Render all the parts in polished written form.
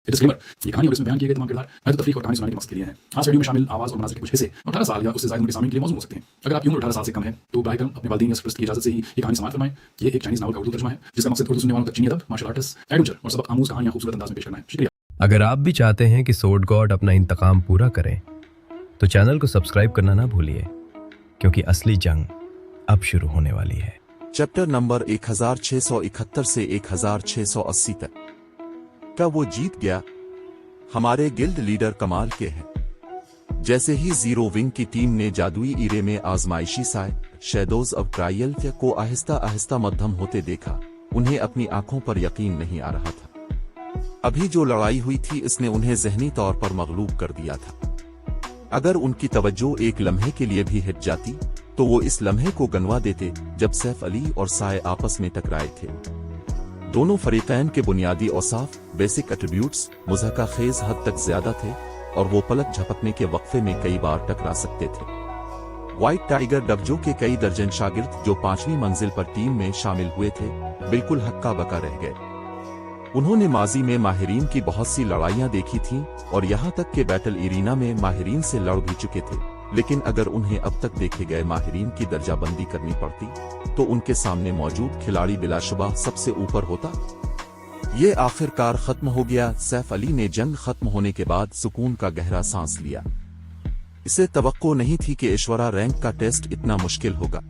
Disclaimer, ये कहानी और इसमें बयान किए गए तमाम किरदार महज तफरीक और कहानी सुनाने के मकसद के लिए हैं। आज वीडियो में शामिल आवाज़ और मनाज़िर के कुछ हिस्से 18 साल या उससे ज़्यादा उम्र के सामने के लिए मौजूद हो सकते हैं। अगर आपकी उम्र 18 साल से कम है तो बराए करम अपने वालिदैन या सरपरस्त की इजाज़त से ही ये कहानी समाअत फरमाएं। ये एक चाइनीज़ नावल का उर्दू तर्जुमा है जिसका मकसद उर्दू सुनने वालों तक चीनी अदब, मार्शल आर्ट्स, एडवेंचर और सबक आमूज़ कहानियाँ खूबसूरत अंदाज में पेश करना है। शुक्रिया। अगर आप भी चाहते हैं कि सोर्ड गॉड अपना इंतकाम पूरा करें तो चैनल को सब्सक्राइब करना ना भूलिए, क्योंकि असली जंग अब शुरू होने वाली है। चैप्टर नंबर 1671 से 1680 तक। क्या वो जीत गया? हमारे गिल्ड लीडर कमाल के हैं। जैसे ही जीरो विंग की टीम ने जादुई ईरे में आजमाइशी साए शैडोज ऑफ ट्रायल को आहिस्ता आहिस्ता मध्यम होते देखा, उन्हें अपनी आंखों पर यकीन नहीं आ रहा था। अभी जो लड़ाई हुई थी इसने उन्हें ज़हनी तौर पर मगलूब कर दिया था। अगर उनकी तवज्जो एक लम्हे के लिए भी हट जाती तो वो इस लम्हे को गनवा देते जब सैफ अली और साए आपस में टकराए थे। दोनों फरीकैन के बुनियादी औसाफ, बेसिक एट्रीब्यूट्स मुज़हका खेज हद तक ज्यादा थे और वो पलक झपकने के वक्फे में कई बार टकरा सकते थे। व्हाइट टाइगर डबजो के कई दर्जन शागिर्द जो 5वीं मंजिल पर टीम में शामिल हुए थे बिल्कुल हक्का बका रह गए। उन्होंने माजी में माहिरीन की बहुत सी लड़ाइयां देखी थीं और यहाँ तक के बैटल इरीना में माहिरीन से लड़ भी चुके थे, लेकिन अगर उन्हें अब तक देखे गए माहिरीन की दर्जाबंदी करनी पड़ती तो उनके सामने मौजूद खिलाड़ी बिलाशुबा सबसे ऊपर होता। ये आखिरकार खत्म हो गया। सैफ अली ने जंग खत्म होने के बाद सुकून का गहरा सांस लिया। इसे तवक्को नहीं थी कि ईश्वरा रैंक का टेस्ट इतना मुश्किल होगा।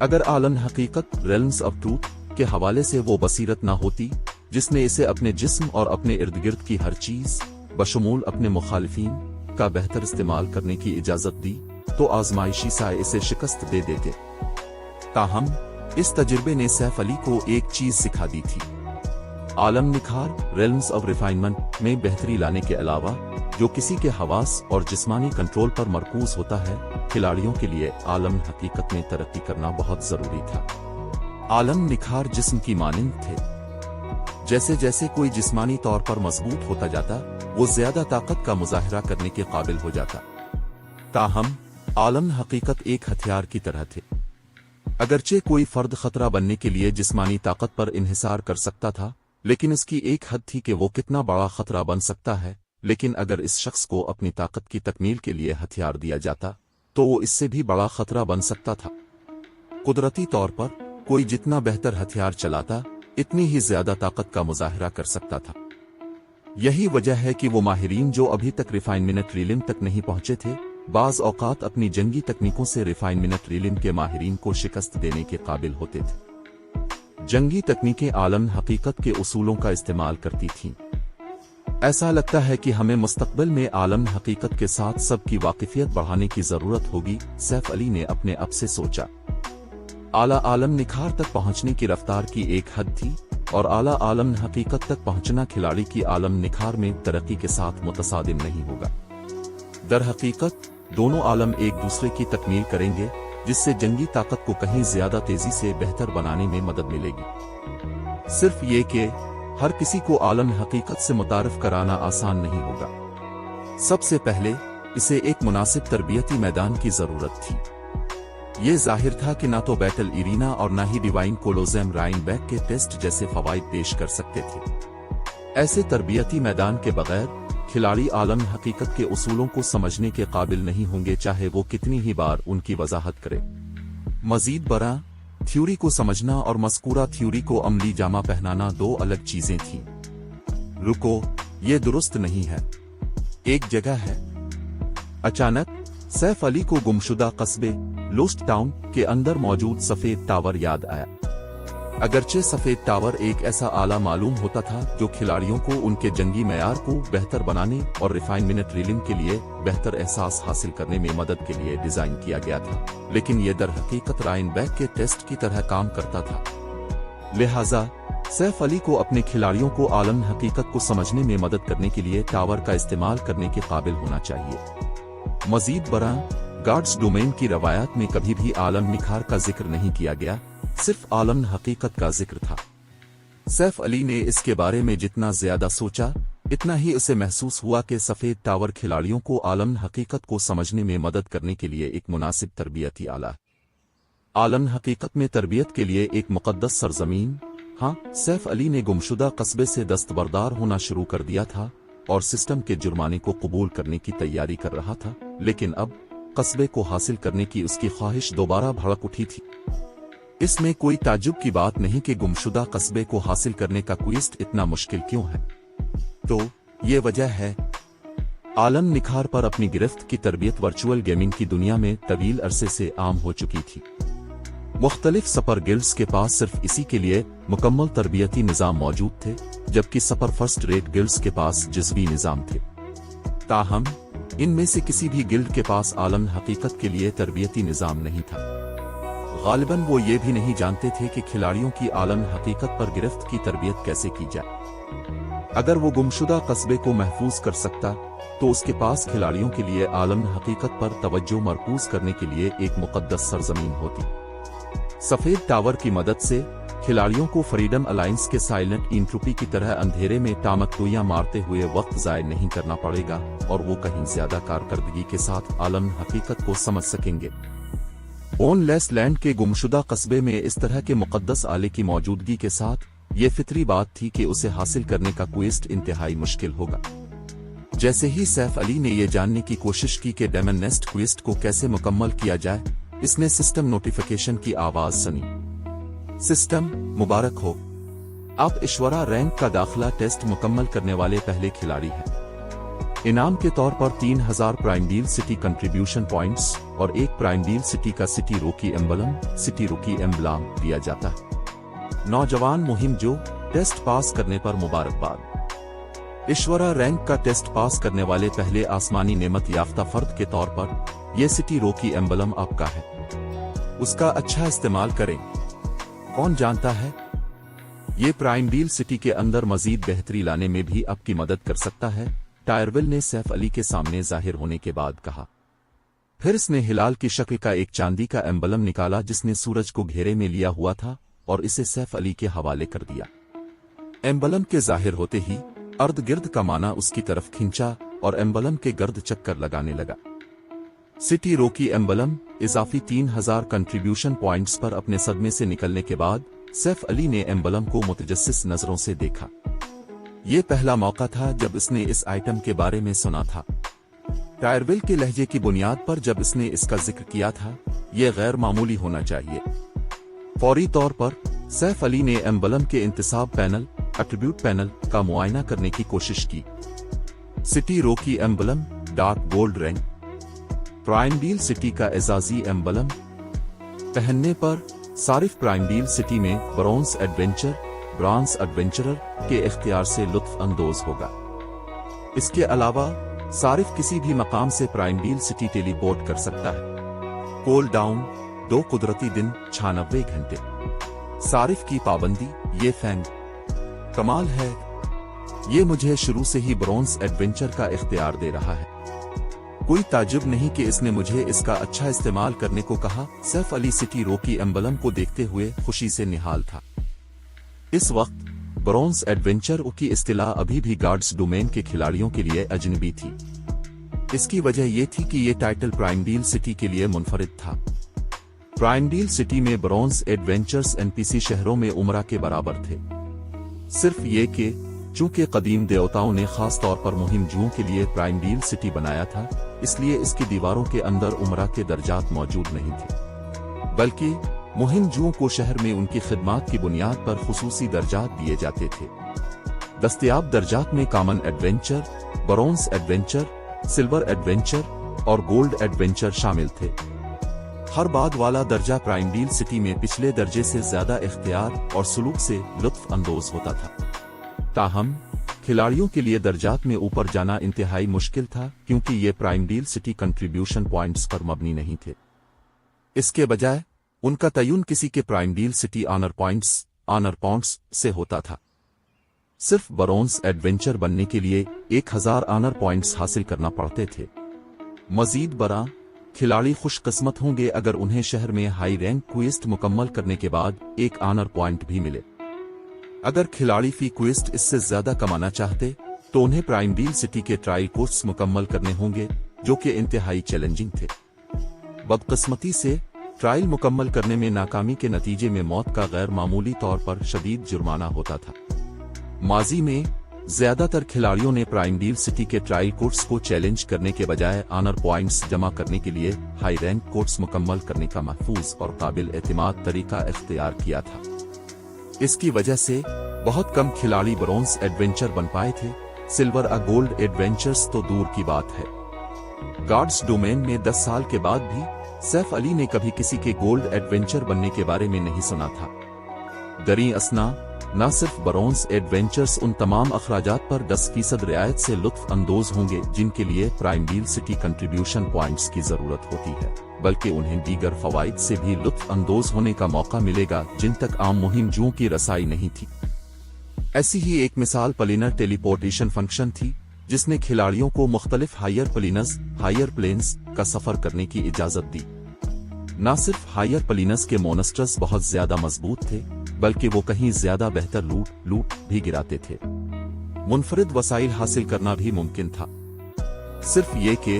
अगर आलम हकीकत रेल्म्स ऑफ ट्रूथ के हवाले से वो बसीरत ना होती जिसने इसे अपने जिस्म और अपने इर्द गिर्द की हर चीज बशमूल अपने मुखालिफिन का बेहतर इस्तेमाल करने की इजाजत दी तो आजमाइशी साए इसे शिकस्त दे देते। ताहम इस तजुर्बे ने सैफ अली को एक चीज सिखा दी थी। आलम निखार रेल्म्स ऑफ रिफाइनमेंट में बेहतरी लाने के अलावा जो किसी के हवास और जिस्मानी कंट्रोल पर मरकूज होता है, खिलाड़ियों के लिए आलम हकीकत में तरक्की करना बहुत जरूरी था। आलम निखार जिस्म की मानिंद थे। जैसे जैसे कोई जिस्मानी तौर पर मजबूत होता जाता वो ज्यादा ताकत का मुजाहिरा करने के काबिल हो जाता। ताहम आलम हकीकत एक हथियार की तरह थे। अगरचे कोई फर्द खतरा बनने के लिए जिस्मानी ताकत पर इन्हिसार कर सकता था, लेकिन इसकी एक हद थी कि वो कितना बड़ा खतरा बन सकता है। लेकिन अगर इस शख्स को अपनी ताकत की तकमील के लिए हथियार दिया जाता तो वो इससे भी बड़ा खतरा बन सकता था। कुदरती तौर पर कोई जितना बेहतर हथियार चलाता इतनी ही ज्यादा ताकत का मुजाहिरा कर सकता था। यही वजह है कि वो माहिरीन जो अभी तक रिफाइनमेंट रीलिम तक नहीं पहुंचे थे, बाज औकात अपनी जंगी तकनीकों से रिफाइनमेंट रीलिम के माहिरीन को शिकस्त देने के काबिल होते थे। जंगी तकनीकें आलम हकीकत के उसूलों का इस्तेमाल करती थीं। ऐसा लगता है कि हमें मुस्तकबिल में आलम हकीकत के साथ सबकी वाकिफियत बढ़ाने की जरूरत होगी, सैफ अली ने अपने आप से सोचा। आला आलम निखार तक पहुंचने की रफ्तार की एक हद थी और आला आलम हकीकत तक पहुंचना खिलाड़ी की आलम निखार में तरक्की के साथ मुतसादिम नहीं होगा। दर हकीकत दोनों आलम एक दूसरे की तकमील करेंगे, जिससे जंगी ताकत को कहीं ज्यादा तेजी से बेहतर बनाने में मदद मिलेगी। सिर्फ ये कि हर किसी को आलम हकीकत से मुतारिफ कराना आसान नहीं होगा। सबसे पहले इसे एक मुनासिब तरबियती मैदान की जरूरत थी। ये जाहिर था कि ना तो बैटल इरीना और ना ही डिवाइन कोलोसेम राइनबैक के टेस्ट जैसे फवाइद पेश कर सकते थे। ऐसे तरबियती मैदान के बगैर खिलाड़ी आलम हकीकत के उसूलों को समझने के काबिल नहीं होंगे, चाहे वो कितनी ही बार उनकी वजाहत करे। मजीद बरा थ्योरी को समझना और मस्कूरा थ्योरी को अमली जामा पहनाना दो अलग चीजें थीं। रुको, ये दुरुस्त नहीं है। एक जगह है। अचानक सैफ अली को गुमशुदा कस्बे लोस्ट टाउन के अंदर मौजूद सफेद टावर याद आया। अगरचे सफेद टावर एक ऐसा आला मालूम होता था जो खिलाड़ियों को उनके जंगी मयार को बेहतर बनाने और रिफाइनमेंट रीलिंग के लिए बेहतर एहसास हासिल करने में मदद के लिए डिजाइन किया गया था, लेकिन यह दर हकीकत राइनबैक के टेस्ट की तरह काम करता था। लिहाजा सैफ अली को अपने खिलाड़ियों को आलम हकीकत को समझने में मदद करने के लिए टावर का इस्तेमाल करने के काबिल होना चाहिए। मजीद बरा गार्ड्स डोमेन की रवायत में कभी भी आलम निखार का जिक्र नहीं किया गया, सिर्फ आलम हकीकत का जिक्र था। सैफ अली ने इसके बारे में जितना ज्यादा सोचा इतना ही उसे महसूस हुआ कि सफेद टावर खिलाड़ियों को आलम हकीकत को समझने में मदद करने के लिए एक मुनासिब तरबियती आला। आलम हकीकत में तरबियत के लिए एक मुकद्दस सरजमीन हाँ, सैफ अली ने गुमशुदा कस्बे से दस्तबरदार होना शुरू कर दिया था और सिस्टम के जुर्माने को कबूल करने की तैयारी कर रहा था, लेकिन अब कस्बे को हासिल करने की उसकी ख्वाहिश दोबारा भड़क उठी थी। इसमें कोई ताज्जुब की बात नहीं कि गुमशुदा कस्बे को हासिल करने का क्वेस्ट इतना मुश्किल क्यों है। तो ये वजह है, आलम निखार पर अपनी गिरफ्त की तरबियत वर्चुअल गेमिंग की दुनिया में तवील अरसे से आम हो चुकी थी। मुख्तलिफ सपर गिल्ड्स के पास सिर्फ इसी के लिए मुकम्मल तरबियती निज़ाम मौजूद थे, जबकि सपर फर्स्ट रेट गिल्ड्स के पास जज़्बी निज़ाम थे। ताहम इनमें से किसी भी गिल्ड के पास आलम हकीकत के लिए तरबियती निज़ाम नहीं था। गालिबन वो ये भी नहीं जानते थे कि खिलाड़ियों की आलम हकीकत पर गिरफ्त की तरबियत कैसे की जाए। अगर वो गुमशुदा कस्बे को महफूज कर सकता तो उसके पास खिलाड़ियों के लिए आलम हकीकत पर तवज्जो मरकूज करने के लिए एक मुकद्दस सरजमीन होती। सफेद टावर की मदद से खिलाड़ियों को फ्रीडम अलायंस के साइलेंट इंट्रोपी की तरह अंधेरे में टामकतुइयां मारते हुए वक्त ज़ाय नहीं करना पड़ेगा और वो कहीं ज्यादा कारकर्दगी के साथ आलम हकीकत को समझ सकेंगे। बोनलेस लैंड के गुमशुदा कस्बे में इस तरह के मुकद्दस आले की मौजूदगी के साथ ये फितरी बात थी कि उसे हासिल करने का क्वेस्ट इंतहाई मुश्किल होगा। जैसे ही सैफ अली ने यह जानने की कोशिश की कि डेमन नेस्ट क्वेस्ट को कैसे मुकम्मल किया जाए, इसने सिस्टम नोटिफिकेशन की आवाज सुनी। सिस्टम मुबारक हो, आप ईश्वरा रैंक का दाखिला टेस्ट मुकम्मल करने वाले पहले खिलाड़ी हैं। इनाम के तौर पर 3000 prime deal city contribution points और एक प्राइम डील सिटी का सिटी रोकी एम्बलम दिया जाता है। नौजवान मुहिम जो टेस्ट पास करने पर मुबारकबाद। ईश्वरा रैंक का टेस्ट पास करने वाले पहले आसमानी नेमत याफ्ता फर्द के तौर पर ये सिटी रोकी एम्बलम आपका है, उसका अच्छा इस्तेमाल करें। कौन जानता है, ये प्राइम डील सिटी के अंदर मजीद बेहतरी लाने में भी आपकी मदद कर सकता है, टायरविल ने सैफ अली के सामने जाहिर होने के बाद कहा। फिर इसने हिलाल की शक्ल का एक चांदी का एम्बलम निकाला जिसने सूरज को घेरे में लिया हुआ था और इसे सैफ अली के हवाले कर दिया। एम्बलम के जाहिर होते ही अर्ध गिर्द का माना उसकी तरफ खींचा और एम्बलम के गर्द चक्कर लगाने लगा। सिटी रोकी एम्बलम इजाफी 3000 कंट्रीब्यूशन पॉइंट्स पर अपने सदमे से निकलने के बाद सैफ अली ने एम्बलम को मुतजस्सिस नजरों से देखा। ये पहला मौका था जब इसने इस आइटम के बारे में सुना था। टायरविल के लहजे की बुनियाद पर जब इसने इसका जिक्र किया था, यह गैर मामूली होना चाहिए। फौरी तौर पर सैफ अली ने एम्बलम के इंतसाब पैनल एट्रीब्यूट पैनल का मुआयना करने की कोशिश की। सिटी रोकी emblem dark gold rank prime deal city का एजाजी एम्बलम पहनने पर सारिफ प्राइम डील सिटी में ब्रॉन्ज एडवेंचरर के इख्तियार से लुत्फ अंदोज होगा। इसके अलावा सारिफ किसी भी मकाम से प्राइम डील सिटी टेलीपोर्ट कर सकता है। कोल डाउन 2 कुदरती दिन 96 घंटे। सारिफ की पाबंदी, ये फैंग कमाल है, ये मुझे शुरू से ही ब्रॉन्ज एडवेंचर का इख्तियार दे रहा है। कोई ताजुब नहीं कि इसने मुझे इसका अच्छा इस्तेमाल करने को कहा। सैफ अली सिटी रोकी एम्बलम को देखते हुए खुशी से निहाल था। इस वक्त ब्रॉन्ज एडवेंचर की इस्तिलाह अभी भी गार्ड्स डोमेन के खिलाड़ियों के लिए अजनबी थी। इसकी वजह यह थी कि यह टाइटल प्राइम डील सिटी के लिए मुनफरिद था। प्राइम डील सिटी में ब्रॉन्ज एडवेंचर्स एनपीसी शहरों में उमरा के बराबर थे। सिर्फ ये कि चूंकि कदीम देवताओं ने खास तौर पर मुहिम जुओं के लिए प्राइम डील सिटी बनाया था, इसलिए इसकी दीवारों के अंदर उमरा के दर्जात मौजूद नहीं थे, बल्कि मुहिम जुओं को शहर में उनकी खिदमात की बुनियाद पर खुसूसी दर्जात दिए जाते थे। दस्तयाब दर्जात में common adventure, bronze adventure, silver adventure और गोल्ड एडवेंचर शामिल थे। हर बाद वाला दर्जा प्राइम डील सिटी में पिछले दर्जे से ज्यादा इख्तियार और सुलूक से लुत्फ अंदोज होता था। ताहम खिलाड़ियों के लिए दर्जात में ऊपर जाना इंतहाई मुश्किल था, क्योंकि ये prime deal city contribution points पर मबनी नहीं थे। इसके बजाय उनका तयन किसी के prime deal city honour points से होता था। सिर्फ ब्रॉन्ज एडवेंचर बनने के लिए 1000 ऑनर पॉइंट्स हासिल करना पड़ते थे। मजीद बरा खिलाड़ी खुशकिस्मत होंगे अगर उन्हें शहर में हाई रैंक क्वेस्ट मुकम्मल करने के बाद एक ऑनर पॉइंट भी मिले। अगर खिलाड़ी फी क्वेस्ट इससे ज्यादा कमाना चाहते तो उन्हें प्राइम डील सिटी के ट्रायल कोर्स मुकम्मल करने होंगे, जो कि इंतहाई चैलेंजिंग थे। बदकिस्मती से ट्रायल मुकम्मल करने में नाकामी के नतीजे में मौत का गैर मामूली तौर पर शदीद जुर्माना होता था। माजी में ज्यादातर खिलाड़ियों ने प्राइम डील सिटी के ट्रायल कोर्स को चैलेंज करने के बजाय ऑनर पॉइंट्स जमा करने के लिए हाई रैंक कोर्स मुकम्मल करने का महफूज और काबिल एतमाद तरीका इख्तियार किया था। इसकी वजह से बहुत कम खिलाड़ी ब्रोंज एडवेंचर बन पाए थे। सिल्वर या गोल्ड एडवेंचर्स तो दूर की बात है। गार्ड्स डोमेन में 10 साल के बाद भी सैफ अली ने कभी किसी के गोल्ड एडवेंचर बनने के बारे में नहीं सुना था। दरी असना न सिर्फ ब्रोंज एडवेंचर्स उन तमाम अखराजात पर 10% रियायत से लुत्फ अंदोज होंगे जिनके लिए prime deal city contribution points की जरूरत होती है, बल्कि उन्हें दीगर फवाइद से भी लुत्फ अंदोज होने का मौका मिलेगा जिन तक आम मुहिम जुओं की रसाई नहीं थी। ऐसी ही एक मिसाल प्लेनर टेलीपोर्टेशन फंक्शन थी, जिसने खिलाड़ियों को मुख्तलिफ हायर प्लेन्स का सफर करने की इजाजत दी। न सिर्फ हायर प्लेन्स के मोनस्टर्स बहुत ज्यादा मजबूत थे, बल्कि वो कहीं ज्यादा बेहतर लूट भी गिराते थे। मुनफरिद वसाइल हासिल करना भी मुमकिन था। सिर्फ ये कि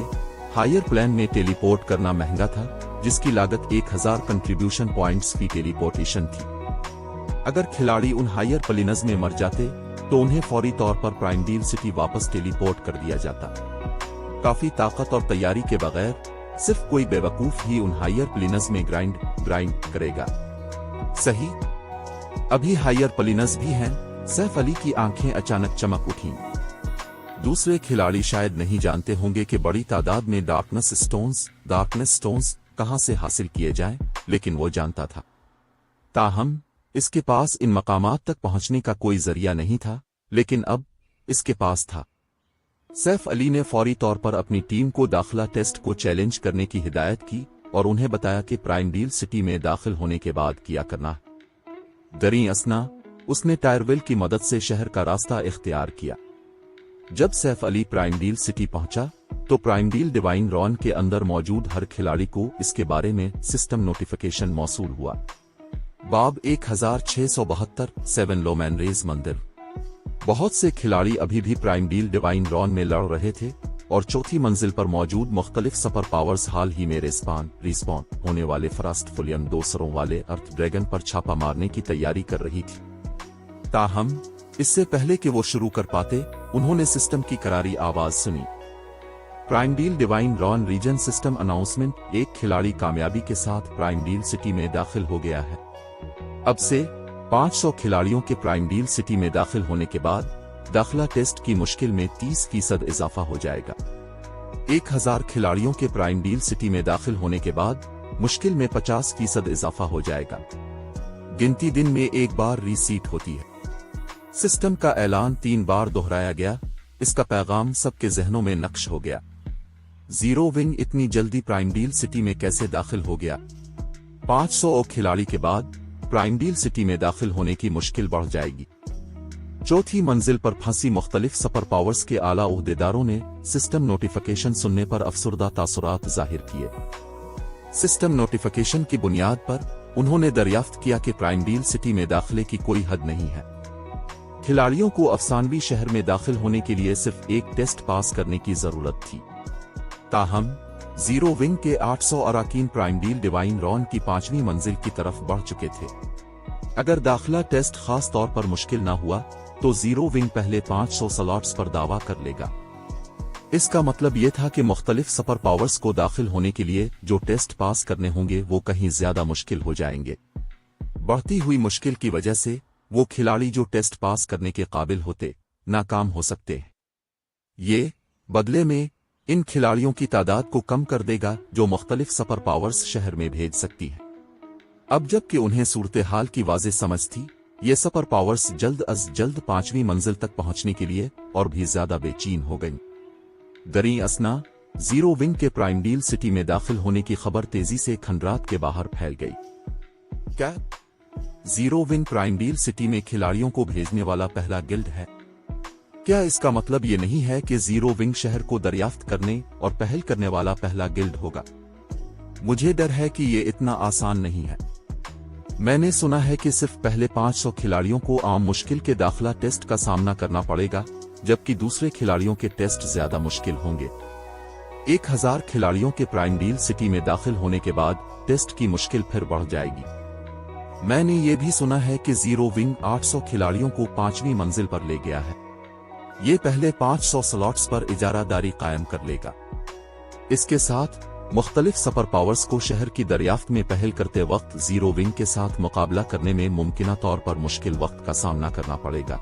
हायर प्लेन में टेलीपोर्ट करना महंगा था, जिसकी लागत 1000 कंट्रीब्यूशन पॉइंट्स की टेलीपोर्टेशन थी। अगर खिलाड़ी उन हायर प्लेन्स में मर जाते तो उन्हें फौरी तौर पर प्राइम डील सिटी वापस टेलीपोर्ट कर दिया जाता। काफी ताकत और तैयारी के बगैर सिर्फ कोई बेवकूफ ही उन हायर प्लेन्स में ग्राइंड करेगा। सही, अभी हायर प्लेन्स भी हैं। सैफ अली की आंखें अचानक चमक उठीं। दूसरे खिलाड़ी शायद नहीं जानते होंगे कि बड़ी तादाद में डार्कनेस स्टोन्स कहां से हासिल किए जाएं, लेकिन वो जानता था। ताहम इसके पास इन मकामात तक पहुंचने का कोई जरिया नहीं था, लेकिन अब इसके पास था। सैफ अली ने फौरी तौर पर अपनी टीम को दाखिला टेस्ट को चैलेंज करने की हिदायत की और उन्हें बताया कि प्राइम डील सिटी में दाखिल होने के बाद किया करना। दरी असना उसने टायरवेल की मदद से शहर का रास्ता इख्तियार किया। जब Saif Ali prime deal city पहुंचा तो प्राइम डील डिवाइन रॉन के अंदर मौजूद हर खिलाड़ी को इसके बारे में सिस्टम नोटिफिकेशन मौसूल हुआ। बाब 1672 7 लोमैनरेज मंदिर। बहुत से खिलाड़ी अभी भी प्राइम डील डिवाइन रॉन में लड़ रहे थे और चौथी मंजिल पर मौजूद मुख्तलिफ सुपर पावर्स हाल ही में रिस्पॉन होने वाले फरास्ट फुलियन 2 सरों वाले अर्थ ड्रैगन पर छापा मारने की तैयारी कर रही थी। ताहम इससे पहले कि वो शुरू कर पाते, उन्होंने सिस्टम की करारी आवाज सुनी। प्राइम डील डिवाइन रॉन रीजन सिस्टम अनाउंसमेंट। एक खिलाड़ी कामयाबी के साथ प्राइम डील सिटी में दाखिल हो गया है। अब से 500 खिलाड़ियों के प्राइम डील सिटी में दाखिल होने के बाद दाखिला टेस्ट की मुश्किल में 30% इजाफा हो जाएगा। 1000 खिलाड़ियों के प्राइम डील सिटी में दाखिल होने के बाद मुश्किल में 50% इजाफा हो जाएगा। गिनती दिन में एक बार रीसीट होती है। सिस्टम का ऐलान 3 बार दोहराया गया। इसका पैगाम सबके जहनों में नक्श हो गया। जीरो विंग इतनी जल्दी प्राइम डील सिटी में कैसे दाखिल हो गया? 500 खिलाड़ी के बाद प्राइम डील सिटी में दाखिल होने की मुश्किल बढ़ जाएगी। चौथी मंजिल पर फंसी मुख्तलिफ सुपर पावर्स के आला ओहदेदारों ने सिस्टम नोटिफिकेशन सुनने पर अफसरदा तासुरात जाहिर किए। सिस्टम नोटिफिकेशन की बुनियाद पर उन्होंने दरियाफ्त किया कि प्राइम डील सिटी में दाखिले की कोई हद नहीं है। खिलाड़ियों को अफसानवी शहर में दाखिल होने के लिए सिर्फ एक टेस्ट पास करने की जरूरत थी। ताहम जीरो विंग के 800 अराकीन प्राइम डील डिवाइन रॉन की 5वीं मंजिल की तरफ बढ़ चुके थे। अगर दाखिला टेस्ट खास तौर पर मुश्किल ना हुआ तो जीरो विंग पहले 500 स्लॉट्स पर दावा कर लेगा। इसका मतलब यह था कि मुख्तलिफ सुपर पावर्स को दाखिल होने के लिए जो टेस्ट पास करने होंगे वो कहीं ज्यादा मुश्किल हो जाएंगे। बढ़ती हुई मुश्किल की वजह से वो खिलाड़ी जो टेस्ट पास करने के काबिल होते नाकाम हो सकते हैं। ये बदले में इन खिलाड़ियों की तादाद को कम कर देगा जो मुख्तलिफ सुपर पावर्स शहर में भेज सकती हैं। अब जबकि उन्हें सूरत हाल की वाज़ेह समझ थी, ये सुपर पावर्स जल्द अज जल्द 5वीं मंजिल तक पहुंचने के लिए और भी ज्यादा बेचैन हो गईं। दरी असना जीरो विंग के प्राइम डील सिटी में दाखिल होने की खबर तेजी से खंडरात के बाहर फैल गई। क्या zero wing prime deal city में खिलाड़ियों को भेजने वाला पहला गिल्ड है? क्या इसका मतलब ये नहीं है कि जीरो विंग शहर को दरियाफ्त करने और पहल करने वाला पहला गिल्ड होगा? मुझे डर है कि ये इतना आसान नहीं है। मैंने सुना है कि सिर्फ पहले 500 खिलाड़ियों को आम मुश्किल के दाखिला टेस्ट का सामना करना पड़ेगा, जबकि दूसरे खिलाड़ियों के टेस्ट ज्यादा मुश्किल होंगे। 1000 खिलाड़ियों के प्राइम डील सिटी में दाखिल होने के बाद टेस्ट की मुश्किल फिर बढ़ जाएगी। मैंने ये भी सुना है कि जीरो विंग 800 खिलाड़ियों को 5वीं मंजिल पर ले गया है। ये पहले 500 स्लॉट्स पर इजारादारी कायम कर लेगा। इसके साथ मुख्तलिफ सुपर पावर्स को शहर की दरियाफ्त में पहल करते वक्त जीरो विंग के साथ मुकाबला करने में मुमकिना तौर पर मुश्किल वक्त का सामना करना पड़ेगा।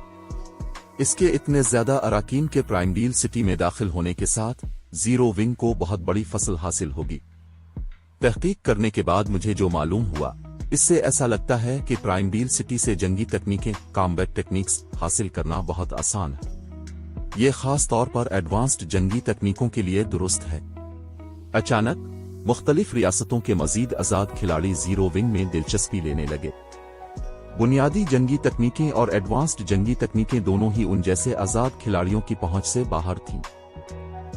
इसके इतने ज्यादा अराकीन के प्राइम डील सिटी में दाखिल होने के साथ जीरो विंग को बहुत बड़ी फसल हासिल होगी। तहकीक करने के बाद मुझे जो मालूम हुआ, इससे ऐसा लगता है कि प्राइम डील सिटी से जंगी तकनीकें, कॉम्बैट टेक्निक्स हासिल करना बहुत आसान है। ये खास तौर पर एडवांस्ड जंगी तकनीकों के लिए दुरुस्त है। अचानक मुख्तलिफ रियासतों के मजीद आजाद खिलाड़ी जीरो विंग में दिलचस्पी लेने लगे। बुनियादी जंगी तकनीकें और एडवांस्ड जंगी तकनीकें दोनों ही उन जैसे आजाद खिलाड़ियों की पहुंच से बाहर थीं।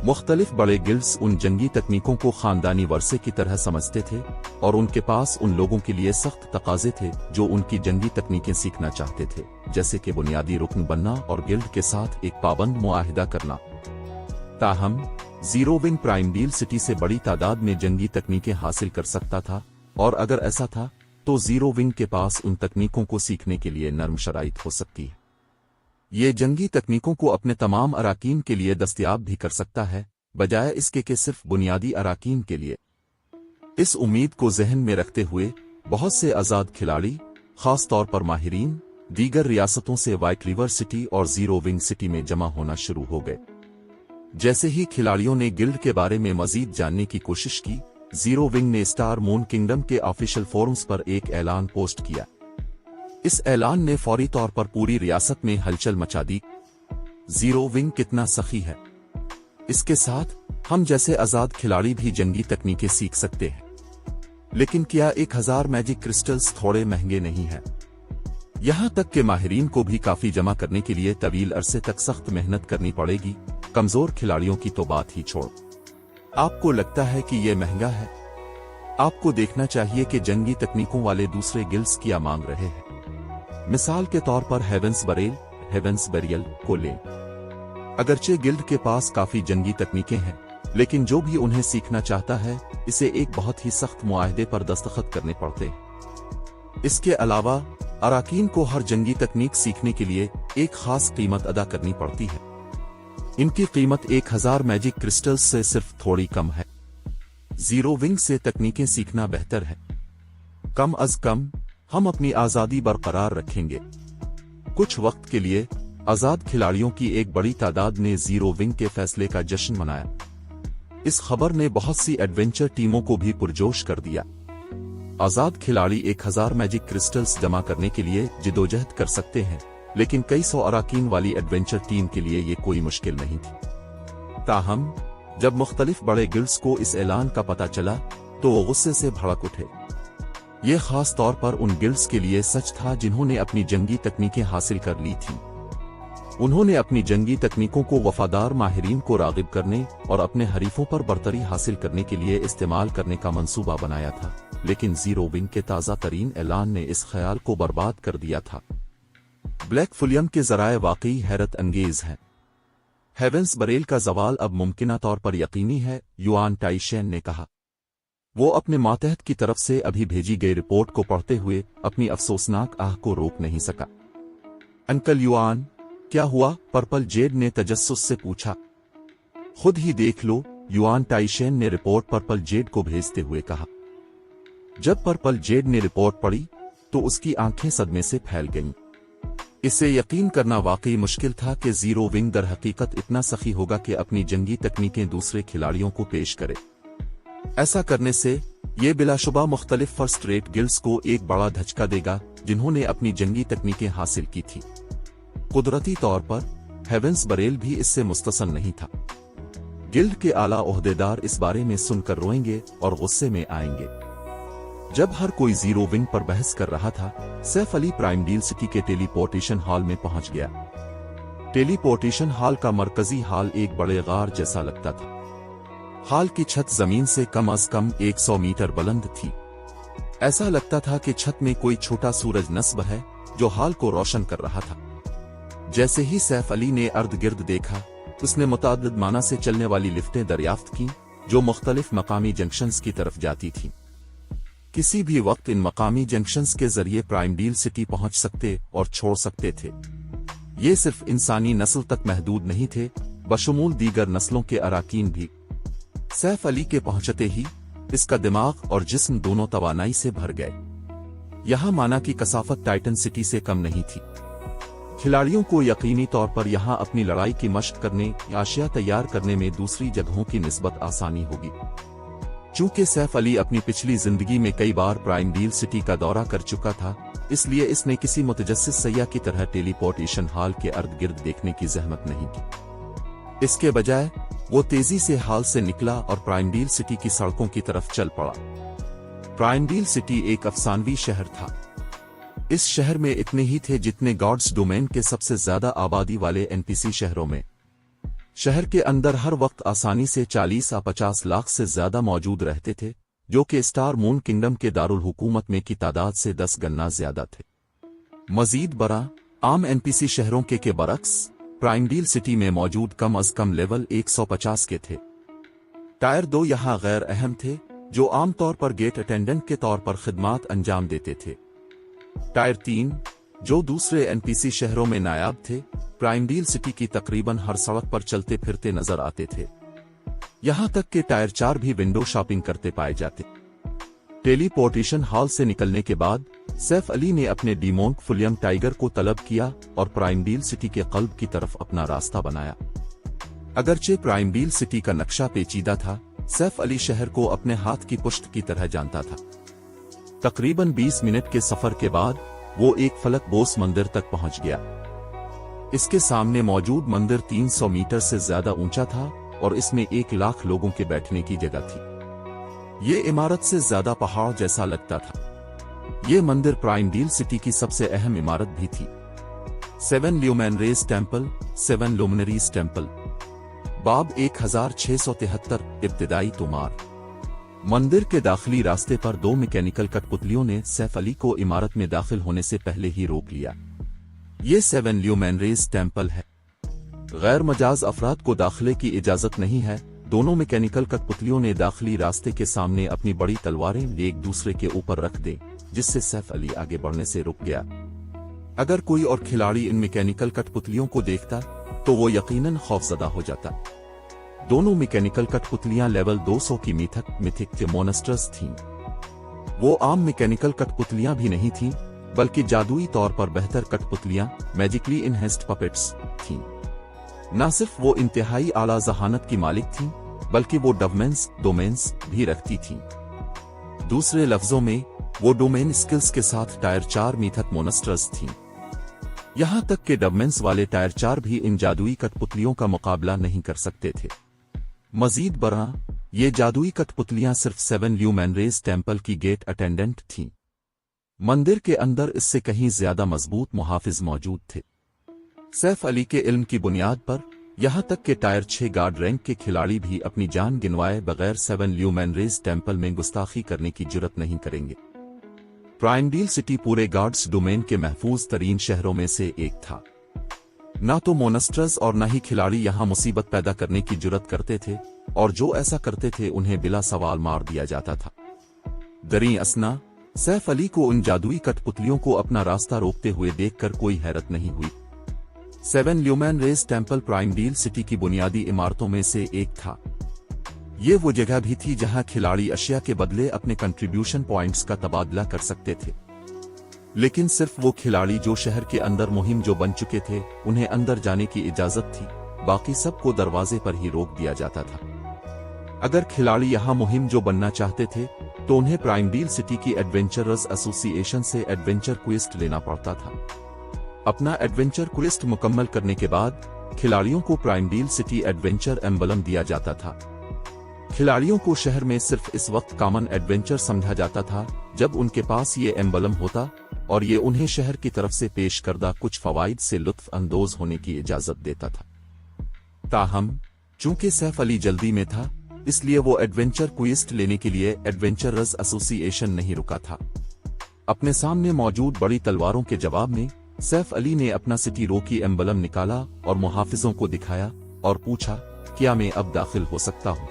मुख्तलिफ बड़े गिल्ड्स उन जंगी तकनीकों को खानदानी वर्से की तरह समझते थे और उनके पास उन लोगों के लिए सख्त तकाजे थे जो उनकी जंगी तकनीकें सीखना चाहते थे, जैसे कि बुनियादी रुकन बनना और गिल्ड के साथ एक पाबंद मुआहिदा करना। ताहम zero wing prime deal city से बड़ी तादाद में जंगी तकनीकें हासिल कर सकता था, और अगर ऐसा था तो जीरो विंग के पास उन तकनीकों को सीखने के लिए नर्म शराइत हो सकती है। ये जंगी तकनीकों को अपने तमाम अराकीन के लिए दस्तयाब भी कर सकता है, बजाय इसके कि सिर्फ बुनियादी अराकीन के लिए। इस उम्मीद को जहन में रखते हुए बहुत से आजाद खिलाड़ी, खास तौर पर माहिरीन, दीगर रियासतों से व्हाइट रिवर सिटी और जीरो विंग सिटी में जमा होना शुरू हो गए। जैसे ही खिलाड़ियों ने गिल्ड के बारे में मजीद जानने की कोशिश की, जीरो विंग ने स्टार मून किंगडम के ऑफिशियल फोरम्स पर एक ऐलान पोस्ट किया। इस ऐलान ने फौरी तौर पर पूरी रियासत में हलचल मचा दी। जीरो विंग कितना सखी है। इसके साथ हम जैसे आजाद खिलाड़ी भी जंगी तकनीकें सीख सकते हैं। लेकिन क्या 1000 मैजिक क्रिस्टल्स थोड़े महंगे नहीं हैं? यहां तक कि माहिरीन को भी काफी जमा करने के लिए तवील अरसे तक सख्त मेहनत करनी पड़ेगी। कमजोर खिलाड़ियों की तो बात ही छोड़। आपको लगता है कि यह महंगा है? आपको देखना चाहिए कि जंगी तकनीकों वाले दूसरे गिल्ड्स क्या मांग रहे हैं। मिसाल के तौर पर हेवेंस बेरियल को ले। अगरचे गिल्ड के पास काफी जंगी तकनीकें हैं, लेकिन जो भी उन्हें सीखना चाहता है, इसे एक बहुत ही सख्त मुआहदे पर दस्तखत करने पड़ते हैं। इसके अलावा अराकीन को हर जंगी तकनीक सीखने के लिए एक खास कीमत अदा करनी पड़ती है। इनकी कीमत 1000 मैजिक क्रिस्टल्स से सिर्फ थोड़ी कम है। जीरो विंग से तकनीकें सीखना बेहतर है। कम अज कम हम अपनी आजादी बरकरार रखेंगे। कुछ वक्त के लिए आजाद खिलाड़ियों की एक बड़ी तादाद ने जीरो विंग के फैसले का जश्न मनाया। इस खबर ने बहुत सी एडवेंचर टीमों को भी पुरजोश कर दिया। आजाद खिलाड़ी 1000 मैजिक क्रिस्टल्स जमा करने के लिए जिदोजहद कर सकते हैं, लेकिन कई सौ अराकीन वाली एडवेंचर टीम के लिए ये कोई मुश्किल नहीं थी। ताहम जब मुख्तलिफ बड़े गिल्ड्स को इस ऐलान का पता चला तो वो गुस्से से भड़क उठे। ये खास तौर पर उन गिल्ड्स के लिए सच था जिन्होंने अपनी जंगी तकनीकें हासिल कर ली थीं। उन्होंने अपनी जंगी तकनीकों को वफादार माहिरीन को रागिब करने और अपने हरीफों पर बरतरी हासिल करने के लिए इस्तेमाल करने का मंसूबा बनाया था, लेकिन जीरो विंग के ताज़ा तरीन ऐलान ने इस ख्याल को बर्बाद कर दिया था। ब्लैक फुलियम के ज़राए वाकई हैरत अंगेज हैं। हेवेंस बरेल का जवाल अब मुमकिना तौर पर यकीनी है, युआन टाइशेन ने कहा। वो अपने मातहत की तरफ से अभी भेजी गई रिपोर्ट को पढ़ते हुए अपनी अफसोसनाक आह को रोक नहीं सका। अंकल युआन, क्या हुआ? पर्पल जेड ने तजस्सुस से पूछा। खुद ही देख लो, युआन टाइशेन ने रिपोर्ट पर्पल जेड को भेजते हुए कहा। जब पर्पल जेड ने रिपोर्ट पढ़ी तो उसकी आंखें सदमे से फैल गईं। इसे यकीन करना वाकई मुश्किल था कि जीरो विंग दर हकीकत इतना सखी होगा कि अपनी जंगी तकनीकें दूसरे खिलाड़ियों को पेश करे। ऐसा करने से ये बिलाशुबा मुख्तलिफ फर्स्ट रेट गिल्ड्स को एक बड़ा धचका देगा जिन्होंने अपनी जंगी तकनीकें हासिल की थी। कुदरती तौर पर हेवेंस बरेल भी इससे मुस्तसन नहीं था। गिल्ड के आला ओहदेदार इस बारे में सुनकर रोएंगे और गुस्से में आएंगे। जब हर कोई जीरो विंग पर बहस कर रहा था, Saif Ali prime deal city के टेलीपोर्टेशन हॉल में पहुंच गया। टेलीपोर्टेशन हॉल का मरकजी हॉल एक बड़े गार जैसा लगता था। हॉल की छत जमीन से कम अज कम 100 मीटर बुलंद थी। ऐसा लगता था कि छत में कोई छोटा सूरज नस्ब है जो हॉल को रोशन कर रहा था। जैसे ही सैफ अली ने अर्द गिर्द देखा, उसने मुताद्दिद माना से चलने वाली लिफ्टें दरियाफ्त की जो मुख्तलिफ मकामी जंक्शंस की तरफ जाती थीं। किसी भी वक्त इन मकामी जंक्शंस के जरिए प्राइमडील सिटी पहुंच सकते और छोड़ सकते थे। ये सिर्फ इंसानी नस्ल तक महदूद नहीं थे, बशमूल दीगर नस्लों के अराकीन भी। सैफ अली के पहुंचते ही इसका दिमाग और जिस्म दोनों तवानाई से भर गए। यहां माना की कसाफत टाइटन सिटी से कम नहीं थी। खिलाड़ियों को यकीनी तौर पर यहां अपनी लड़ाई की मशक करने या अशिया तैयार करने में दूसरी जगहों की निस्बत आसानी होगी। चूंकि सैफ अली अपनी पिछली जिंदगी में कई बार प्राइमडील सिटी का दौरा कर चुका था, इसलिए इसने किसी मुतजस्सिस सैयाह की तरह टेलीपोर्टेशन हॉल के अर्द गिर्द देखने की जहमत नहीं की। इसके बजाय वो तेजी से हॉल से निकला और प्राइमडील सिटी की सड़कों की तरफ चल पड़ा। प्राइमडील सिटी एक अफसानवी शहर था। इस शहर में इतने ही थे जितने गॉड्स डोमेन के सबसे ज्यादा आबादी वाले एनपीसी शहरों में। शहर के अंदर हर वक्त आसानी से 40 या 50 लाख से ज्यादा मौजूद रहते थे, जो कि स्टार मून किंगडम के दारुल हुकूमत में की तादाद से 10 गुना ज्यादा थे। मजीद बड़ा आम एनपीसी शहरों के बरक्स प्राइमडील सिटी में मौजूद कम अज कम लेवल 150 के थे। टायर 2 यहां गैर अहम थे, जो आमतौर पर गेट अटेंडेंट के तौर पर खिदमात अंजाम देते थे। टायर 3, जो दूसरे एनपीसी शहरों में नायाब थे, प्राइमडील सिटी की तकरीबन हर सड़क पर चलते फिरते नजर आते थे। यहां तक कि टायर 4 भी विंडो शॉपिंग करते पाए जाते। टेलीपोर्टेशन हॉल से निकलने के बाद सैफ अली ने अपने डीमोंक फुलियम टाइगर को तलब किया और प्राइमडील सिटी के कल्ब की तरफ अपना रास्ता बनाया। अगरचे प्राइमडील सिटी का नक्शा पेचीदा था, सैफ अली शहर को अपने हाथ की पुश्त की तरह जानता था। तकरीबन 20 मिनट के सफर के बाद वो एक फलक बोस मंदिर तक पहुंच गया। इसके सामने मौजूद मंदिर 300 मीटर से ज्यादा ऊंचा था और इसमें 1 लाख लोगों के बैठने की जगह थी। ये इमारत से ज्यादा पहाड़ जैसा लगता था। ये मंदिर प्राइमडील सिटी की सबसे अहम इमारत भी थी। 7 ल्यूमेनरेज टेम्पल, 7 लुमिनरीज टेम्पल, बाब 1673 इब्तिदाई तोमार। मंदिर के दाखिली रास्ते पर 2 मैकेनिकल कठपुतलियों ने सैफ अली को इमारत में दाखिल होने से पहले ही रोक लिया। ये 7 ल्यूमेनरेज टेम्पल है। गैर मजाज अफराद को दाखिले की इजाजत नहीं है। दोनों मैकेनिकल कठपुतलियों ने दाखिली रास्ते के सामने अपनी बड़ी तलवारें एक दूसरे के ऊपर रख दी, जिससे सैफ अली आगे बढ़ने से रुक गया। अगर कोई और खिलाड़ी इन मैकेनिकल कठपुतलियों को देखता तो वो यकीनन खौफजदा हो जाता। दोनों मैकेनिकल कठपुतलियां लेवल 200 की मिथिक के मोनस्टर्स थीं। वो आम मैकेनिकल कठपुतलियां भी नहीं थीं, बल्कि जादुई तौर पर बेहतर कठपुतलियां, मैजिकली इनहेंस्ड पपेट्स थीं। न सिर्फ वो इंतहाई आला जहानत की मालिक थीं, बल्कि वो डोमेन्स भी रखती थीं। दूसरे लफ्जों में वो डोमेन स्किल्स के साथ टायर 4 मिथक मोनस्टर्स थीं। यहां तक कि डोमेन्स वाले टायर 4 भी इन जादुई कठपुतलियों का मुकाबला नहीं कर सकते थे। मजीद बरा ये जादुई कठपुतलियां सिर्फ 7 ल्यूमेनरेज टेम्पल की गेट अटेंडेंट थीं। मंदिर के अंदर इससे कहीं ज्यादा मजबूत मुहाफिज मौजूद थे। सैफ अली के इल्म की बुनियाद पर यहां तक के टायर 6 गार्ड रैंक के खिलाड़ी भी अपनी जान गिनवाए बगैर 7 ल्यूमेनरेज टेम्पल में गुस्ताखी करने की जुर्रत नहीं करेंगे। प्राइमडील सिटी पूरे गार्ड्स डोमेन के महफूज तरीन शहरों में से एक था। न तो मोनस्टर्स और न ही खिलाड़ी यहां मुसीबत पैदा करने की जुर्रत करते थे, और जो ऐसा करते थे उन्हें बिला सवाल मार दिया जाता था। दरी असना सैफ अली को उन जादुई कठपुतलियों को अपना रास्ता रोकते हुए देखकर कोई हैरत नहीं हुई। 7 ल्यूमेनरेज टेम्पल प्राइमडील सिटी की बुनियादी इमारतों में से एक था। ये वो जगह भी थी जहां खिलाड़ी अशिया के बदले अपने कंट्रीब्यूशन पॉइंट्स का तबादला कर सकते थे। लेकिन सिर्फ वो खिलाड़ी जो शहर के अंदर मुहिम जो बन चुके थे, उन्हें अंदर जाने की इजाजत थी। बाकी सबको दरवाजे पर ही रोक दिया जाता था। अगर खिलाड़ी यहां मुहिम जो बनना चाहते थे तो उन्हें प्राइमडील सिटी की एडवेंचरर्स एसोसिएशन से एडवेंचर क्वेस्ट लेना पड़ता था। अपना एडवेंचर क्वेस्ट मुकम्मल करने के बाद खिलाड़ियों को प्राइमडील सिटी एडवेंचर एम्बलम दिया जाता था। खिलाड़ियों को शहर में सिर्फ इस वक्त कॉमन एडवेंचर समझा जाता था जब उनके पास ये एम्बलम होता और ये उन्हें शहर की तरफ से पेश करदा कुछ फवाइद से लुत्फ अंदोज होने की इजाजत देता था। ताहम चूंकि सैफ अली जल्दी में था, इसलिए वो एडवेंचर क्वेस्ट लेने के लिए एडवेंचरर्स एसोसिएशन नहीं रुका था। अपने सामने मौजूद बड़ी तलवारों के जवाब में सैफ अली ने अपना सिटी रो की एम्बलम निकाला और मुहाफिजों को दिखाया और पूछा, क्या मैं अब दाखिल हो सकता हूँ?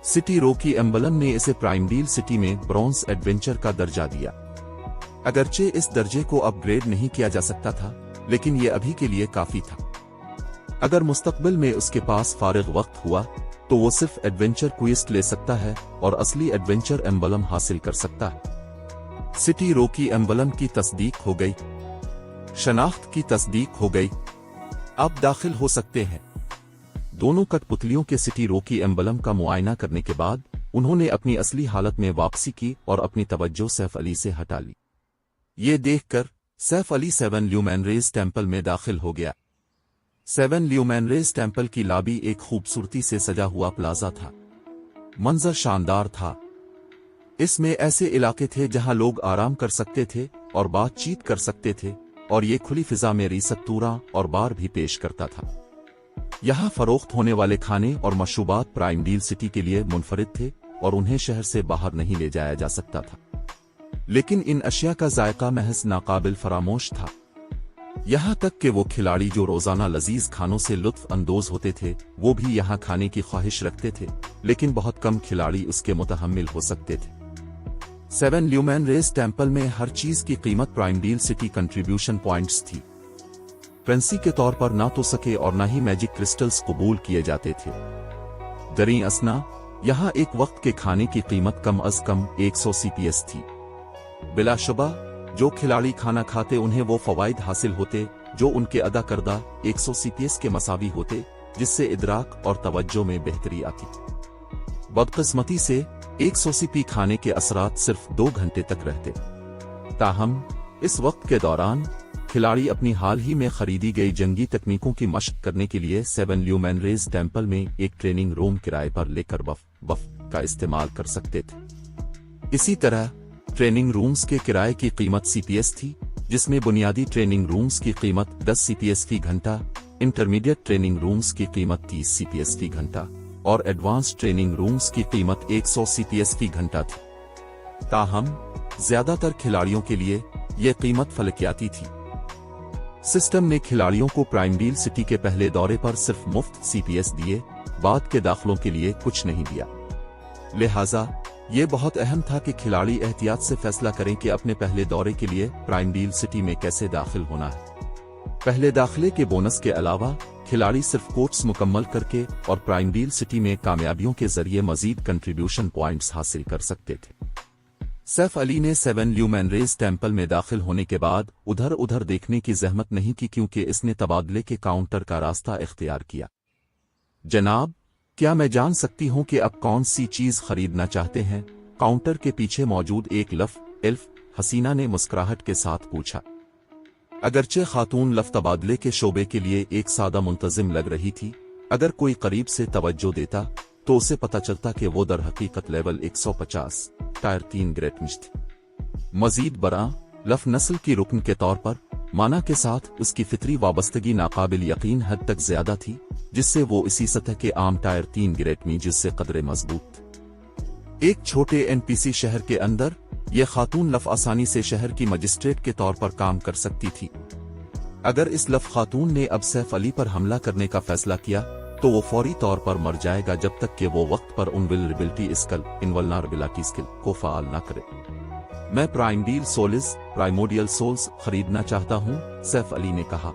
सिटी रॉकी एम्बलम ने इसे प्राइम डील सिटी में ब्रॉन्ज एडवेंचर का दर्जा दिया। अगरचे इस दर्जे को अपग्रेड नहीं किया जा सकता था, लेकिन ये अभी के लिए काफी था। अगर मुस्तकबिल में उसके पास फारिग वक्त हुआ तो वो सिर्फ एडवेंचर क्वेस्ट ले सकता है और असली एडवेंचर एम्बलम हासिल कर सकता है। सिटी रॉकी एम्बलम की तस्दीक हो गई, शनाख्त की तस्दीक हो गई, अब दाखिल हो सकते हैं। दोनों कठपुतलियों के सिटी रॉकी एम्बलम का मुआयना करने के बाद उन्होंने अपनी असली हालत में वापसी की और अपनी तवज्जो सैफ अली से हटा ली। ये देखकर सैफ अली 7 ल्यूमेनरेज टेम्पल में दाखिल हो गया। 7 ल्यूमेनरेज टेम्पल की लॉबी एक खूबसूरती से सजा हुआ प्लाजा था। मंजर शानदार था। इसमें ऐसे इलाके थे जहां लोग आराम कर सकते थे और बातचीत कर सकते थे, और ये खुली फिजा में रिसत्तूरा और बार भी पेश करता था। यहाँ फरोख्त होने वाले खाने और मशरूबात प्राइम डील सिटी के लिए मुनफरिद थे और उन्हें शहर से बाहर नहीं ले जाया जा सकता था। लेकिन इन अशिया का जायका महज नाकाबिल फरामोश था। यहाँ तक कि वो खिलाड़ी जो रोजाना लजीज खानों से लुत्फ अंदोज होते थे, वो भी यहाँ खाने की ख्वाहिश रखते थे, लेकिन बहुत कम खिलाड़ी उसके मुतहम्मिल हो सकते थे। 7 ल्यूमेनरेज टेम्पल में हर चीज की कीमत prime deal city contribution points थी। करेंसी के तौर पर ना तो सके और ना ही मैजिक क्रिस्टल्स कबूल किए जाते थे। दरी असना, यहाँ एक वक्त के खाने की कीमत कम अज कम 100 CPS थी। बिलाशुबा जो खिलाड़ी खाना खाते उन्हें वो फवाइद हासिल होते जो उनके अदा करदा 100 CPS के मसावी होते, जिससे इदराक और तवज्जो में बेहतरी आती। बदकिस्मती से 100 CP खाने के असरात सिर्फ 2 घंटे तक रहते। ताहम इस वक्त के दौरान खिलाड़ी अपनी हाल ही में खरीदी गई जंगी तकनीकों की मशक करने के लिए 7 ल्यूमेनरेज टेम्पल में एक ट्रेनिंग रूम किराए पर लेकर वफ का इस्तेमाल कर सकते थे। इसी तरह ट्रेनिंग रूम्स के किराए की कीमत CPS थी, जिसमें बुनियादी ट्रेनिंग रूम्स की कीमत 10 CPS फी घंटा, इंटरमीडिएट ट्रेनिंग रूम्स की कीमत 30 CPS फी घंटा और एडवांस ट्रेनिंग रूम्स की कीमत 100 CPS फी घंटा थी। ताहम ज्यादातर खिलाड़ियों के लिए यह कीमत फलकियाती थी। सिस्टम ने खिलाड़ियों को प्राइम डील सिटी के पहले दौरे पर सिर्फ मुफ्त CPS दिए, बाद के दाखिलों के लिए कुछ नहीं दिया। लिहाजा ये बहुत अहम था कि खिलाड़ी एहतियात से फैसला करें कि अपने पहले दौरे के लिए प्राइम डील सिटी में कैसे दाखिल होना है। पहले दाखिले के बोनस के अलावा खिलाड़ी सिर्फ कोर्स मुकम्मल करके और प्राइम डील सिटी में कामयाबियों के जरिए मजीद कंट्रीब्यूशन पॉइंट्स हासिल कर सकते थे। सैफ अली ने 7 ल्यूमेनरेज टेम्पल में दाखिल होने के बाद उधर उधर देखने की जहमत नहीं की, क्योंकि इसने तबादले के काउंटर का रास्ता इख्तियार किया। जनाब, क्या मैं जान सकती हूँ कि अब कौन सी चीज खरीदना चाहते हैं? काउंटर के पीछे मौजूद एक एल्फ हसीना ने मुस्कुराहट के साथ पूछा। अगरचे खातून लफ तबादले के शोबे के लिए एक सादा मुंतजिम लग रही थी, अगर कोई करीब से तवज्जो देता तो उसे पता चलता कि वो दर हकीकत लेवल 150 टायर 3 ग्रेड मिश थी। मजीद बरा लफ नस्ल की रुकन के तौर पर माना के साथ उसकी फितरी वाबस्तगी नाकाबिल यकीन हद तक ज्यादा थी, जिससे वो इसी सतह के आम टायर 3 ग्रेड में जिससे कदरे मजबूत। एक छोटे NPC शहर के अंदर यह खातून लफ आसानी से शहर की मजिस्ट्रेट के तौर पर काम कर सकती थी। अगर इस लफ खातून ने अब सैफ अली पर हमला करने का फैसला किया तो वो फौरी तौर पर मर जाएगा जब तक कि वो वक्त पर इनवल्नरेबिलिटी स्किल को फाल न करे। मैं primordial souls primordial souls खरीदना चाहता हूँ, सैफ अली ने कहा।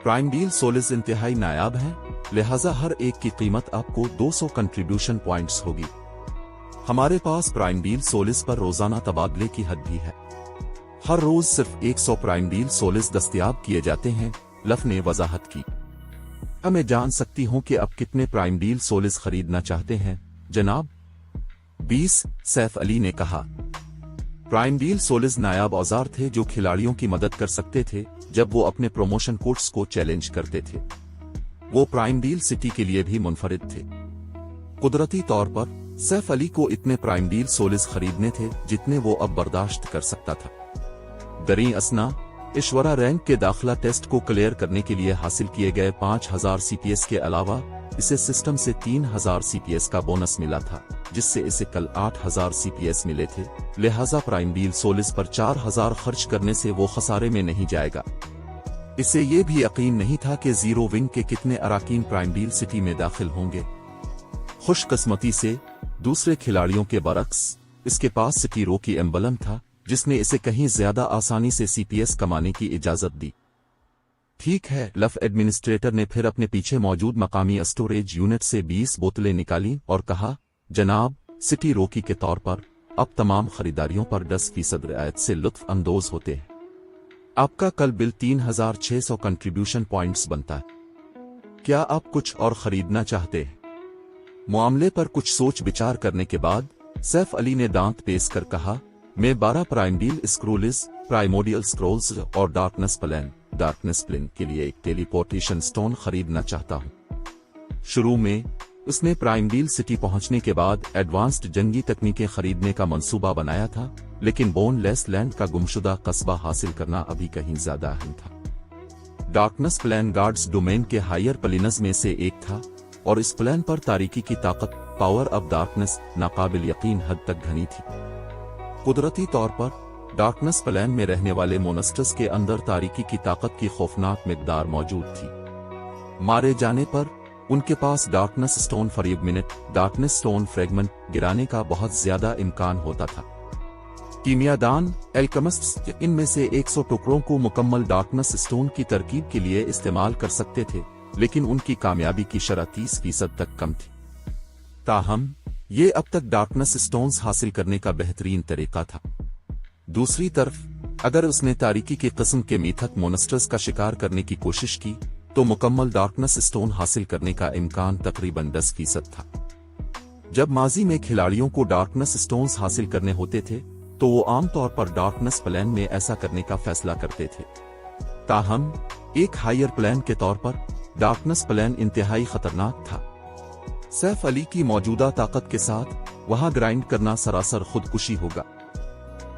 प्राइम डील सोल्स इंतहाई नायाब हैं, लिहाजा हर एक की कीमत आपको 200 कंट्रीब्यूशन पॉइंट्स होगी। हमारे पास प्राइम डील सोल्स पर रोजाना तबादले की हद भी है। हर रोज सिर्फ 100 प्राइम डील सोल्स दस्तयाब किए जाते हैं, लफ ने वजाहत की। अब मैं जान सकती हूँ कि अब कितने प्राइम डील सोल्स खरीदना चाहते हैं? जनाब 20, सैफ अली ने कहा। प्राइम डील सोल्स नायाब औजार थे जो खिलाड़ियों की मदद कर सकते थे जब वो अपने प्रमोशन कोर्स को चैलेंज करते थे। वो प्राइम डील सिटी के लिए भी मुनफरिद थे। कुदरती तौर पर सैफ अली को इतने प्राइम डील सोल्स खरीदने थे जितने वो अब बर्दाश्त कर सकता था। दरी असना ईश्वरा रैंक के दाखिला टेस्ट को क्लियर करने के लिए हासिल किए गए 5000 CPS के अलावा इसे सिस्टम से 3000 CPS का बोनस मिला था, जिससे इसे कल 8000 CPS मिले थे। लिहाजा प्राइम डील सोल्स पर 4000 खर्च करने से वो खसारे में नहीं जाएगा। इसे ये भी यकीन नहीं था कि जीरो विंग के कितने अराकीन प्राइम डील सिटी में दाखिल होंगे। खुशकिस्मती से दूसरे खिलाड़ियों के बरक्स इसके पास सिटी रो की एम्बलम था, जिसने इसे कहीं ज्यादा आसानी से सीपीएस कमाने की इजाजत दी। ठीक है, लफ एडमिनिस्ट्रेटर ने फिर अपने पीछे मौजूद मकामी स्टोरेज यूनिट से 20 बोतलें निकाली और कहा, जनाब, सिटी रोकी के तौर पर अब तमाम खरीदारियों पर 10% रियायत से लुत्फ अंदोज होते हैं। आपका कल बिल 3600 कंट्रीब्यूशन पॉइंट्स बनता है। क्या आप कुछ और खरीदना चाहते हैं? मामले पर कुछ सोच विचार करने के बाद सैफ अली ने दांत पेश कर कहा, मैं 12 प्राइमडील स्क्रोल्स, प्राइमोडियल स्क्रोल्स और डार्कनेस प्लेन के लिए एक टेलीपोर्टेशन स्टोन खरीदना चाहता हूं। शुरू में उसने प्राइमडील सिटी पहुंचने के बाद एडवांस्ड जंगी तकनीकें खरीदने का मंसूबा बनाया था, लेकिन बोनलेस लैंड का गुमशुदा कस्बा हासिल करना अभी कहीं ज्यादा अहम था। डार्कनेस प्लेन गार्ड्स डोमेन के हायर प्लेन्स में से एक था और इस प्लेन पर तारीकी की ताकत, पावर ऑफ डार्कनेस, नाकाबिल यकीन हद तक घनी थी। कुदरती तौर पर डार्कनेस प्लेन में रहने वाले मोनस्टर्स के अंदर तारीकी की ताकत की खौफनाक मिकदार मौजूद थी। मारे जाने पर उनके पास डार्कनेस स्टोन फरीब मिनट, डार्कनेस स्टोन फ्रेगमेंट गिराने का बहुत ज्यादा इम्कान होता था। कीमियादान एल्केमिस्ट्स इनमें से 100 टुकड़ों को मुकम्मल डार्कनेस स्टोन की तरकीब के लिए इस्तेमाल कर सकते थे, लेकिन उनकी कामयाबी की शरह 30% तक कम थी। ताहम ये अब तक डार्कनेस स्टोन्स हासिल करने का बेहतरीन तरीका था। दूसरी तरफ अगर उसने तारीकी की किस्म के मीथक मोनस्टर्स का शिकार करने की कोशिश की तो मुकम्मल डार्कनेस स्टोन हासिल करने का इम्कान तकरीबन 10% था। जब माजी में खिलाड़ियों को डार्कनेस स्टोन्स हासिल करने होते थे तो वो आमतौर पर डार्कनेस प्लेन में ऐसा करने का फैसला करते थे। ताहम एक हायर प्लेन के तौर पर डार्कनेस प्लेन इंतहाई खतरनाक था। सैफ अली की मौजूदा ताकत के साथ वहां ग्राइंड करना सरासर खुदकुशी होगा।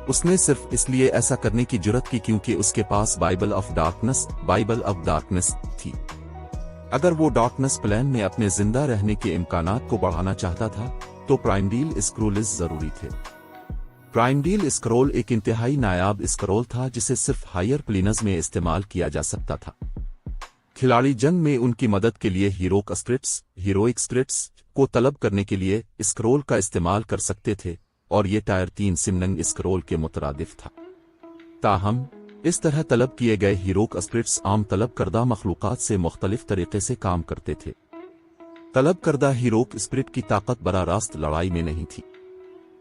उसने सिर्फ इसलिए ऐसा करने की जुर्रत की क्योंकि उसके पास बाइबल ऑफ डार्कनेस थी। अगर वो डार्कनेस प्लेन में अपने जिंदा रहने के इम्कानात को बढ़ाना चाहता था तो प्राइमडील स्क्रोल्स जरूरी थे। प्राइमडील स्क्रोल एक इंतहाई नायाब स्क्रोल था जिसे सिर्फ हायर प्लेन्स में इस्तेमाल किया जा सकता था। खिलाड़ी जंग में उनकी मदद के लिए हीरोइक स्क्रिप्ट्स को तलब करने के लिए स्क्रोल का इस्तेमाल कर सकते थे और ये टायर 3 सिमनंग स्क्रोल के मुतरादिफ था। ताहम इस तरह तलब किए गए हीरोइक स्क्रिप्ट्स आम तलब करदा मखलूकात से मुख्तलिफ तरीके से काम करते थे। तलब करदा हीरोइक स्पिरिट की ताकत बराह रास्त लड़ाई में नहीं थी,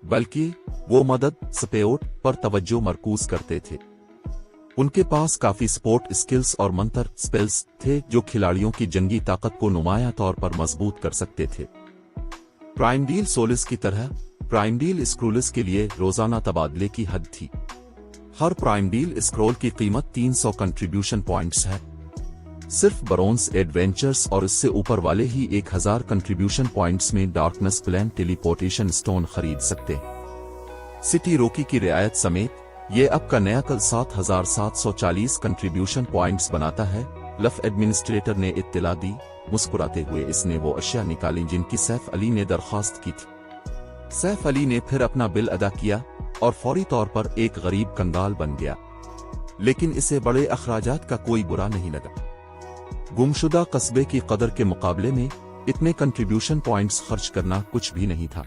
बल्कि वो मदद सपोर्ट पर तवज्जो मरकूज करते थे। उनके पास काफी सपोर्ट स्किल्स और मंत्र स्पेल्स थे जो खिलाड़ियों की जंगी ताकत को नुमाया तौर पर मजबूत कर सकते थे। प्राइमडील सोलिस की तरह प्राइमडील स्क्रोल्स के लिए रोजाना तबादले की हद थी। हर प्राइमडील स्क्रोल की कीमत 300 कंट्रीब्यूशन पॉइंट्स है। सिर्फ ब्रोंज एडवेंचर्स और इससे ऊपर वाले ही 1000 कंट्रीब्यूशन पॉइंट्स में डार्कनेस प्लेन टेलीपोर्टेशन स्टोन खरीद सकते हैं। सिटी रोकी की रियायत समेत ये अब का नया कल 7740 कंट्रीब्यूशन पॉइंट्स बनाता है। लफ एडमिनिस्ट्रेटर ने इत्तला दी। मुस्कुराते हुए इसने वो अशिया निकाली जिनकी सैफ अली ने दरख्वास्त की थी। सैफ अली ने फिर अपना बिल अदा किया और फौरी तौर पर एक गरीब कंगाल बन गया, लेकिन इसे बड़े अखराजात का कोई बुरा नहीं लगा। गुमशुदा कस्बे की कदर के मुकाबले में इतने कंट्रीब्यूशन पॉइंट्स खर्च करना कुछ भी नहीं था।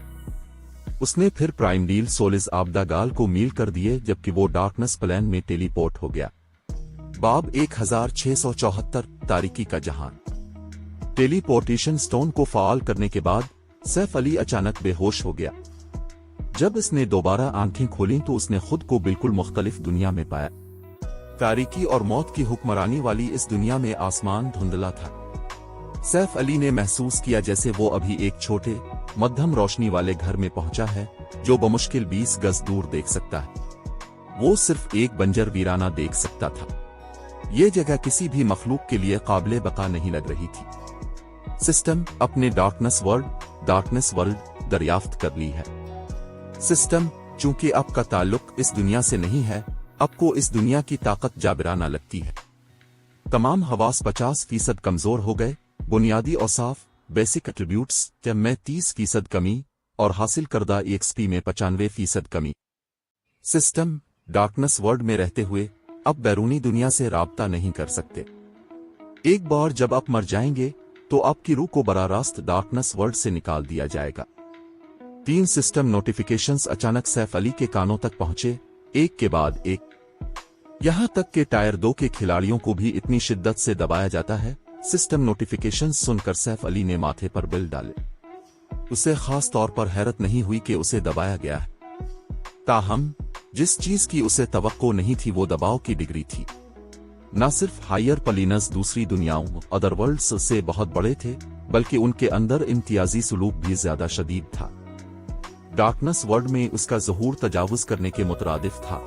उसने फिर प्राइमडील सोलिस आबदागाल को मील कर दिए जबकि वो डार्कनेस प्लेन में टेलीपोर्ट हो गया। बाब 1674 तारीकी का जहान। टेलीपोर्टेशन स्टोन को फाल करने के बाद सैफ अली अचानक बेहोश हो गया। जब इसने दोबारा आंखें खोली तो उसने खुद को बिल्कुल मुख्तलिफ दुनिया में पाया। तारीकी और मौत की हुक्मरानी वाली इस दुनिया में आसमान धुंधला था। सैफ अली ने महसूस किया जैसे वो अभी एक छोटे मध्यम रोशनी वाले घर में पहुंचा है जो बमुश्किल 20 गज दूर देख सकता है। वो सिर्फ एक बंजर वीराना देख सकता था। ये जगह किसी भी मखलूक के लिए काबिले बका नहीं लग रही थी। सिस्टम अपने डार्कनेस वर्ल्ड दरियाफ्त कर ली है। सिस्टम चूंकि आपका ताल्लुक इस दुनिया से नहीं है, आपको इस दुनिया की ताकत जाबिराना लगती है। तमाम हवास 50% कमजोर हो गए। बुनियादी औसाफ बेसिक एट्रीब्यूट्स में 30% कमी और हासिल करदा EXP में 95% कमी। सिस्टम डार्कनेस वर्ल्ड में रहते हुए अब बैरूनी दुनिया से राब्ता नहीं कर सकते। एक बार जब आप मर जाएंगे तो आपकी रूह को बराह रास्त डार्कनेस वर्ल्ड से निकाल दिया जाएगा। 3 सिस्टम नोटिफिकेशंस अचानक सैफ अली के कानों तक पहुंचे, एक के बाद एक। यहां तक कि टायर 2 के खिलाड़ियों को भी इतनी शिद्दत से दबाया जाता है। सिस्टम नोटिफिकेशंस सुनकर सैफ अली ने माथे पर बिल डाले। उसे खास तौर पर हैरत नहीं हुई कि उसे दबाया गया है। ताहम जिस चीज की उसे तवक्को नहीं थी वो दबाव की डिग्री थी। न सिर्फ हायर प्लेनर्स दूसरी दुनियाओं अदरवर्ल्ड्स से बहुत बड़े थे, बल्कि उनके अंदर इम्तियाजी सुलूक भी ज्यादा शदीद था। डार्कनेस वर्ल्ड में उसका ज़हूर तजावुज करने के मुतरादिफ था।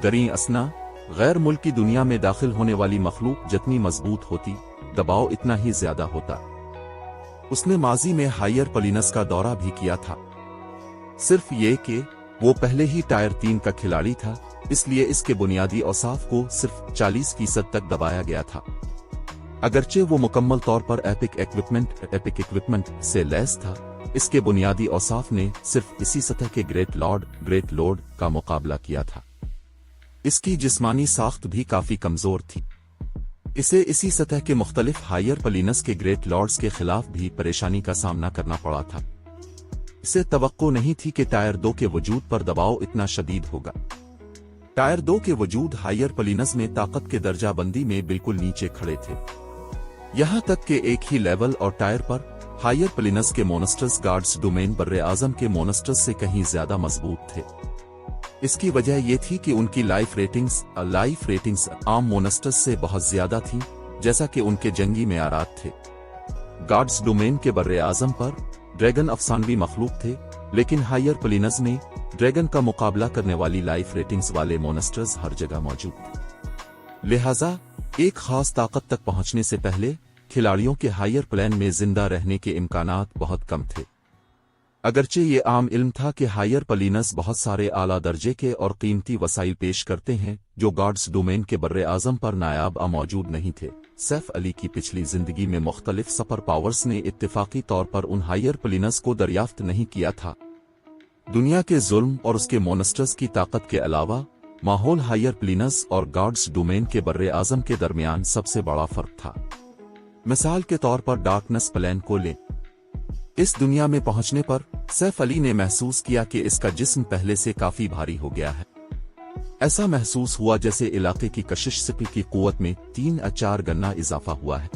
दरी असना गैर मुल्की दुनिया में दाखिल होने वाली मखलूक जितनी मजबूत होती, दबाव इतना ही ज्यादा होता। उसने माजी में हायर प्लेनर्स का दौरा भी किया था। सिर्फ ये कि वो पहले ही टायर 3 का खिलाड़ी था, इसलिए इसके बुनियादी औसाफ को सिर्फ 40% तक दबाया गया था। अगरचे वो मुकम्मल तौर पर एपिक इक्विपमेंट से लैस था, इसके बुनियादी औसाफ ने सिर्फ इसी सतह के ग्रेट लॉर्ड का मुकाबला किया था। इसकी जिस्मानी साख्त भी काफी कमजोर थी। इसे इसी सतह के मुख्तलिफ हायर प्लेनर्स के ग्रेट लॉर्ड्स के खिलाफ भी परेशानी का सामना करना पड़ा था। इसे तवक्को नहीं थी कि टायर 2 के वजूद पर दबाव इतना शदीद होगा। टायर 2 के वजूद हायर प्लेनर्स में ताकत के दर्जा बंदी में बिल्कुल नीचे खड़े थे। यहां तक कि एक ही लेवल और टायर पर हायर प्लेनर्स के मोनस्टर्स गार्ड्स डोमेन बर्रे आजम के मोनस्टर्स से कहीं ज्यादा मजबूत थे। इसकी वजह यह थी कि उनकी लाइफ रेटिंग्स आम मोनस्टर्स से बहुत ज्यादा थी, जैसा कि उनके जंगी मेयारात थे। गार्ड्स डोमेन के बर्रे आजम पर ड्रैगन अफसानवी मखलूक थे, लेकिन हायर प्लेनर्स में ड्रैगन का मुकाबला करने वाली लाइफ रेटिंग्स वाले मोनस्टर्स हर जगह मौजूद थे। लिहाजा एक खास ताकत तक पहुंचने से पहले खिलाड़ियों के हायर प्लेन में जिंदा रहने के इम्कानात बहुत कम थे। अगरचे ये आम इल्म था कि हायर प्लेनर्स बहुत सारे आला दर्जे के और कीमती वसाइल पेश करते हैं जो गार्ड्स डोमेन के बर्रे आजम पर नायाब मौजूद नहीं थे। सैफ अली की पिछली जिंदगी में मुख्तलिफ सुपर पावर्स ने इत्तेफाकी तौर पर उन हायर प्लेनर्स को दरियाफ्त नहीं किया था। दुनिया के जुल्म और उसके मोनस्टर्स की ताकत के अलावा माहौल हायर प्लेनर्स और गार्ड्स डोमेन के बर्रे आजम के दरमियान सबसे बड़ा फर्क था। मिसाल के तौर पर डार्कनेस प्लेन को लें। इस दुनिया में पहुंचने पर सैफ अली ने महसूस किया कि इसका जिस्म पहले से काफी भारी हो गया है। ऐसा महसूस हुआ जैसे इलाके की कशिश सिपी की कुव्वत में 3 या 4 गना इजाफा हुआ है।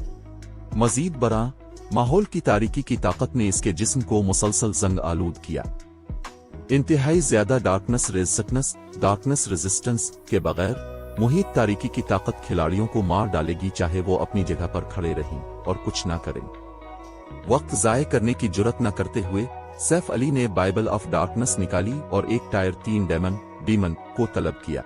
मजीद बरा माहौल की तारीकी की ताकत ने इसके जिस्म को मुसलसल जंग आलूद किया। इंतहाई ज्यादा डार्कनेस रेजिस्टेंस के बगैर मुहित तारीकी की ताकत खिलाड़ियों को मार डालेगी, चाहे वो अपनी जगह पर खड़े रहें और कुछ ना करें। वक्त जाये करने की जुर्रत न करते हुए सैफ अली ने बाइबल ऑफ डार्कनेस निकाली और एक टायर 3 डीमन को तलब किया।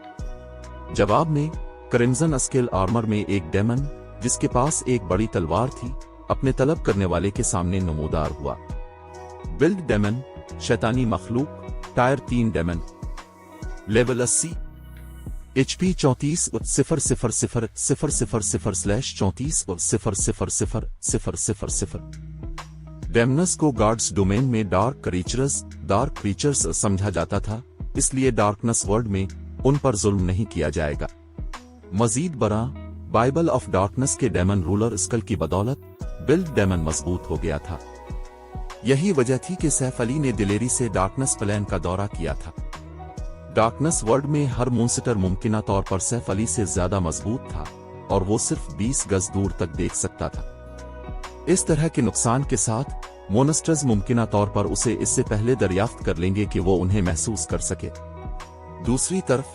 जवाब में क्रिम्सन स्केल आर्मर में एक डेमन जिसके पास एक बड़ी तलवार थी अपने तलब करने वाले के सामने नमूदार हुआ। बिल्ड डेमन शैतानी मखलूक टायर 3 डेमन लेवल 80 HP 34/000/34000000। डेमनस को गार्ड्स डोमेन में डार्क क्रीचर्स समझा जाता था, इसलिए डार्कनेस वर्ल्ड में उन पर जुल्म नहीं किया जाएगा। मजीद बरा बाइबल ऑफ डार्कनेस के डेमन रूलर स्कल की बदौलत बिल्ड डेमन मजबूत हो गया था। यही वजह थी कि सैफ अली ने दिलेरी से डार्कनेस प्लेन का दौरा किया था। डार्कनेस वर्ल्ड में हर मोनस्टर मुमकिना तौर पर सैफ अली से ज्यादा मजबूत था और वो सिर्फ 20 गज दूर तक देख सकता था। इस तरह के नुकसान के साथ मोनस्टर्स मुमकिना तौर पर उसे इससे पहले दरियाफ्त कर लेंगे कि वो उन्हें महसूस कर सके। दूसरी तरफ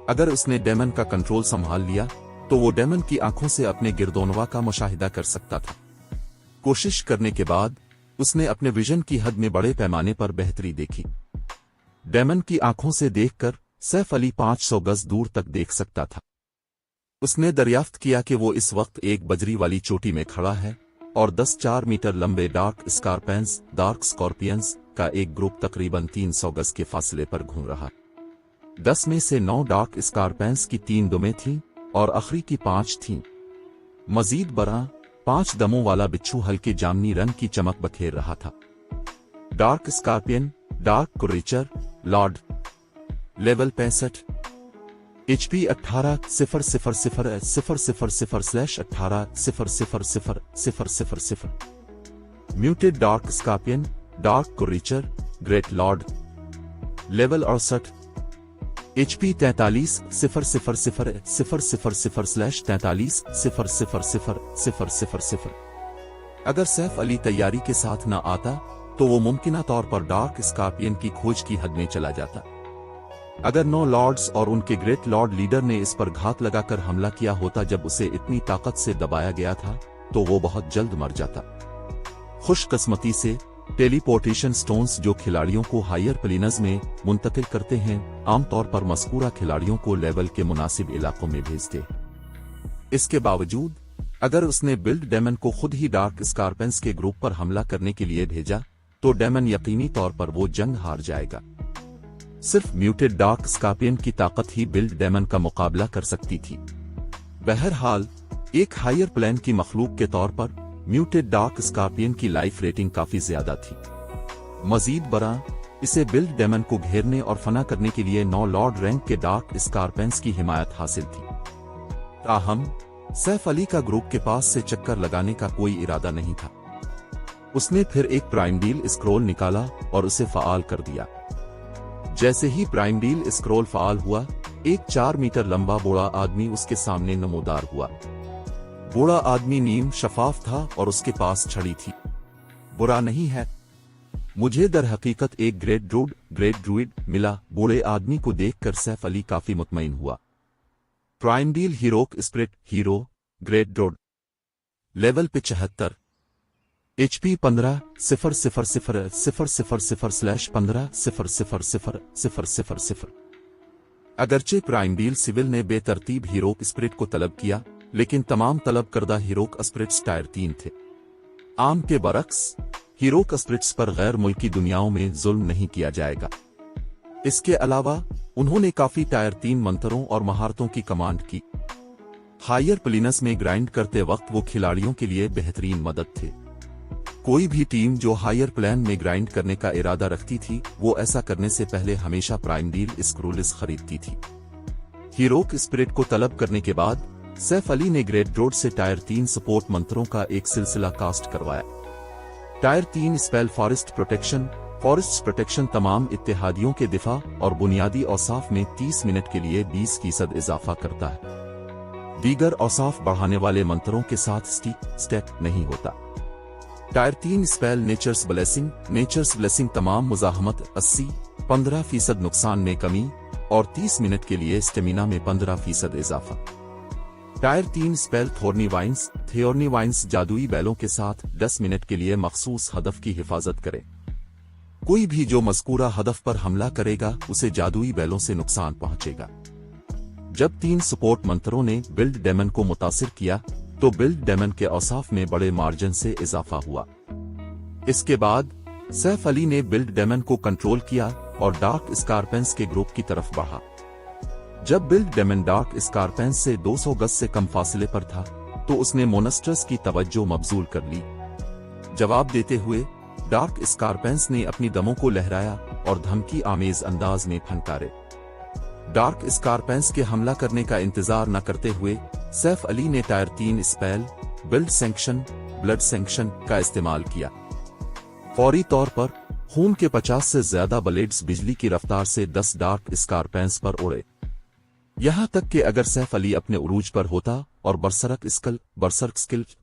अगर उसने डेमन का कंट्रोल संभाल लिया तो वो डेमन की आंखों से अपने गिरदोनवा का मुशाहिदा कर सकता था। कोशिश करने के बाद उसने अपने विजन की हद में बड़े पैमाने पर बेहतरी देखी। डेमन की आंखों से देखकर सैफ अली 500 गज दूर तक देख सकता था। उसने दरियाफ्त किया कि वो इस वक्त एक बजरी वाली चोटी में खड़ा है और 10-4 मीटर लंबे डार्क स्कॉर्पियंस का एक ग्रुप तकरीबन 300 गज के फासले पर घूम रहा। 10 में से 9 डार्क स्कॉर्पियंस की 3 दुमें थीं और आखिरी की 5 थीं। मजीद बरा 5 दमों वाला बिच्छू हल्के जामनी रंग की चमक बखेर रहा था। Dark scorpion dark creature lord level 65 HP 18-000/18-00000। Mutated dark scorpion, dark creature, great lord, level 68। HP 43-000/43-00000। अगर सैफ अली तैयारी के साथ न आता तो वो मुमकिना तौर पर डार्क स्कॉर्पियन की खोज की हद में चला जाता। अगर 9 लॉर्ड्स और उनके ग्रेट लॉर्ड लीडर ने इस पर घात लगाकर हमला किया होता जब उसे इतनी ताकत से दबाया गया था, तो वो बहुत जल्द मर जाता। खुशकिस्मती से टेलीपोर्टेशन स्टोन्स जो खिलाड़ियों को हायर प्लेन्स में मुंतकिल करते हैं, आमतौर पर मज़कूरा खिलाड़ियों को लेवल के मुनासिब इलाकों में भेजते। इसके बावजूद अगर उसने बिल्ड डेमन को खुद ही डार्क स्कॉर्पियंस के ग्रुप पर हमला करने के लिए भेजा, तो डेमन यकीनी तौर पर वो जंग हार जाएगा। सिर्फ म्यूटेड डार्क स्कॉर्पियन की ताकत ही बिल्ड डेमन का मुकाबला कर सकती थी। बहरहाल एक हायर प्लेन की मखलूक के तौर पर म्यूटेड डार्क स्कॉर्पियन की लाइफ रेटिंग काफी ज्यादा थी। मजीद बरा इसे बिल्ड डेमन को घेरने और फना करने के लिए 9 लॉर्ड रैंक के डार्क स्कॉर्पियंस की हिमायत हासिल थी। ताहम सैफ अली का ग्रुप के पास से चक्कर लगाने का कोई इरादा नहीं था। उसने फिर एक प्राइम डील स्क्रॉल निकाला और उसे फाल कर दिया। जैसे ही प्राइम डील स्क्रॉल फाल हुआ, एक 4 मीटर लंबा बूढ़ा आदमी उसके सामने नमूदार हुआ। बूढ़ा आदमी नीम शफाफ था और उसके पास छड़ी थी। बुरा नहीं है, मुझे दर हकीकत एक ग्रेट ड्रूइड मिला। बूढ़े आदमी को देखकर सैफ अली काफी मुतमईन हुआ। Prime deal heroic spirit hero great druid, level 75, HP 15-000/15-0000000। अगरचे प्राइम डील सिविल ने बेतरतीब हीरोक स्पिरिट को तलब किया, लेकिन तमाम तलब करदा हीरोक स्पिरिट्स टायर 3 थे। आम के बरक्स हीरोक स्पिरिट्स पर गैर मुल्की दुनियाओं में जुल्म नहीं किया जाएगा। इसके अलावा उन्होंने काफी टायर 3 मंत्रों और महारतों की कमांड की। हायर प्लेन्स में ग्राइंड करते वक्त वो खिलाड़ियों के लिए बेहतरीन मदद थे। कोई भी टीम जो हायर प्लेन में ग्राइंड करने का इरादा रखती थी, वो ऐसा करने से पहले हमेशा प्राइम डील स्क्रूलिस खरीदती थी। हीरोक स्पिरिट को तलब करने के बाद सैफ अली ने ग्रेट ड्रूइड से टायर 3 सपोर्ट मंत्रों का एक सिलसिला कास्ट करवाया। टायर 3 स्पेल फॉरेस्ट प्रोटेक्शन तमाम इत्तेहादियों के दिफा और बुनियादी औसाफ में 30 मिनट के लिए 20% इजाफा करता है। दीगर औसाफ बढ़ाने वाले मंत्रों के साथ स्टैक नहीं होता। टायर 3 स्पेल नेचर्स ब्लेसिंग तमाम मुजाहमत 80-15% नुकसान में कमी और 30 मिनट के लिए स्टेमिना में 15% इजाफा। टायर 3 स्पेल थोर्नी वाइन्स जादुई बैलों के साथ 10 मिनट के लिए मखसूस हदफ की हिफाजत करे। कोई भी जो मज़कूरा हदफ पर हमला करेगा उसे जादुई बैलों से नुकसान पहुंचेगा। जब 3 सपोर्ट मंत्रों ने बिल्ड डेमन को मुतासिर किया, तो बिल्ड डेमन के औसाफ में बड़े मार्जिन से इजाफा हुआ। इसके बाद सैफ अली ने बिल्ड डेमन को कंट्रोल किया और डार्क स्कॉर्पियंस के ग्रुप की तरफ बढ़ा। जब बिल्ड डेमन डार्क स्कॉर्पियंस से 200 गज से कम फासले पर था, तो उसने मोनस्टर्स की तवज्जो मबजूल कर ली। जवाब देते हुए डार्क स्कॉर्पियंस ने अपनी दमों को लहराया और धमकी आमेज अंदाज में फनकारे। डार्क स्कॉर्पियंस के हमला करने का इंतजार न करते हुए सैफ अली ने टायर 3 स्पेल ब्लड सैंक्शन का इस्तेमाल किया। फौरी तौर पर खून के 50 से ज्यादा ब्लेड्स बिजली की रफ्तार से 10 डार्क स्कॉर्पियंस पर उड़े। यहां तक कि अगर सैफ अली अपने उरूज पर होता और बरसरक स्किल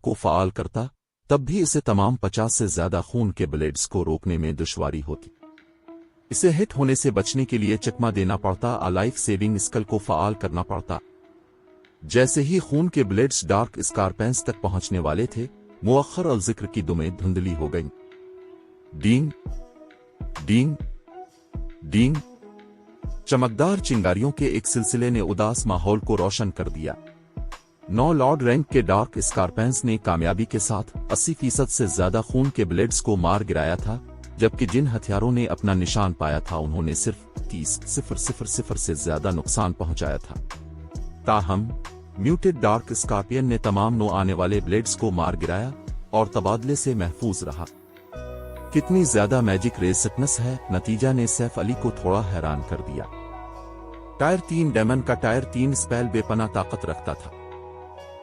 को फाल करता, तब भी इसे तमाम 50 से ज्यादा खून के ब्लेड्स को रोकने में दुश्वारी होती। इसे हिट होने से बचने के लिए चकमा देना पड़ता, लाइफ सेविंग स्किल को फाल करना पड़ता। जैसे ही खून के ब्लेड्स डार्क स्कॉर्पियंस तक पहुंचने वाले थे, मुअख्खर अल जिक्र की दुमें धुंधली हो गईं। डींग डींग डींग चमकदार चिंगारियों के एक सिलसिले ने उदास माहौल को रोशन कर दिया। 9 लॉर्ड रैंक के डार्क स्कॉर्पियंस ने कामयाबी के साथ 80% से ज्यादा खून के ब्लेड्स को मार गिराया था, जबकि जिन हथियारों ने अपना निशान पाया था उन्होंने सिर्फ 30,000 से ज्यादा नुकसान पहुंचाया था। ताहम म्यूटेड डार्क स्कॉर्पियन ने तमाम 9 आने वाले ब्लेड्स को मार गिराया और तबादले से महफूज रहा। कितनी ज्यादा मैजिक रेसिपनेस है, नतीजा ने सैफ अली को थोड़ा हैरान कर दिया। टायर 3 डेमन का टायर 3 स्पेल बेपना ताकत रखता था।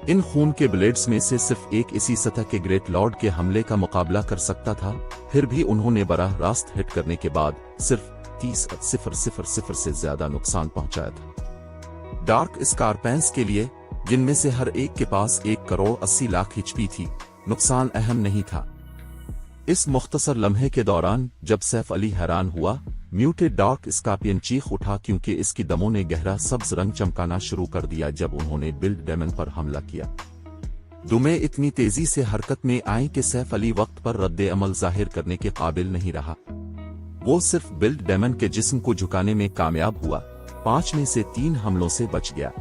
इन खून के ब्लेड्स में से सिर्फ एक इसी सतह के ग्रेट लॉर्ड के हमले का मुकाबला कर सकता था, फिर भी उन्होंने बराह रास्त हिट करने के बाद सिर्फ 30,000 से ज्यादा नुकसान पहुंचाया था। डार्क स्कारपेंस के लिए, जिनमें से हर एक के पास 1,80,00,000 HP थी, नुकसान अहम नहीं था। इस मुख्तसर लम्हे के दौरान जब सैफ अली हैरान हुआ, म्यूटेड डार्क स्कॉर्पियन चीख उठा क्योंकि इसकी दमों ने गहरा सब्ज रंग चमकाना शुरू कर दिया जब उन्होंने बिल्ड डेमन पर हमला किया। दुमें इतनी तेजी से हरकत में आई कि सैफ अली वक्त पर रद्द अमल जाहिर करने के काबिल नहीं रहा। वो सिर्फ बिल्ड डेमन के जिस्म को झुकाने में कामयाब हुआ, 5 में से 3 हमलों से बच गया।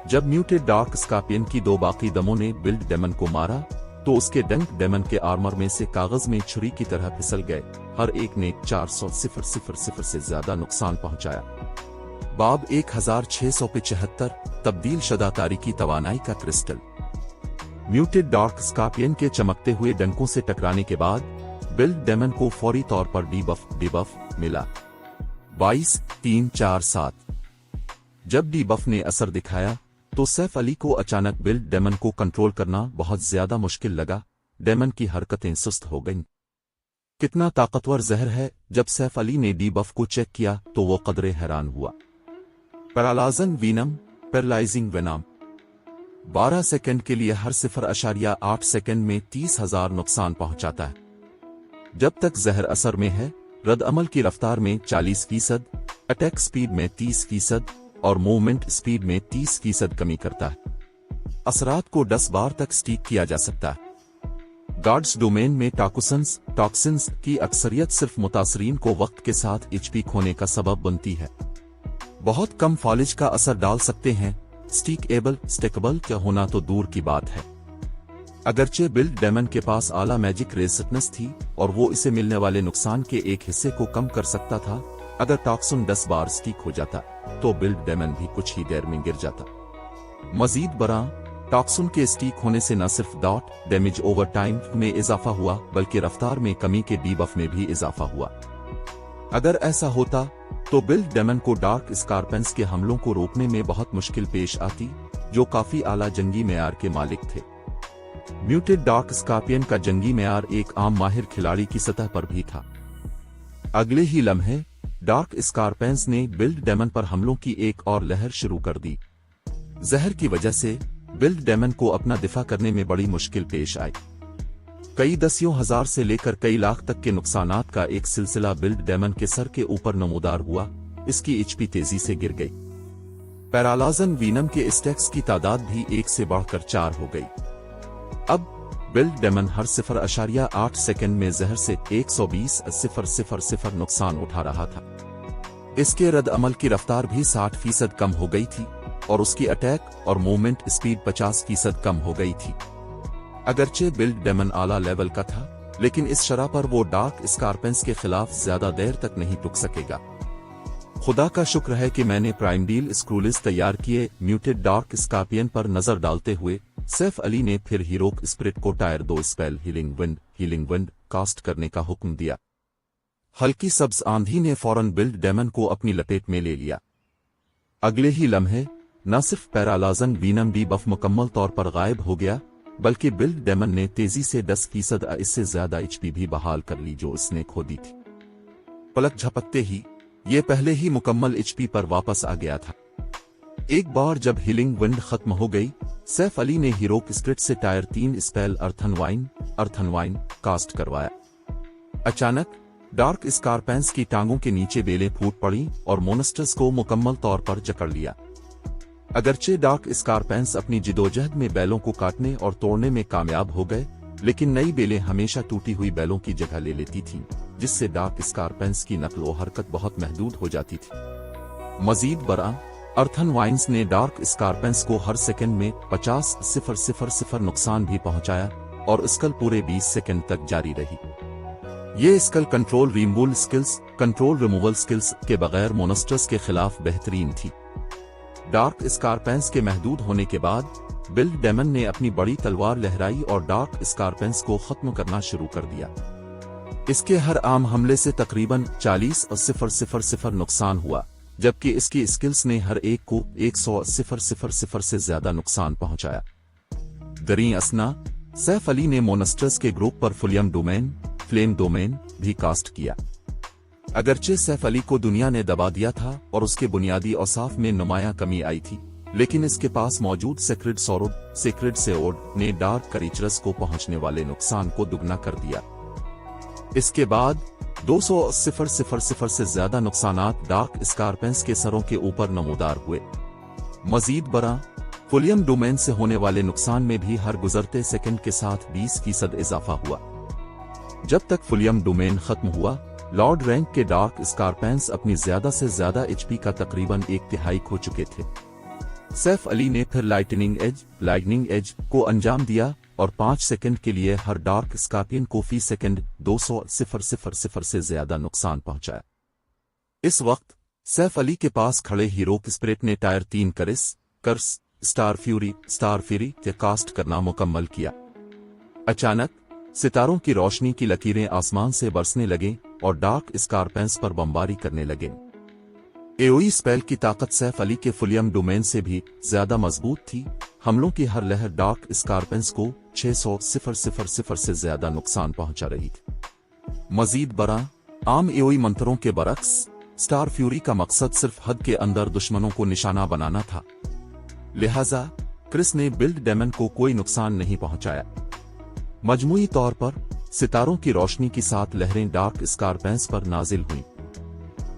जब म्यूटेड डार्क स्कॉर्पियन की 2 बाकी दमों ने बिल्ड डेमन को मारा तो उसके डंक डेमन के आर्मर में से कागज में छुरी की तरह फिसल गए, हर एक ने 400,000 से ज्यादा नुकसान पहुंचाया। बाब 1675 तब्दील शुदा तारीकी तवानाई का क्रिस्टल। म्यूटेड डार्क स्कॉर्पियन के चमकते हुए डंकों से टकराने के बाद बिल्ड डेमन को फौरी तौर पर डीबफ मिला। 22,347 जब डीबफ ने असर दिखाया तो सैफ अली को अचानक बिल्ड डेमन को कंट्रोल करना बहुत ज्यादा मुश्किल लगा। डेमन की हरकतें सुस्त हो गईं। कितना ताकतवर जहर है। जब सैफ अली ने डीबफ को चेक किया तो वो कदरे हैरान हुआ। Paralysing venom, paralysing venom 12 second के लिए हर 0.8 सेकंड में 30,000 नुकसान पहुंचाता है। जब तक जहर असर में है, रद्द अमल की रफ्तार में 40%, अटैक स्पीड में 30% और मूवमेंट स्पीड में 30% कमी करता है। असरात को 10 बार तक स्टीक किया जा सकता है। गार्ड्स डोमेन में टॉक्सिन्स की अक्सरियत सिर्फ मुतासरीन को वक्त के साथ HP खोने का सबब बनती है। बहुत कम फॉलिज का असर डाल सकते हैं, स्टेकेबल क्या होना तो दूर की बात है। अगरचे बिल्ड डेमन के पास आला मैजिक रेजिस्टेंस थी और वो इसे मिलने वाले नुकसान के एक हिस्से को कम कर सकता था। अगर टॉक्सिन 10 बार स्टीक हो जाता तो बिल्ड डेमन भी कुछ ही देर में गिर जाता। मजीद बरा टॉक्सिन के स्टीक होने से न सिर्फ डॉट डैमेज ओवर टाइम में इजाफा हुआ बल्कि रफ्तार में कमी के डीबफ में भी इजाफा हुआ। अगर ऐसा होता तो बिल्ड डेमन को डार्क स्कॉर्पियंस के हमलों को रोकने में बहुत मुश्किल पेश आती, जो काफी आला जंगी मेयार के मालिक थे। म्यूटेड डार्क स्कॉर्पियन का जंगी मेयार एक आम माहिर खिलाड़ी की सतह पर भी था। अगले ही लम्हे डार्क स्कॉर्पियंस ने बिल्ड डेमन पर हमलों की एक और लहर शुरू कर दी। जहर की वजह से बिल्ड डेमन को अपना दिफा करने में बड़ी मुश्किल पेश आई। कई दसियों हजार से लेकर कई लाख तक के नुकसानात का एक सिलसिला बिल्ड डेमन के सर के ऊपर नमूदार हुआ। इसकी HP तेजी से गिर गई। पैरालाइजिंग वीनम के स्टैक्स की तादाद भी 1 से बढ़कर 4 हो गई। अब बिल्ड डेमन हर 0.8 सेकंड में जहर से 120,000 नुकसान उठा रहा था। इसके रद्द अमल की रफ्तार भी 60% कम हो गई थी और उसकी अटैक और मूवमेंट स्पीड 50% कम हो गई थी। अगरचे बिल्ड डेमन आला लेवल का था, लेकिन इस शरह पर वो डार्क स्कॉर्पियंस के खिलाफ ज्यादा देर तक नहीं रुक सकेगा। खुदा का शुक्र है कि मैंने प्राइम डील स्क्रूलिस तैयार किए। म्यूटेड डार्क स्कॉर्पियन पर नजर डालते हुए सैफ अली ने फिर हीरोक स्पिरिट को tier 2 spell healing wind cast करने का हुक्म दिया। हल्की सब्ज आंधी ने फौरन बिल्ड डेमन को अपनी लपेट में ले लिया। अगले ही लम्हे न सिर्फ पैरालाइजिंग वीनम डीबफ मुकम्मल तौर पर गायब हो गया, बल्कि बिल्ड डेमन ने तेजी से 10% इससे ज्यादा HP भी बहाल कर ली जो इसने खो दी थी। पलक झपकते ही ये पहले ही मुकम्मल HP पर वापस आ गया था। एक बार जब हीलिंग विंड खत्म हो गई, सैफ अली ने हीरोक स्पिरिट से टायर 3 स्पेल अर्थनवाइन कास्ट करवाया। अचानक डार्क स्कॉर्पियंस की टांगों के नीचे बेलें फूट पड़ी और मोनस्टर्स को मुकम्मल तौर पर जकड़ लिया। अगरचे डार्क स्कॉर्पियंस अपनी जिदोजहद में बैलों को काटने और तोड़ने में कामयाब हो गए, लेकिन नई बेलें हमेशा टूटी हुई बैलों की जगह ले लेती थीं, जिससे डार्क स्कॉर्पियंस की नकल व हरकत बहुत महदूद हो जाती थी। मजीद बरआं अर्थनवाइन्स ने डार्क स्कॉर्पियंस को हर सेकंड में 50,000 नुकसान भी पहुंचाया और स्कल पूरे 20 सेकंड तक जारी रही। ये स्कल कंट्रोल रिमूवल स्किल्स के बगैर मोनस्टर्स के खिलाफ बेहतरीन थी। डार्क स्कॉर्पियंस के महदूद होने के बाद बिल्ड डेमन ने अपनी बड़ी तलवार लहराई और डार्क स्कॉर्पियंस को खत्म करना शुरू कर दिया। इसके हर आम हमले से तकरीबन 40,000 नुकसान हुआ, जबकि इसकी स्किल्स ने हर एक को 100,000 से ज्यादा नुकसान पहुंचाया। दरीं असना, सैफ अली ने मोनस्टर्स के ग्रुप पर फुलियम डोमेन, फ्लेम डोमेन भी कास्ट किया। अगरचे सैफ अली को दुनिया ने दबा दिया था और उसके बुनियादी औसाफ में नुमायां कमी आई थी, लेकिन इसके पास मौजूद सेक्रेड सोर्ड ने डार्क क्रीचर्स को पहुंचने वाले नुकसान को दुगना कर दिया। इसके बाद 200,000 से ज्यादा नुकसानात डार्क स्कारपेंस के सरों के ऊपर नमूदार हुए। मजीद बरा फुलियम डोमेन से होने वाले नुकसान में भी हर गुजरते सेकंड के साथ 20% इजाफा हुआ। जब तक फुलियम डोमेन खत्म हुआ, लॉर्ड रैंक के डार्क स्कारपेंस अपनी ज्यादा से ज्यादा एचपी का तकरीबन 1/3 खो चुके थे। सैफ अली ने फिर लाइटनिंग एज को अंजाम दिया और 5 सेकंड के लिए हर डार्क स्कॉर्पियन को फी सेकंड 200,000 से ज्यादा नुकसान पहुंचाया। इस वक्त सैफ अली के पास खड़े हीरोक स्पिरिट ने टायर 3 कर्स स्टार फ्यूरी के कास्ट करना मुकम्मल किया। अचानक सितारों की रोशनी की लकीरें आसमान से बरसने लगे और डार्क स्कारपेंस पर बमबारी करने लगे। एओई स्पेल की ताकत सैफ अली के फुलियम डोमेन से भी ज्यादा मजबूत थी। हमलों की हर लहर डार्क स्कारपेंस को 600,000 से ज्यादा नुकसान पहुंचा रही थी। मजीद बरा आम एओई मंत्रों के बरक्स स्टार फ्यूरी का मकसद सिर्फ हद के अंदर दुश्मनों को निशाना बनाना था, लिहाजा क्रिस ने बिल्ड डेमन को कोई नुकसान नहीं पहुंचाया। मजमूई तौर पर सितारों की रोशनी के साथ लहरें डार्क स्कारपेंस पर नाजिल हुईं।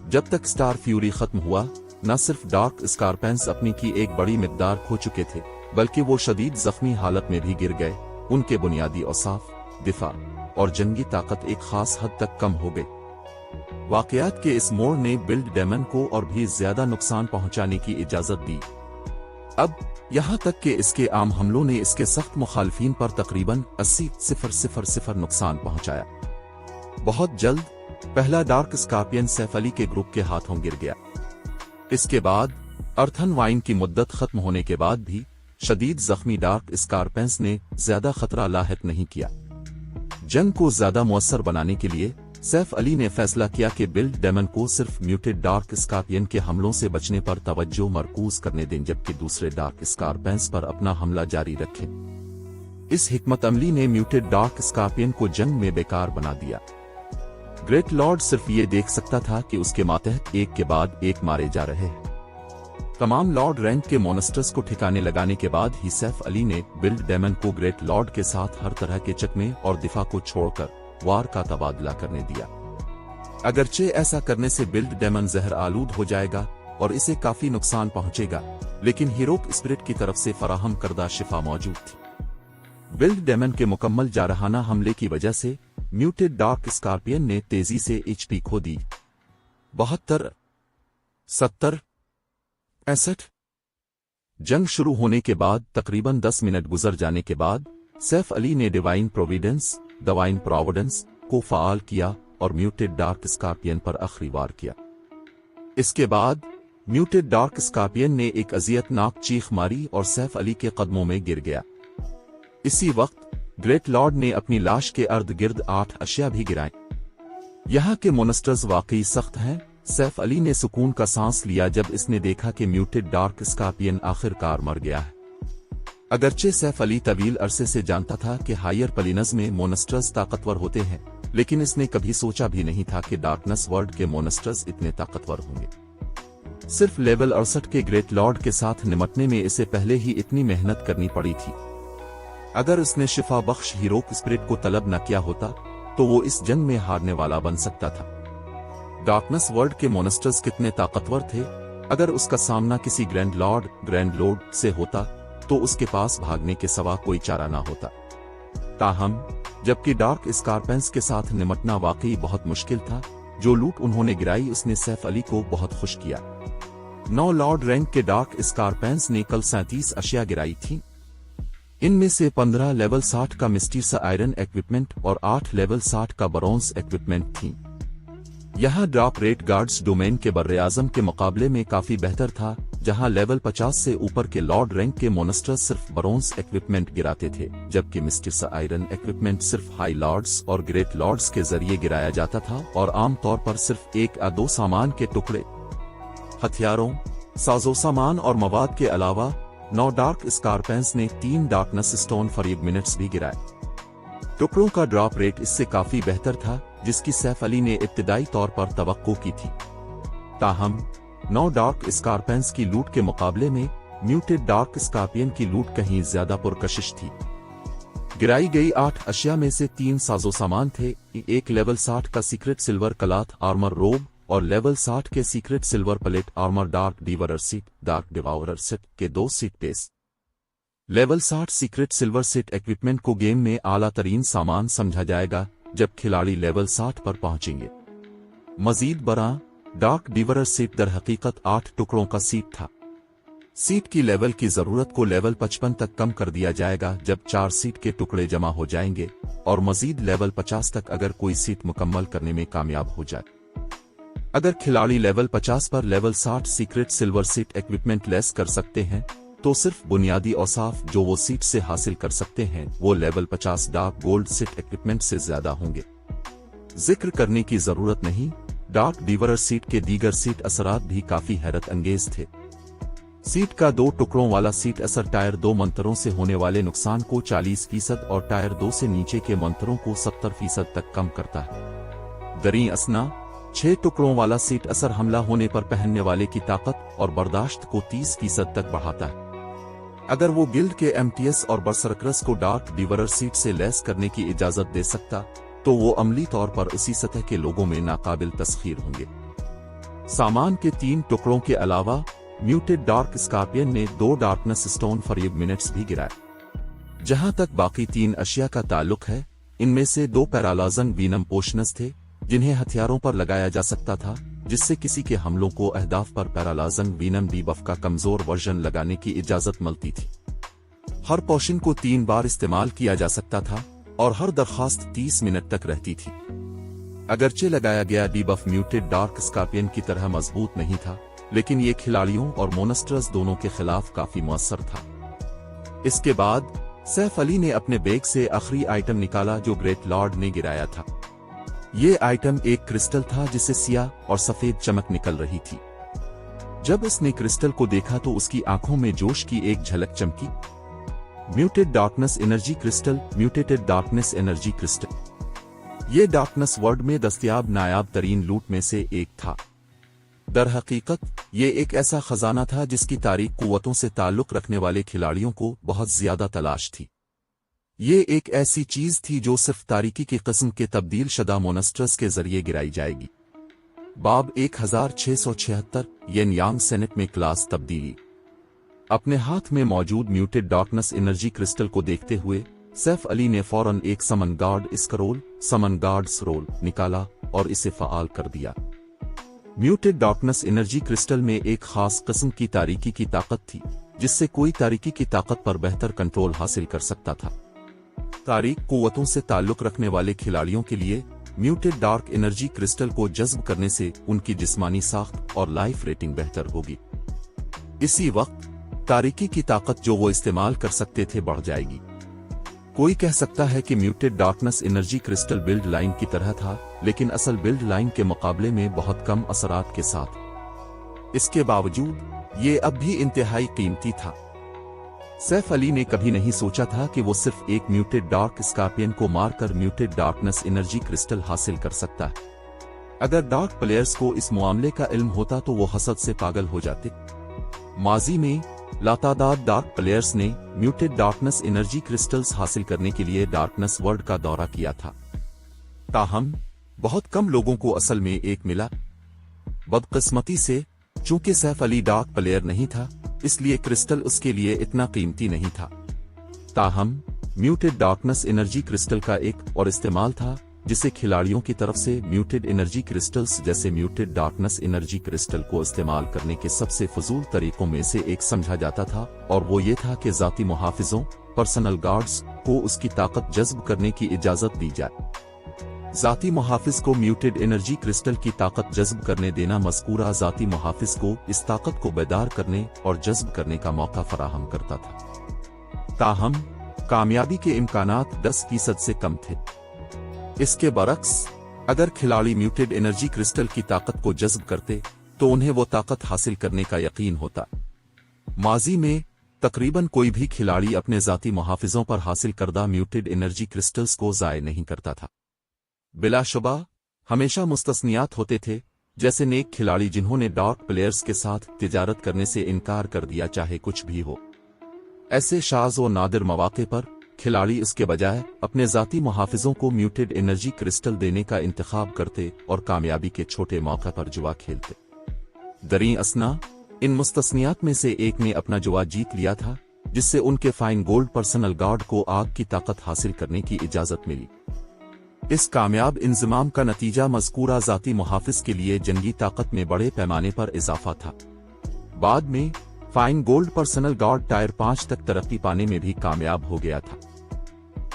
जब तक स्टार फ्यूरी खत्म हुआ, न सिर्फ डार्क स्कारपेंस अपनी की एक बड़ी मिकदार खो चुके थे, बल्कि वो शदीद जख्मी हालत में भी गिर गए। उनके बुनियादी औसाफ, दिफा और जंगी ताकत एक खास हद तक कम हो गई। वाकयात के इस मोड़ ने बिल्ड डेमन को और भी ज्यादा नुकसान पहुंचाने की इजाजत दी। अब यहां तक कि इसके आम हमलों ने इसके सख्त मुखालफीन पर तकरीबन 80,000 नुकसान पहुंचाया। बहुत जल्द पहला डार्क स्कॉर्पियन सैफ अली के ग्रुप के हाथों गिर गया। इसके बाद अर्थन वाइन की मुद्दत खत्म होने के बाद भी शदीद जख्मी डार्क स्कॉर्पियंस ने ज्यादा खतरा लाहिक नहीं किया। जंग को ज्यादा मुअस्सर बनाने के लिए सैफ अली ने फैसला किया कि बिल्ड डेमन को सिर्फ म्यूटेड डार्क स्कॉर्पियन के हमलों से बचने पर तवज्जो मरकूज करने दें, जबकि दूसरे डार्क स्कॉर्पियंस पर अपना हमला जारी रखें। इस हिकमत अमली ने म्यूटेड डार्क स्कॉर्पियन को जंग में बेकार बना दिया। ग्रेट लॉर्ड सिर्फ ये देख सकता था कि उसके मातहत एक के बाद एक मारे जा रहे हैं। तमाम लॉर्ड रैंक के मोनस्टर्स को ठिकाने लगाने के बाद ही सैफ अली ने बिल्ड डेमन को ग्रेट लॉर्ड के साथ हर तरह के चकमे और दिफा को छोड़कर वार का तबादला करने दिया। अगरचे ऐसा करने से बिल्ड डेमन जहर आलूद हो जाएगा और इसे काफी नुकसान पहुंचेगा, लेकिन हीरोक स्पिरिट की तरफ से फराहम करदा शिफा मौजूद थी। बिल्ड डेमन के मुकम्मल जारहाना हमले की वजह से म्यूटेड डार्क स्कॉर्पियन ने तेजी से एचपी खो दी। 72, 70, 65। जंग शुरू होने के बाद तकरीबन 10 मिनट गुजर जाने के बाद सैफ अली ने डिवाइन प्रोविडेंस को फाल किया और म्यूटेड डार्क स्कॉर्पियन पर आखिरी वार किया। इसके बाद म्यूटेड डार्क स्कॉर्पियन ने एक अजियतनाक चीख मारी और सैफ अली के कदमों में गिर गया। इसी वक्त ग्रेट लॉर्ड ने अपनी लाश के अर्द गिर्द 8 अशिया भी गिराए। यहाँ के मोनस्टर्स वाकई सख्त हैं। सैफ अली ने सुकून का सांस लिया जब इसने देखा कि म्यूटेड डार्क स्कॉर्पियन आखिरकार मर गया है। अगरचे सैफ अली तवील अरसे से जानता था कि हायर प्लेन्स में मोनस्टर्स ताकतवर होते हैं, लेकिन इसने कभी सोचा भी नहीं था कि डार्कनेस वर्ल्ड के मोनस्टर्स इतने ताकतवर होंगे। सिर्फ लेवल 68 के ग्रेट लॉर्ड के साथ निमटने में इसे पहले ही इतनी मेहनत करनी पड़ी थी। अगर उसने शिफा बख्श हीरोक स्पिरिट को तलब न किया होता तो वो इस जंग में हारने वाला बन सकता था। डार्कनेस वर्ल्ड के मोनस्टर्स कितने ताकतवर थे। अगर उसका सामना किसी ग्रैंड लॉर्ड से होता तो उसके पास भागने के सिवा कोई चारा ना होता। ताहम जबकि डार्क स्कॉर्पियंस के साथ निमटना वाकई बहुत मुश्किल था, जो लूट उन्होंने गिराई उसने सैफ अली को बहुत खुश किया। 9 लॉर्ड रैंक के डार्क स्कॉर्पियंस ने कल 37 अशिया गिराई थी। इनमें से 15 लेवल 60 का मिस्टीसा आयरन इक्विपमेंट और 8 लेवल 60 का ब्रोंज इक्विपमेंट थी। यह ड्रॉप रेट गार्ड्स डोमेन के बर्रे-आज़म के मुकाबले में काफी बेहतर था, जहां लेवल 50 से ऊपर के लॉर्ड रैंक के मोनस्टर्स सिर्फ ब्रोंज इक्विपमेंट गिराते थे, जबकि मिस्टीसा आयरन इक्विपमेंट सिर्फ हाई लॉर्ड्स और ग्रेट लॉर्ड्स के जरिए गिराया जाता था और आमतौर पर सिर्फ 1 या 2 सामान के टुकड़े। हथियारों, साजो सामान और मवाद के अलावा 9 डार्क स्कॉर्पियंस ने 3 डार्कनेस स्टोन फरीब मिनट्स भी गिराए। टुकड़ों का ड्रॉप रेट इससे काफी बेहतर था, जिसकी सैफ अली ने इब्तिदाई तौर पर तवक्को की थी। ताहम 9 डार्क स्कॉर्पियंस की लूट के मुकाबले में म्यूटेड डार्क स्कॉर्पियन की लूट कहीं ज्यादा पुरकशिश थी। गिराई गई 8 अशिया में से 3 साजो सामान थे, एक लेवल 60 का सीक्रेट सिल्वर क्लॉथ आर्मर रोब और लेवल 60 के secret silver plate armour dark devourer set के 2 set piece. Level 60 secret silver set equipment को गेम में आला तरीन सामान समझा जाएगा जब खिलाड़ी लेवल 60 पर पहुंचेंगे। मजीद बड़ा डार्क डिवरर सेट दर हकीकत 8 टुकड़ों का सीट था। सीट की लेवल की जरूरत को लेवल 55 तक कम कर दिया जाएगा जब 4 सीट के टुकड़े जमा हो जाएंगे और मजीद लेवल 50 तक अगर कोई सीट मुकम्मल करने में कामयाब हो जाए। अगर खिलाड़ी लेवल 50 पर level 60 secret silver seat equipment less कर सकते हैं तो सिर्फ बुनियादी औसाफ जो वो सीट से हासिल कर सकते हैं वो level 50 dark gold seat equipment से ज्यादा होंगे। जिक्र करने की जरूरत नहीं, डार्क डिवरर सीट के दीगर सीट असरात भी काफी हैरत अंगेज थे। सीट का 2 टुकड़ों वाला सीट असर टायर 2 मंतरों से होने वाले नुकसान को 40% और टायर 2 से नीचे के मंतरों को 70% तक कम करता है। दरी असना 6 टुकड़ों वाला सीट असर हमला होने पर पहनने वाले की ताकत और बर्दाश्त को 30% तक बढ़ाता है। अगर वो गिल्ड के एमटीएस और बरसरकरस को डार्क डिवरर सीट से लेस करने की इजाजत दे सकता तो वो अमली तौर पर उसी सतह के लोगों में नाकाबिल तस्खीर होंगे। सामान के 3 टुकड़ों के अलावा म्यूटेड डार्क स्कॉर्पियन ने 2 डार्कनेस स्टोन फरीब मिनट्स भी गिराए। जहां तक बाकी 3 अशिया का ताल्लुक है, इनमें से 2 पैरालाजन वीनम पोशनस थे जिन्हें हथियारों पर लगाया जा सकता था, जिससे किसी के हमलों को अहदाफ पर पैरालाजन वीनम डीबफ का कमजोर वर्जन लगाने की इजाजत मिलती थी। हर पोशन को 3 बार इस्तेमाल किया जा सकता था और हर दरखास्त 30 मिनट तक रहती थी। अगरचे लगाया गया डीबफ म्यूटेड डार्क स्कॉर्पियन की तरह मजबूत नहीं था, लेकिन ये खिलाड़ियों और मोनस्टर्स दोनों के खिलाफ काफी मुअस्सर था। इसके बाद सैफ अली ने अपने बैग से आखिरी आइटम निकाला जो ग्रेट लॉर्ड ने गिराया था। ये आइटम एक क्रिस्टल था जिसे सियाह और सफेद चमक निकल रही थी। जब उसने क्रिस्टल को देखा तो उसकी आंखों में जोश की एक झलक चमकी। Muted darkness energy crystal, mutated darkness energy crystal. ये डार्कनेस वर्ल्ड में दस्तयाब नायाब तरीन लूट में से एक था। दर हकीकत ये एक ऐसा खजाना था जिसकी तारीख कुव्वतों से ताल्लुक रखने वाले खिलाड़ियों को बहुत ज्यादा तलाश थी। ये एक ऐसी चीज थी जो सिर्फ तारीकी की किस्म के तब्दील शदा मोनस्टर्स के जरिए गिराई जाएगी। बाब 1676 येन यांग सेनेट में क्लास तब्दीली। अपने हाथ में मौजूद म्यूटेड डार्कनेस एनर्जी क्रिस्टल को देखते हुए सैफ अली ने फौरन एक समन गार्ड स्क्रोल समन गार्ड स्क्रोल निकाला और इसे फ़आल कर दिया। म्यूटेड डार्कनेस एनर्जी क्रिस्टल में एक खास किस्म की तारीकी की ताकत थी जिससे कोई तारीकी की ताकत पर बेहतर कंट्रोल हासिल कर सकता था। तारीक कुव्वतों से ताल्लुक रखने वाले खिलाड़ियों के लिए म्यूटेड डार्क एनर्जी क्रिस्टल को जज्ब करने से उनकी जिस्मानी साख्त और लाइफ रेटिंग बेहतर होगी। इसी वक्त तारीकी की ताकत जो वो इस्तेमाल कर सकते थे बढ़ जाएगी। कोई कह सकता है कि muted darkness energy crystal build line की तरह था, लेकिन असल बिल्ड लाइन के मुकाबले में बहुत कम असरात के साथ। इसके बावजूद ये अब भी इंतहाई कीमती था। सैफ अली ने कभी नहीं सोचा था कि वो सिर्फ एक म्यूटेड डार्क स्कॉर्पियन को मारकर म्यूटेड डार्कनेस एनर्जी क्रिस्टल हासिल कर सकता है। अगर डार्क प्लेयर्स को इस मामले का इल्म होता तो वो हसद से पागल हो जाते। माजी में लातादाद डार्क प्लेयर्स ने म्यूटेड डार्कनेस एनर्जी क्रिस्टल्स हासिल करने के लिए डार्कनेस वर्ल्ड का दौरा किया था, ताहम बहुत कम लोगों को असल में एक मिला। बदकिस्मती से चूंकि सैफ अली डार्क प्लेयर नहीं था, इसलिए क्रिस्टल उसके लिए इतना कीमती नहीं था। ताहम म्यूटेड डार्कनेस एनर्जी क्रिस्टल का एक और इस्तेमाल था जिसे खिलाड़ियों की तरफ से म्यूटेड एनर्जी क्रिस्टल्स जैसे म्यूटेड डार्कनेस एनर्जी क्रिस्टल को इस्तेमाल करने के सबसे फजूल तरीकों में से एक समझा जाता था, और वो ये था कि जाती मुहाफिजों पर्सनल गार्ड्स को उसकी ताकत जज्ब करने की इजाजत दी जाए। जाती मुहाफिज को म्यूटेड एनर्जी क्रिस्टल की ताकत जज्ब करने देना मज़कूरा जाती मुहाफिज को इस ताकत को बेदार करने और जज्ब करने का मौका फराहम करता था। ताहम कामयाबी के इम्कानात 10% से कम थे। इसके बरक्स अगर खिलाड़ी म्यूटेड एनर्जी क्रिस्टल की ताकत को जज्ब करते तो उन्हें वो ताकत हासिल करने का यकीन होता। माजी में तकरीबन कोई भी खिलाड़ी अपने ज़ाती मुहाफिजों पर हासिल करदा म्यूटेड एनर्जी क्रिस्टल्स को ज़ाय नहीं करता था। बिलाशुबा हमेशा मुस्तस्नियात होते थे, जैसे नेक खिलाड़ी जिन्होंने डार्क प्लेयर्स के साथ तिजारत करने से इनकार कर दिया चाहे कुछ भी हो। ऐसे शाज़ और नादिर मौके पर खिलाड़ी इसके बजाय अपने ज़ाती मुहाफिजों को म्यूटेड एनर्जी क्रिस्टल देने का इंतखाब करते और कामयाबी के छोटे मौके पर जुआ खेलते। दरी असना इन मुस्तस्नियात में से एक ने अपना जुआ जीत लिया था, जिससे उनके फाइन गोल्ड पर्सनल गार्ड को आग की ताकत हासिल करने की इजाजत मिली। इस कामयाब इंजमाम का नतीजा मज़कूरा ज़ाती मुहाफिज के लिए जंगी ताकत में बड़े पैमाने पर इजाफा था। बाद में fine gold personal guard tyre 5 तक तरक्की पाने में भी कामयाब हो गया था।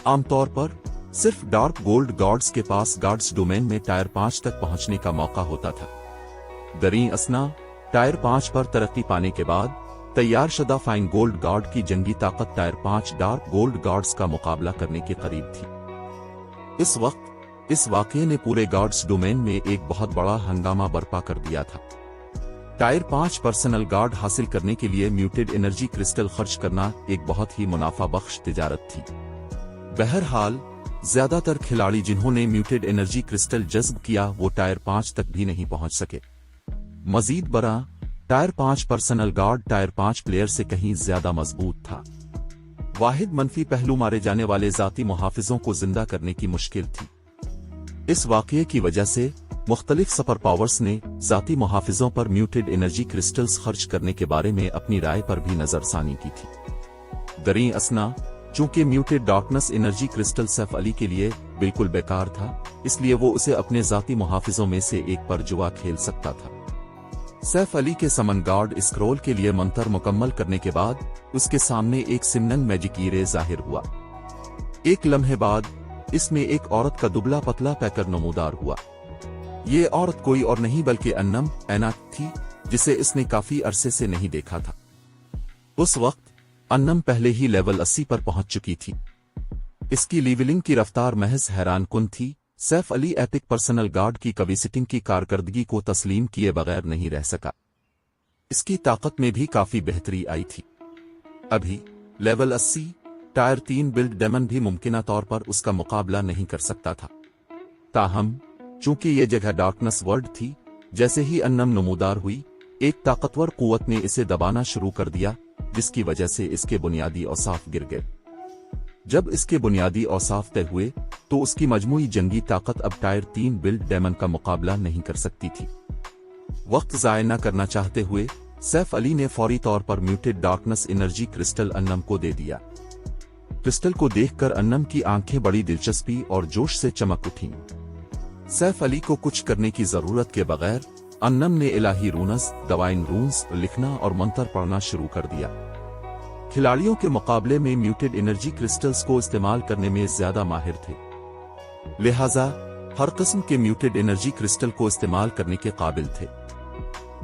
आमतौर पर सिर्फ डार्क गोल्ड गार्ड्स के पास गार्ड्स डोमेन में टायर 5 तक पहुंचने का मौका होता था। दरी असना टायर 5 पर तरक्की पाने के बाद तैयार शुदा फाइन गोल्ड गार्ड की जंगी ताकत टायर 5 डार्क गोल्ड गार्ड्स का मुकाबला करने के करीब थी। इस वक्त इस वाक़ये ने पूरे गार्ड्स डोमेन में एक बहुत बड़ा हंगामा बर्पा कर दिया था। टायर 5 पर्सनल गार्ड हासिल करने के लिए म्यूटेड एनर्जी क्रिस्टल खर्च करना एक बहुत ही मुनाफा बख्श तिजारत थी। बहरहाल ज्यादातर खिलाड़ी जिन्होंने म्यूटेड एनर्जी क्रिस्टल जज्ब किया वो टायर 5 तक भी नहीं पहुंच सके। मजीद बरा tyre 5 personal guard tyre 5 player से कहीं ज्यादा मजबूत था। वाहिद मनफी पहलू मारे जाने वाले ज़ाती मुहाफिजों को जिंदा करने की मुश्किल थी। इस वाक़ये की वजह से मुख्तलिफ सुपर पावर्स ने ज़ाती मुहाफिजों पर म्यूटेड एनर्जी क्रिस्टल्स खर्च करने के बारे में अपनी राय पर भी नजरसानी की थी। दरी असना चूंकि muted darkness energy crystal Saif Ali के लिए बिल्कुल बेकार था, इसलिए वो उसे अपने ज़ाती मुहाफिजों में से एक पर जुआ खेल सकता था। सैफ अली के समन गार्ड स्क्रॉल के लिए मंतर मुकम्मल करने के बाद उसके सामने एक सिमनन मैजिक ईरे जाहिर हुआ। एक लम्हे बाद इसमें एक औरत का दुबला पतला पैकर नमूदार हुआ। ये औरत कोई और नहीं बल्कि अन्नम ऐना थी, जिसे इसने काफी अरसे से नहीं देखा था। उस वक्त अन्नम पहले ही लेवल 80 पर पहुंच चुकी थी। इसकी लेवलिंग की रफ्तार महज हैरान कुन थी। Saif Ali epic personal guard की कविसिटिंग की कारकर्दगी को तस्लीम किए बगैर नहीं रह सका। इसकी ताकत में भी काफी बेहतरी आई थी। अभी लेवल 80 टायर 3 बिल्ड डेमन भी मुमकिना तौर पर उसका मुकाबला नहीं कर सकता था। ताहम चूंकि यह जगह डार्कनेस वर्ल्ड थी, जैसे ही अन्नम नमूदार हुई एक ताकतवर कुव्वत ने इसे दबाना शुरू कर दिया, जिसकी वजह से इसके बुनियादी औसाफ गिर गए। जब इसके बुनियादी औसाफ तय हुए तो उसकी मजमूई जंगी ताकत अब टायर 3 बिल्ड डेमन का मुकाबला नहीं कर सकती थी। वक्त ज़ाय न करना चाहते हुए सैफ अली ने फौरी तौर पर म्यूटेड डार्कनेस एनर्जी क्रिस्टल अन्नम को दे दिया। क्रिस्टल को देखकर अन्नम की आंखें बड़ी दिलचस्पी और जोश से चमक उठीं। सैफ अली को कुछ करने की जरूरत के बगैर अन्नम ने इलाही रूनस, डिवाइन रून्स लिखना और मंत्र पढ़ना शुरू कर दिया। खिलाड़ियों के मुकाबले में म्यूटेड एनर्जी क्रिस्टल्स को इस्तेमाल करने में ज्यादा माहिर थे, लिहाजा हर किस्म के म्यूटेड एनर्जी क्रिस्टल को इस्तेमाल करने के काबिल थे।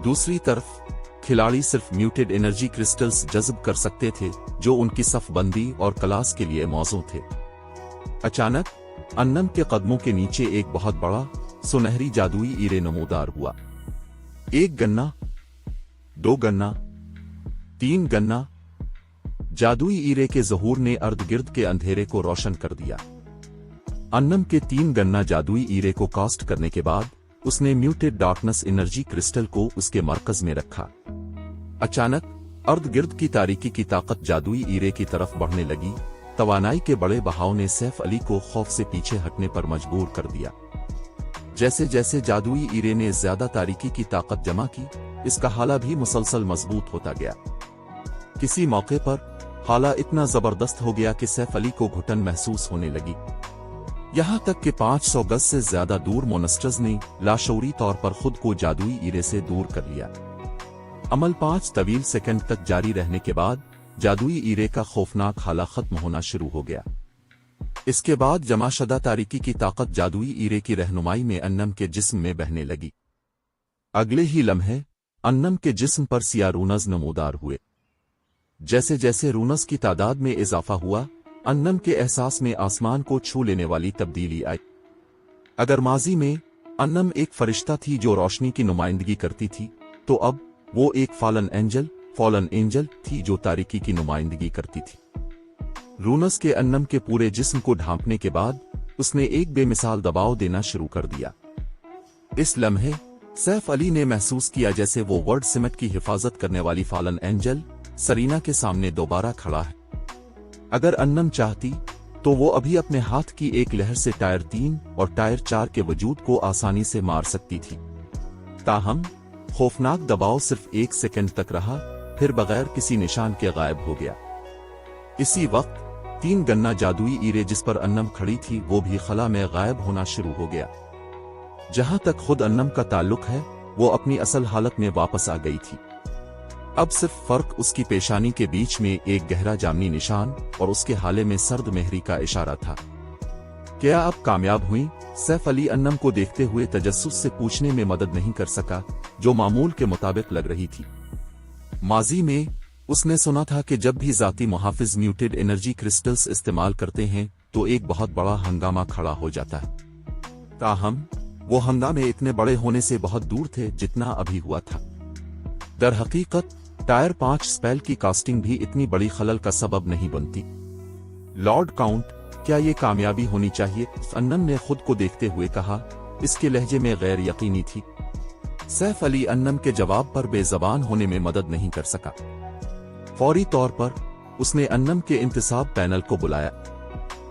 दूसरी तरफ खिलाड़ी सिर्फ म्यूटेड एनर्जी क्रिस्टल्स जज्ब कर सकते थे जो उनकी सफबंदी और क्लास के लिए मौजू थे। अचानक अन्नम के कदमों के नीचे एक बहुत बड़ा सुनहरी जादुई ईरे नमूदार हुआ। 1 गन्ना, 2 गन्ना, 3 गन्ना। जादुई ईरे के ज़हूर ने अर्द-गिर्द के अंधेरे को रोशन कर दिया। अन्नम के 3 गन्ना जादुई ईरे को कास्ट करने के बाद उसने म्यूटेड डार्कनेस एनर्जी क्रिस्टल को उसके मरकज में रखा। अचानक अर्द-गिर्द की तारीकी की ताकत जादुई ईरे की तरफ बढ़ने लगी। तवानाई के बड़े बहाव ने सैफ अली को खौफ से पीछे हटने पर मजबूर कर दिया। जैसे जैसे जादुई ईरे ने ज्यादा तारीकी की ताकत जमा की, इसका हाला भी मुसलसल मजबूत होता गया। किसी मौके पर हाला इतना जबरदस्त हो गया कि सैफ अली को घुटन महसूस होने लगी। यहां तक कि 500 गज से ज्यादा दूर मोनस्टर्स ने लाशऊरी तौर पर खुद को जादुई ईरे से दूर कर लिया। अमल 5 तवील सेकंड तक जारी रहने के बाद जादुई ईरे का खौफनाक हाला खत्म होना शुरू हो गया। इसके बाद जमाशदा तारीकी की ताकत जादुई ईरे की रहनुमाई में अन्नम के जिस्म में बहने लगी। अगले ही लम्हे अन्नम के जिस्म पर सिया रूनस नमूदार हुए। जैसे जैसे रूनस की तादाद में इजाफा हुआ, अन्नम के एहसास में आसमान को छू लेने वाली तब्दीली आई। अगर माजी में अन्नम एक फरिश्ता थी जो रोशनी की नुमाइंदगी करती थी, तो अब वो एक फॉलन एंजल थी जो तारीकी की नुमाइंदगी करती थी। रूनस के अन्नम के पूरे जिस्म को ढांपने के बाद उसने एक बेमिसाल दबाव देना शुरू कर दिया। इस लम्हे सैफ अली ने महसूस किया जैसे वो वर्ड सिमट की हिफाजत करने वाली फॉलन एंजल सरीना के सामने दोबारा खड़ा है। अगर अन्नम चाहती तो वो अभी अपने हाथ की एक लहर से टायर 3 और टायर 4 के वजूद को आसानी से मार सकती थी। ताहम खौफनाक दबाव सिर्फ 1 सेकंड तक रहा, फिर बगैर किसी निशान के गायब हो गया। इसी वक्त 3 गन्ना जादुई ईरे जिस पर अन्नम खड़ी थी वो भी खला में गायब होना शुरू हो गया। जहां तक खुद अन्नम का ताल्लुक है वो अपनी असल हालत में वापस आ गई थी। अब सिर्फ फर्क उसकी पेशानी के बीच में एक गहरा जामनी निशान और उसके हाले में सर्द मेहरी का इशारा था। क्या आप कामयाब हुई? सैफ अली अन्नम को देखते हुए तजस्सुस से पूछने में मदद नहीं कर सका, जो मामूल के मुताबिक लग रही थी। माजी में उसने सुना था कि जब भी जाती मुहाफिज म्यूटेड एनर्जी क्रिस्टल्स इस्तेमाल करते हैं तो एक बहुत बड़ा हंगामा खड़ा हो जाता है। ताहम वो हंगामे इतने बड़े होने से बहुत दूर थे जितना अभी हुआ था। दर हकीकत टायर 5 स्पेल की कास्टिंग भी इतनी बड़ी खलल का सबब नहीं बनती। लॉर्ड काउंट, क्या ये कामयाबी होनी चाहिए? अन्नम ने खुद को देखते हुए कहा। इसके लहजे में गैर यकीनी थी। सैफ अली अन्नम के जवाब पर बेजबान होने में मदद नहीं कर सका। फौरी तौर पर उसने अन्नम के इंतसाब पैनल को बुलाया।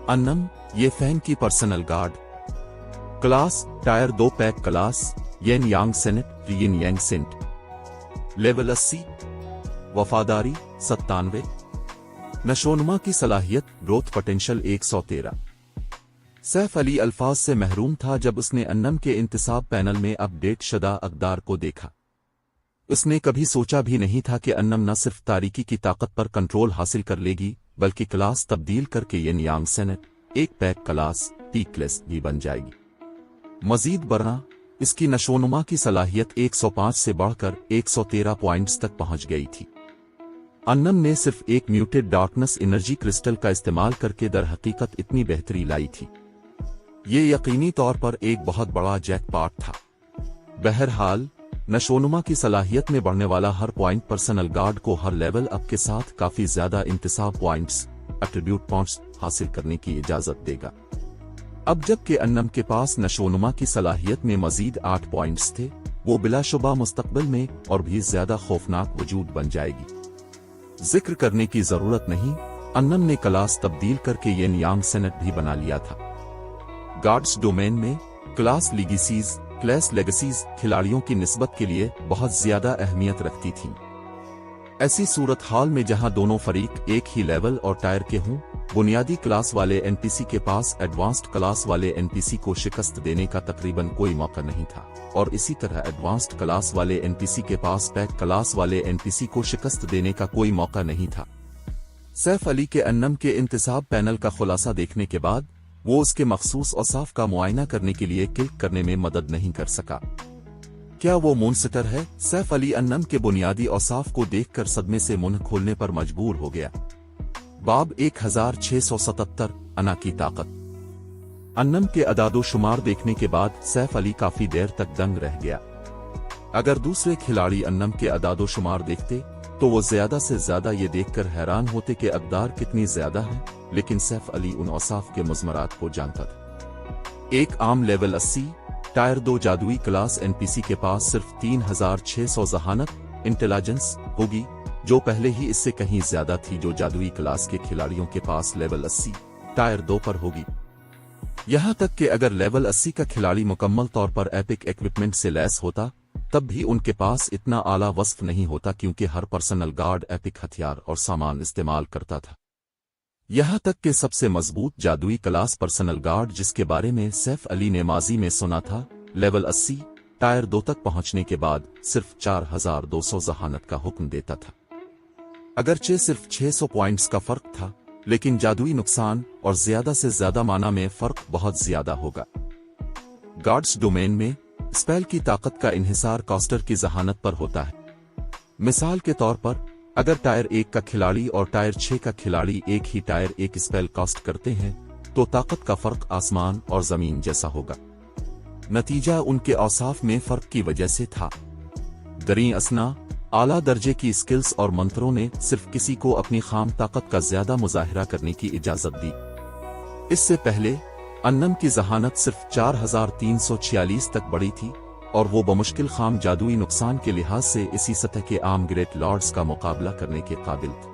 अन्नम, ये फैन की personal guard, class tier 2 peak class, yin yang सेनेट रियन यांग सेंट, लेवल 80, वफादारी 97, नशोनुमा की सलाहियत ग्रोथ पोटेंशियल 113। सैफ अली अल्फाज से महरूम था जब उसने अन्नम के इंतसाब पैनल में अपडेट शुदा अक़दार को देखा। उसने कभी सोचा भी नहीं था कि अन्नम न सिर्फ तारीकी की ताकत पर कंट्रोल हासिल कर लेगी बल्कि क्लास तब्दील करके येन यांग सेनेट 1 पैक क्लास टी क्लास भी बन जाएगी। मजीद बरना इसकी नशोनुमा की सलाहियत 105 से बढ़कर 113 पॉइंट्स तक पहुंच गई थी। अन्नम ने सिर्फ एक म्यूटेड डार्कनेस एनर्जी क्रिस्टल का इस्तेमाल करके दर हकीकत इतनी बेहतरी लाई थी। ये यकीनी तौर पर एक बहुत बड़ा जैकपॉट था। बहरहाल नशोनुमा की सलाहियत में बढ़ने वाला हर पॉइंट पर्सनल गार्ड को हर लेवल अप के साथ काफी ज्यादा इंतसाब पॉइंट्स, एट्रीब्यूट पॉइंट्स हासिल करने की इजाजत देगा। अब जबकि अन्नम के पास नशोनुमा की सलाहियत में मजीद 8 पॉइंट्स थे, वो बिलाशुबा मुस्तकबिल में और भी ज्यादा खौफनाक वजूद बन जाएगी। जिक्र करने की जरूरत नहीं, अन्नम ने क्लास तब्दील करके येन यांग सेनेट भी बना लिया था। गार्ड्स डोमेन में क्लास लेगेसीज खिलाड़ियों की निस्बत के लिए बहुत ज्यादा अहमियत रखती थीं। ऐसी सूरत हाल में जहां दोनों फरीक एक ही लेवल और टायर के हों, बुनियादी क्लास वाले एनपीसी के पास एडवांस्ड क्लास वाले एनपीसी को शिकस्त देने का तकरीबन कोई मौका नहीं था, और इसी तरह एडवांस्ड क्लास वाले एनपीसी के पास पैक क्लास वाले एनपीसी को शिकस्त देने का कोई मौका नहीं था। सैफ अली के अन्नम के इंतसाब पैनल का खुलासा देखने के बाद वो उसके मखसूस औसाफ का मुआयना करने के लिए क्लिक करने में मदद नहीं कर सका। क्या वो मूनसिटर है? सैफ अली अन्नम के बुनियादी औसाफ को देखकर सदमे से मुंह खोलने पर मजबूर हो गया। बाब 1677 अना की ताकत। अन्नम के अदादो शुमार देखने के बाद सैफ अली काफी देर तक दंग रह गया। अगर दूसरे खिलाड़ी अन्नम के अदादो शुमार देखते तो वो ज्यादा से ज्यादा ये देखकर हैरान होते कि अक़दार कितनी ज्यादा है, लेकिन सैफ अली उन औसाफ के मुज़मरात को जानता था। एक आम लेवल 80 टायर 2 जादुई क्लास एनपीसी के पास सिर्फ 3600 जहानत इंटेलिजेंस होगी, जो पहले ही इससे कहीं ज्यादा थी जो जादुई क्लास के खिलाड़ियों के पास लेवल 80 टायर 2 पर होगी। यहां तक कि अगर लेवल 80 का खिलाड़ी मुकम्मल तौर पर एपिक इक्विपमेंट से लैस होता तब भी उनके पास इतना आला वस्फ नहीं होता, क्योंकि हर पर्सनल गार्ड एपिक हथियार और सामान इस्तेमाल करता था। यहां तक कि सबसे मजबूत जादुई क्लास पर्सनल गार्ड जिसके बारे में सैफ अली ने माजी में सुना था, लेवल 80 टायर 2 तक पहुंचने के बाद सिर्फ 4200 जहानत का हुक्म देता था। अगरचे सिर्फ 600 पॉइंट्स का फर्क था, लेकिन जादुई नुकसान और ज्यादा से ज्यादा माना में फर्क बहुत ज्यादा होगा। गार्ड्स डोमेन में स्पेल की ताकत का इन्हिसार कास्टर की जहानत पर होता है। मिसाल के तौर पर अगर टायर 1 का खिलाड़ी और टायर 6 का खिलाड़ी एक ही टायर 1 स्पेल कास्ट करते हैं तो ताकत का फर्क आसमान और जमीन जैसा होगा। नतीजा उनके औसाफ में फर्क की वजह से था। दरी असना, आला दर्जे की स्किल्स और मंत्रों ने सिर्फ किसी को अपनी खाम ताकत का ज्यादा मुजाहिरा करने की इजाजत दी। इससे पहले अन्नम की जहानत सिर्फ 4346 तक बढ़ी थी और वो बमुश्किल खाम जादुई नुकसान के लिहाज से इसी सतह के आम ग्रेट लॉर्ड्स का मुकाबला करने के काबिल थे।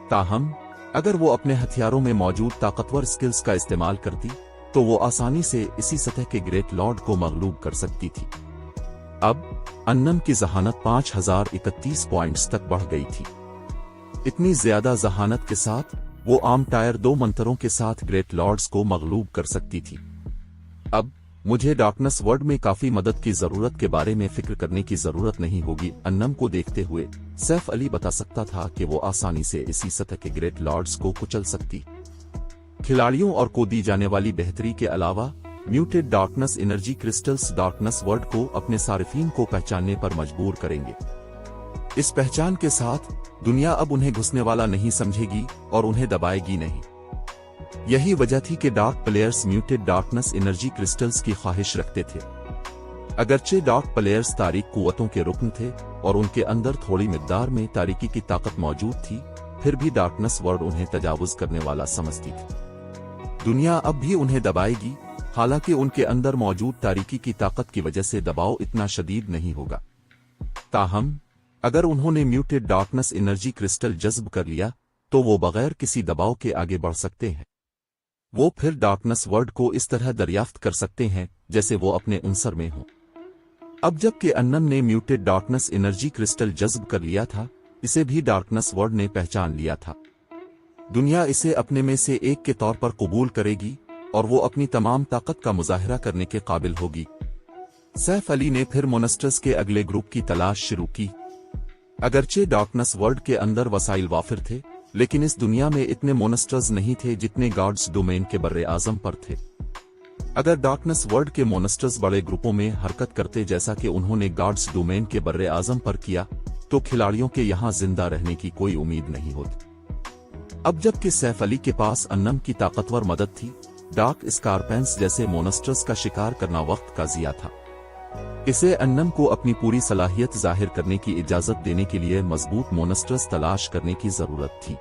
ताहम अगर वो अपने हथियारों में मौजूद ताकतवर स्किल्स का इस्तेमाल करती तो वो आसानी से इसी सतह के ग्रेट लॉर्ड को मगलूब कर सकती थी। अब अन्नम की जहानत 5031 पॉइंट्स तक बढ़ गई थी। इतनी ज्यादा जहानत के साथ वो आम टायर 2 मंत्रों के साथ ग्रेट लॉर्ड्स को मगलूब कर सकती थी। अब मुझे डार्कनेस वर्ल्ड में काफी मदद की जरूरत के बारे में फिक्र करने की जरूरत नहीं होगी। अन्नम को देखते हुए सैफ अली बता सकता था कि वो आसानी से इसी सतह के ग्रेट लॉर्ड्स को कुचल सकती। खिलाड़ियों और को दी जाने वाली बेहतरी के अलावा muted darkness energy crystals darkness world को अपने सारिफीन को पहचानने पर मजबूर करेंगे। इस पहचान के साथ दुनिया अब उन्हें घुसने वाला नहीं समझेगी और उन्हें दबाएगी नहीं। यही वजह थी कि dark players muted darkness energy crystals की ख्वाहिश रखते थे। अगरचे डार्क प्लेयर्स तारीक कुव्वतों के रुकन थे और उनके अंदर थोड़ी मिकदार में तारीकी की ताकत मौजूद थी, फिर भी डार्कनेस वर्ल्ड उन्हें तजावुज करने वाला समझती थी। दुनिया अब भी उन्हें दबाएगी, हालांकि उनके अंदर मौजूद तारीकी की ताकत की वजह से दबाव इतना शदीद नहीं होगा। ताहम अगर उन्होंने म्यूटेड डार्कनेस एनर्जी क्रिस्टल जज्ब कर लिया तो वो बगैर किसी दबाव के आगे बढ़ सकते हैं। वो फिर डार्कनेस वर्ल्ड को इस तरह दरियाफ्त कर सकते हैं जैसे वो अपने उनसर में हो। अब जबकि अन्नम ने म्यूटेड डार्कनेस एनर्जी क्रिस्टल जज्ब कर लिया था, इसे भी डार्कनेस वर्ल्ड ने पहचान लिया था। दुनिया इसे अपने में से एक के तौर पर कबूल करेगी और वो अपनी तमाम ताकत का मुजाहिरा करने के काबिल होगी। सैफ अली ने फिर मोनेस्टर्स के अगले ग्रुप की तलाश शुरू की। अगरचे डार्कनेस वर्ल्ड के अंदर वसाइल वाफिर थे, लेकिन इस दुनिया में इतने मोनेस्टर्स नहीं थे जितने गॉड्स डोमेन के बर्रे आजम पर थे। अगर डार्कनेस वर्ल्ड के मोनेस्टर्स बड़े ग्रुपों में हरकत करते जैसा कि उन्होंने गॉड्स डोमेन के बर्रे आजम पर किया, तो खिलाड़ियों के यहां जिंदा रहने की कोई उम्मीद नहीं होती। अब जबकि सैफ अली के पास अन्नम की ताकतवर मदद थी, डार्क स्कारपेंस जैसे मोनेस्टर्स का शिकार करना वक्त का जिया था। इसे अन्नम को अपनी पूरी सलाहियत जाहिर करने की इजाजत देने के लिए मजबूत मोनेस्टर्स तलाश करने की जरूरत थी।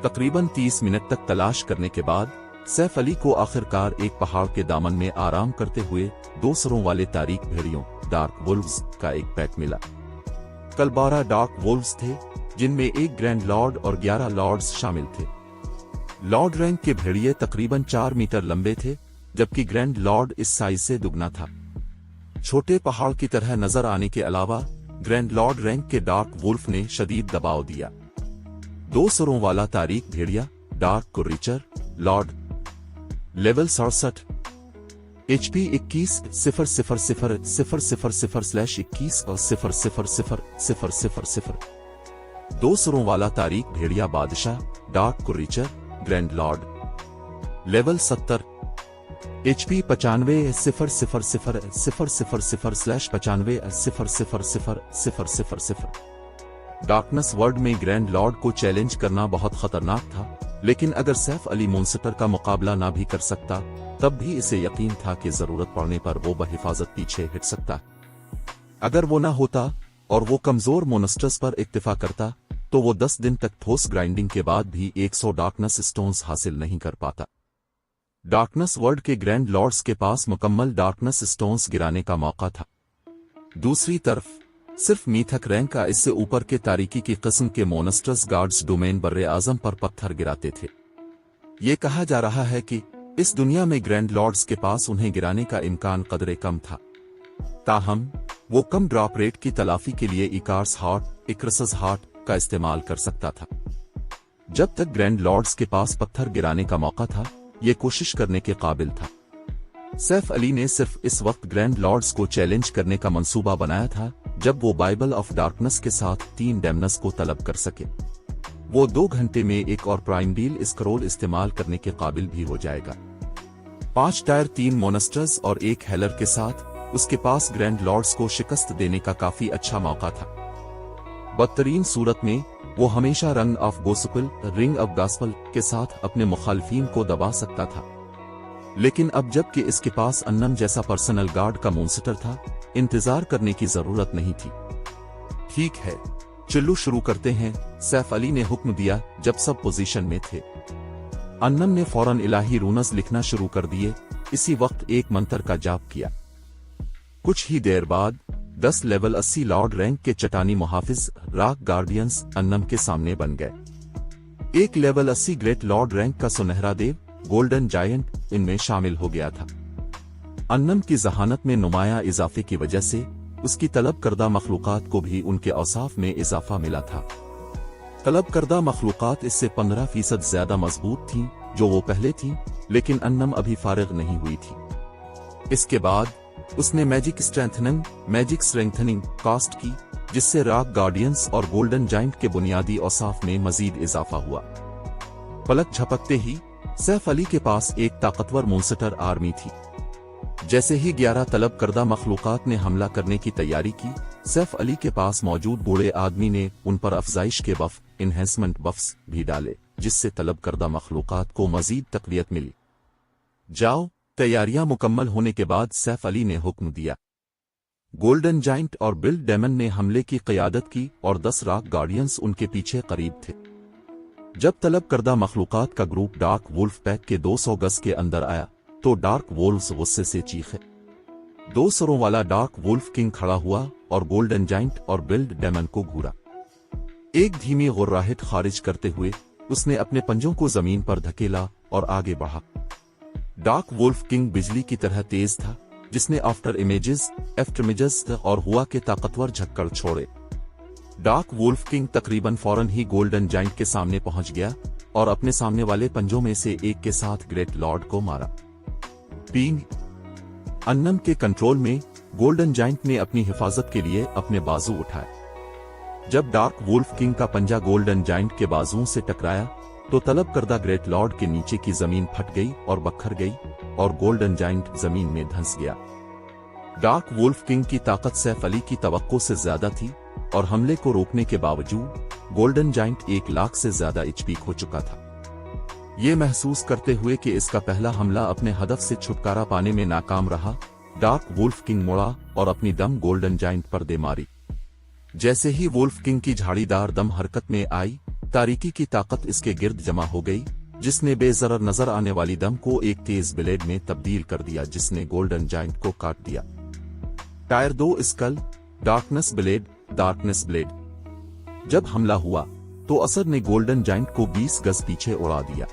तकरीबन 30 मिनट तक तलाश करने के बाद सैफ अली को आखिरकार एक पहाड़ के दामन में आराम करते हुए 2 सरों वाले तारीक भेड़ियों डार्क वुल्व्स का एक पैक मिला। कल 12 डार्क वुल्व्स थे, जिनमें एक ग्रैंड लॉर्ड और 11 लॉर्ड्स शामिल थे। लॉर्ड रैंक के भेड़िए तकरीबन 4 मीटर लंबे थे, जबकि ग्रैंड लॉर्ड इस साइज से दुगना था। छोटे पहाड़ की तरह नजर आने के अलावा ग्रैंड लॉर्ड रैंक के डार्क वुल्फ ने शदीद दबाव दिया। 2 सरों वाला तारीक भेड़िया डार्क कुर्रिचर लॉर्ड, लेवल 67, HP 21,000,000/21 और 000,000। 2 सरों वाला तारीक भेड़िया बादशाह dark creature grand lord, level 70, HP 95,000,000/95,000,000। Darkness world में ग्रैंड लॉर्ड को चैलेंज करना बहुत खतरनाक था, लेकिन अगर सैफ अली मोन्स्टर का मुकाबला ना भी कर सकता, तब भी इसे यकीन था कि जरूरत पड़ने पर वो बहिफाजत पीछे हट सकता। अगर वो ना होता और वो कमजोर मोनेस्टर्स पर इक्तिफा करता, तो वो 10 दिन तक ठोस ग्राइंडिंग के बाद भी 100 डार्कनेस स्टोन्स हासिल नहीं कर पाता। डार्कनेस वर्ल्ड के ग्रैंड लॉर्ड्स के पास मुकम्मल डार्कनेस स्टोन्स गिराने का मौका था। दूसरी तरफ सिर्फ मीथक रैंक का इससे ऊपर के तारीकी की किस्म के मोनेस्टर्स गार्ड्स डोमेन बर्रे आजम पर पत्थर गिराते थे। ये कहा जा रहा है कि इस दुनिया में ग्रैंड लॉर्ड्स के पास उन्हें गिराने का इम्कान कदरे कम था। ताहम वो कम ड्रॉप रेट की तलाफी के लिए इकार्स हार्ट, इक्रसस हार्ट का इस्तेमाल कर सकता था। जब तक ग्रैंड लॉर्ड्स के पास पत्थर गिराने का मौका था, ये कोशिश करने के काबिल था। सैफ अली ने सिर्फ इस वक्त ग्रैंड लॉर्ड्स को चैलेंज करने का मंसूबा बनाया था जब वो बाइबल ऑफ डार्कनेस के साथ 3 डैमनस को तलब कर सके। वो 2 घंटे में एक और प्राइम डील स्क्रोल इस्तेमाल करने के काबिल भी हो जाएगा। 5 टायर 3 मोनेस्टर्स और 1 हेलर के साथ उसके पास ग्रैंड लॉर्ड्स को शिकस्त देने का काफी अच्छा मौका था। बदतरीन सूरत में वो हमेशा रंग of gospel, ring of gospel के साथ अपने मुखालिफिन को दबा सकता था। लेकिन अब जबकि इसके पास अन्नम जैसा पर्सनल गार्ड का मोन्स्टर था, इंतजार करने की जरूरत नहीं थी। ठीक है, चिल्लू शुरू करते हैं, सैफ अली ने हुक्म दिया जब सब पोजीशन में थे। अन्नम ने फौरन इलाही रूनस लिखना शुरू कर दिए। इसी वक्त एक मंत्र का जाप किया। कुछ ही देर बाद 10 लेवल 80 लॉर्ड रैंक के चटानी मुहाफिज रॉक गार्डियंस अन्नम के सामने बन गए। एक लेवल 80 ग्रेट लॉर्ड रैंक का सुनहरा देव गोल्डन जायंट इनमें शामिल हो गया था। अन्नम की जहानत में नुमाया इजाफे की वजह से उसकी तलब करदा मखलूकात को भी उनके औसाफ में इजाफा मिला था। तलब करदा मखलूकात इससे 15% ज्यादा मजबूत थीं जो वो पहले थीं, लेकिन अन्नम अभी फारिग नहीं हुई थी। इसके बाद उसने मैजिक स्ट्रेंथनिंग कास्ट की, जिससे रॉक गार्डियंस और गोल्डन जाइंट के बुनियादी औसाफ में मजीद इजाफा हुआ। पलक झपकते ही सैफ अली के पास एक ताकतवर मोन्स्टर आर्मी थी। जैसे ही 11 तलब करदा मखलूकात ने हमला करने की तैयारी की, सैफ अली के पास मौजूद बूढ़े आदमी ने उन पर अफजाइश के बफ इन्हेंसमेंट बफ्स भी डाले, जिससे तलब करदा मखलूकात को मजीद तकवीत मिली। जाओ। तैयारियां मुकम्मल होने के बाद सैफ अली ने हुक्म दिया। गोल्डन जाइंट और बिल डेमन ने हमले की क़यादत की और 10 रॉक गार्डियंस उनके पीछे करीब थे। जब तलब करदा मखलूकात का ग्रुप डार्क वुल्फ पैक के 200 गज के अंदर आया तो डार्क वुल्व्स गुस्से से चीखे। 2 सरों वाला डार्क वुल्फ किंग खड़ा हुआ और गोल्डन जाइंट और बिल डेमन को घूरा। एक धीमी गुर्राहट खारिज करते हुए उसने अपने पंजों को जमीन पर धकेला और आगे बढ़ा। डार्क वुल्फ किंग बिजली की तरह तेज था, जिसने आफ्टर इमेजेस और हुआ के ताकतवर झक्कड़ छोड़े। डार्क वुल्फ किंग तकरीबन फौरन ही गोल्डन जाइंट के सामने पहुंच गया और अपने सामने वाले पंजों में से एक के साथ ग्रेट लॉर्ड को मारा। पींग। अन्नम के कंट्रोल में गोल्डन जाइंट ने अपनी हिफाजत के लिए अपने बाजू उठाए। जब डार्क वुल्फ किंग का पंजा गोल्डन जाइंट के बाजुओं से टकराया तो तलब करदा ग्रेट लॉर्ड के नीचे की जमीन फट गई और बखर गई और गोल्डन जाइंट जमीन में धंस गया। डार्क वुल्फ किंग की ताकत सैफ अली की तवक्को से ज्यादा थी और हमले को रोकने के बावजूद गोल्डन जाइंट 1 लाख से ज्यादा एचपी खो चुका था। ये महसूस करते हुए कि इसका पहला हमला अपने हदफ से छुटकारा पाने में नाकाम रहा, डार्क वुल्फ किंग मुड़ा और अपनी दम गोल्डन जाइंट पर दे मारी। जैसे ही वुल्फ किंग की झाड़ीदार दम हरकत में आई, तारीकी की ताकत इसके गिर्द जमा हो गई, जिसने बेजरर नजर आने वाली दम को एक तेज ब्लेड में तब्दील कर दिया, जिसने गोल्डन जाइंट को काट दिया। Tier 2 skull darkness blade. जब हमला हुआ तो असद ने गोल्डन जाइंट को 20 गज पीछे उड़ा दिया।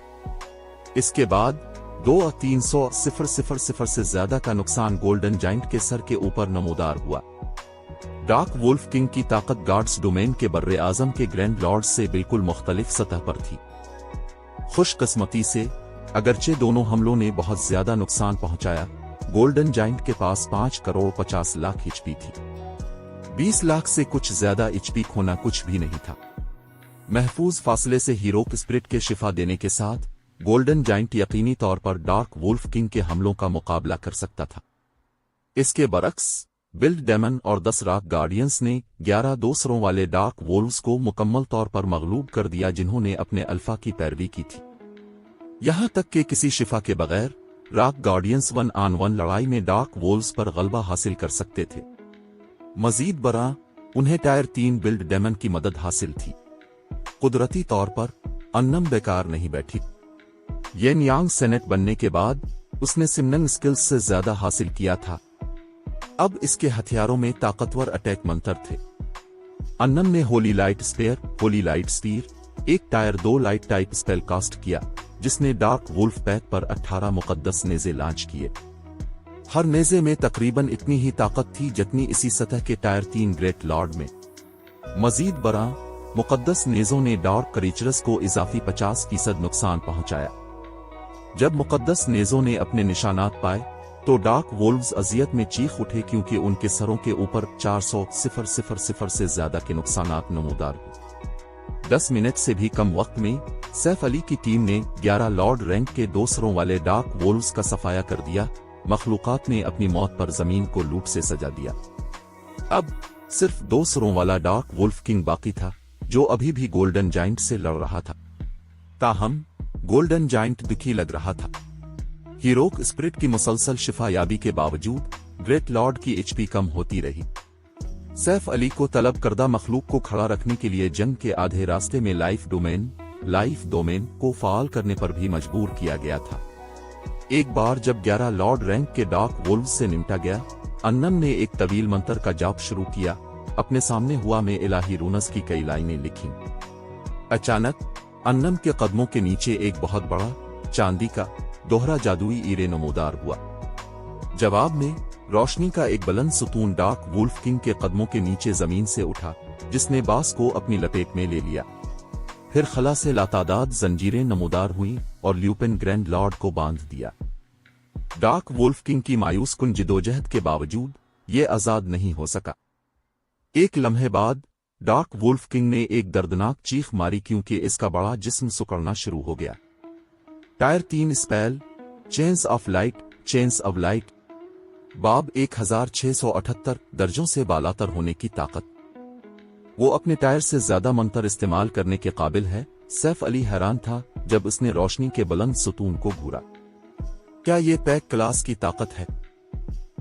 इसके बाद 2,300,000 से ज्यादा का नुकसान गोल्डन जाइंट के सर के ऊपर नमूदार हुआ। डार्क वुल्फ किंग की ताकत गार्ड्स डोमेन के बर्रे आजम के ग्रैंड लॉर्ड से बिल्कुल मुख्तलिफ सतह पर थी। खुशकिस्मती से, अगरचे दोनों हमलों ने बहुत ज्यादा नुकसान पहुंचाया, गोल्डन जाइंट के पास 5,50,00,000 एचपी थी। 20 लाख से कुछ ज्यादा एचपी खोना कुछ भी नहीं था। महफूज फासले से हीरोक स्पिरिट के शिफा देने के साथ गोल्डन जाइंट यकीनी तौर पर डार्क वुल्फ किंग के हमलों का मुकाबला कर सकता था। इसके बरक्स बिल डेमन और 10 रॉक गार्डियंस ने 11 2 सरों वाले डार्क वुल्व्स को मुकम्मल तौर पर मगलूब कर दिया, जिन्होंने अपने अल्फा की पैरवी की थी। यहां तक कि किसी शिफा के बगैर रॉक गार्डियंस 1-on-1 लड़ाई में डार्क वुल्व्स पर गलबा हासिल कर सकते थे। मजीद बरा, उन्हें टायर 3 बिल्ड डेमन की मदद हासिल थी। कुदरती तौर पर अन्नम बेकार नहीं बैठी। येन यांग सेनेट बनने के बाद उसने सिमनन स्किल्स से ज्यादा हासिल किया था। अब इसके हथियारों में ताकतवर अटैक मंत्र थे। अन्नम ने होली लाइट स्पीयर, एक tier 2 light type spell cast किया, जिसने डार्क वुल्फ पैक पर 18 मुकद्दस नेज़े लॉन्च किए। हर नेज़े में तकरीबन इतनी ही ताकत थी जितनी इसी सतह के टायर 3 ग्रेट लॉर्ड में। मजीद बरा, मुकद्दस नेज़ों ने डार्क क्रीचर्स को इजाफी 50% नुकसान पहुंचाया। जब मुकद्दस नेज़ों ने अपने निशानात पाए तो डार्क वुल्व्स अजियत में चीख उठे, क्योंकि उनके सरों के ऊपर 400,000 से ज्यादा के नुकसानात नमूदार हुए। 10 मिनट से भी कम वक्त में सैफ अली की टीम ने 11 लॉर्ड रैंक के 2 सरों वाले डार्क वुल्व्स का सफाया कर दिया। मखलूकात ने अपनी मौत पर जमीन को लूट से सजा दिया। अब सिर्फ 2 सरों वाला डार्क वुल्फ किंग बाकी था, जो अभी भी गोल्डन जाइंट से लड़ रहा था। ताहम गोल्डन जाइंट दुखी लग रहा था। हीरोक स्पिरिट की मुसलसल शिफा याबी के बावजूद ग्रेट लॉर्ड की एचपी कम होती रही। सैफ अली को तलब करदा मखलूक को खड़ा रखने के लिए जंग के आधे रास्ते में लाइफ डोमेन को फाल करने पर भी मजबूर किया गया था। एक बार जब 11 लॉर्ड रैंक के डार्क वोल्व्स से निपटा गया, अन्नम ने एक तवील मंत्र का जाप शुरू किया। अपने सामने हुआ में इलाही रूनस की कई लाइनें लिखीं। अचानक अन्नम के कदमों के नीचे एक बहुत बड़ा चांदी का दोहरा जादुई ईरे नमूदार हुआ। जवाब में रोशनी का एक बुलंद सुतून डार्क वुल्फ किंग के कदमों के नीचे जमीन से उठा, जिसने बास को अपनी लपेट में ले लिया। फिर खला से लातादाद जंजीरें नमूदार हुईं और ल्यूपिन ग्रैंड लॉर्ड को बांध दिया। डार्क वुल्फ किंग की मायूस कुन जिदोजहद के बावजूद ये आजाद नहीं हो सका। एक लम्हे बाद डार्क वुल्फ किंग ने एक दर्दनाक चीख मारी क्योंकि इसका बड़ा जिस्म सुकड़ना शुरू हो गया। Tyre 3 spell chains of light बाब 1678 दर्जों से बालातर होने की ताकत। वो अपने टायर से ज्यादा मंत्र इस्तेमाल करने के काबिल है। सैफ अली हैरान था जब उसने रोशनी के बुलंद सुतून को घूरा। क्या ये पैक क्लास की ताकत है?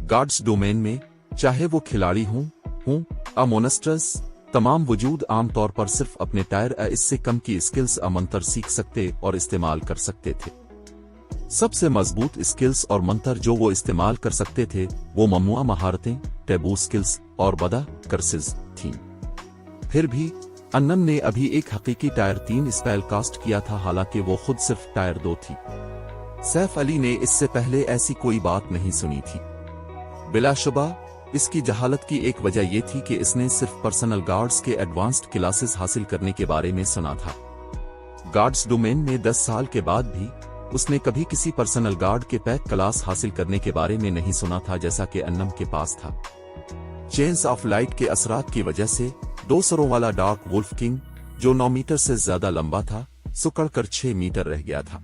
गार्ड्स डोमेन में चाहे वो खिलाड़ी हों मोनस्टर्स, तमाम वजूद आमतौर पर सिर्फ अपने टायर इससे कम की स्किल्स मंत्र सीख सकते और इस्तेमाल कर सकते थे। सबसे मजबूत स्किल्स और मंत्र जो वो इस्तेमाल कर सकते थे वो ममनुआ महारतें, टैबू स्किल्स और बदा कर्सेस थीं। फिर भी अन्नम ने अभी एक हकीकी टायर 3 स्पेल कास्ट किया था, हालांकि वो खुद सिर्फ टायर 2 थी। सैफ अली ने इससे पहले ऐसी कोई बात नहीं सुनी थी। बिलाशुबा इसकी जहालत की एक वजह यह थी कि इसने सिर्फ पर्सनल गार्ड्स के एडवांस्ड क्लासेस हासिल करने के बारे में सुना था। गार्ड्स डोमेन में 10 साल के बाद भी उसने कभी किसी पर्सनल गार्ड के पैक क्लास हासिल करने के बारे में नहीं सुना था जैसा कि अन्नम के पास था। चेन्स ऑफ लाइट के असरात की वजह से 2 सरों वाला डार्क वुल्फ किंग, जो 9 मीटर से ज्यादा लंबा था, सुकड़कर 6 मीटर रह गया था।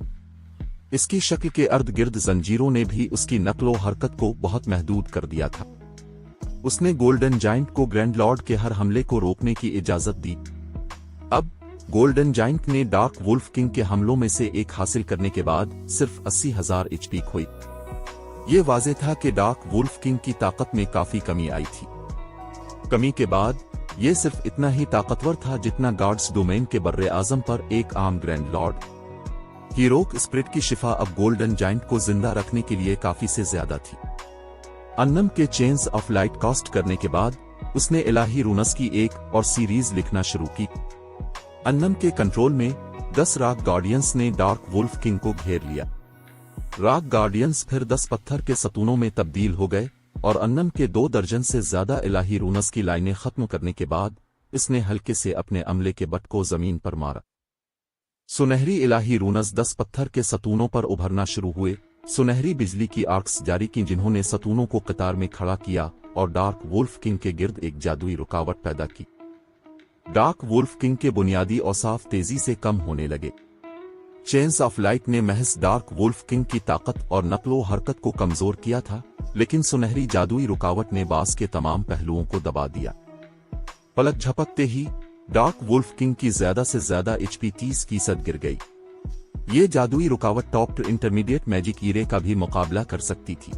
इसकी शक्ल के अर्ध गिर्द जंजीरों ने भी उसकी नक्लो हरकत को बहुत महदूद कर दिया था। उसने गोल्डन जाइंट को ग्रैंड लॉर्ड के हर हमले को रोकने की इजाजत दी। अब गोल्डन जाइंट ने डार्क वुल्फ किंग के हमलों में से एक हासिल करने के बाद सिर्फ 80,000 HP खोई। ये वाज़ेह था कि डार्क वुल्फ किंग की ताकत में काफी कमी आई थी। कमी के बाद ये सिर्फ इतना ही ताकतवर था जितना गार्ड्स डोमेन के बर्रे आजम पर एक आम ग्रैंड लॉर्ड। हीरोक स्पिरिट की शिफा अब गोल्डन जाइंट को जिंदा रखने के लिए काफी से ज्यादा थी। अन्नम के चेन्स ऑफ लाइट कास्ट करने के बाद उसने इलाही रूनस की एक और सीरीज लिखना शुरू की। अन्नम के कंट्रोल में 10 रॉक गार्डियंस ने डार्क वुल्फ किंग को घेर लिया। रॉक गार्डियंस फिर 10 पत्थर के सतूनों में तब्दील हो गए और अन्नम के 2 दर्जन से ज्यादा इलाही रूनस की लाइनें खत्म करने के बाद इसने हल्के से अपने अमले के बट को जमीन पर मारा। सुनहरी इलाही रूनस 10 पत्थर के सतूनों पर उभरना शुरू हुए। सुनहरी बिजली की आर्क्स जारी की जिन्होंने सतूनों को कतार में खड़ा किया और डार्क वुल्फ किंग के गिर्द एक जादुई रुकावट पैदा की। डार्क वुल्फ किंग के बुनियादी औसाफ तेजी से कम होने लगे। चेन्स ऑफ लाइट ने महज डार्क वुल्फ किंग की ताकत और नक्लो हरकत को कमजोर किया था, लेकिन सुनहरी जादुई रुकावट ने बास के तमाम पहलुओं को दबा दिया। पलक झपकते ही डार्क वुल्फ किंग की ज्यादा से ज्यादा HP 30% गिर गई। ये जादुई रुकावट टॉप इंटरमीडिएट मैजिक ईरे का भी मुकाबला कर सकती थी।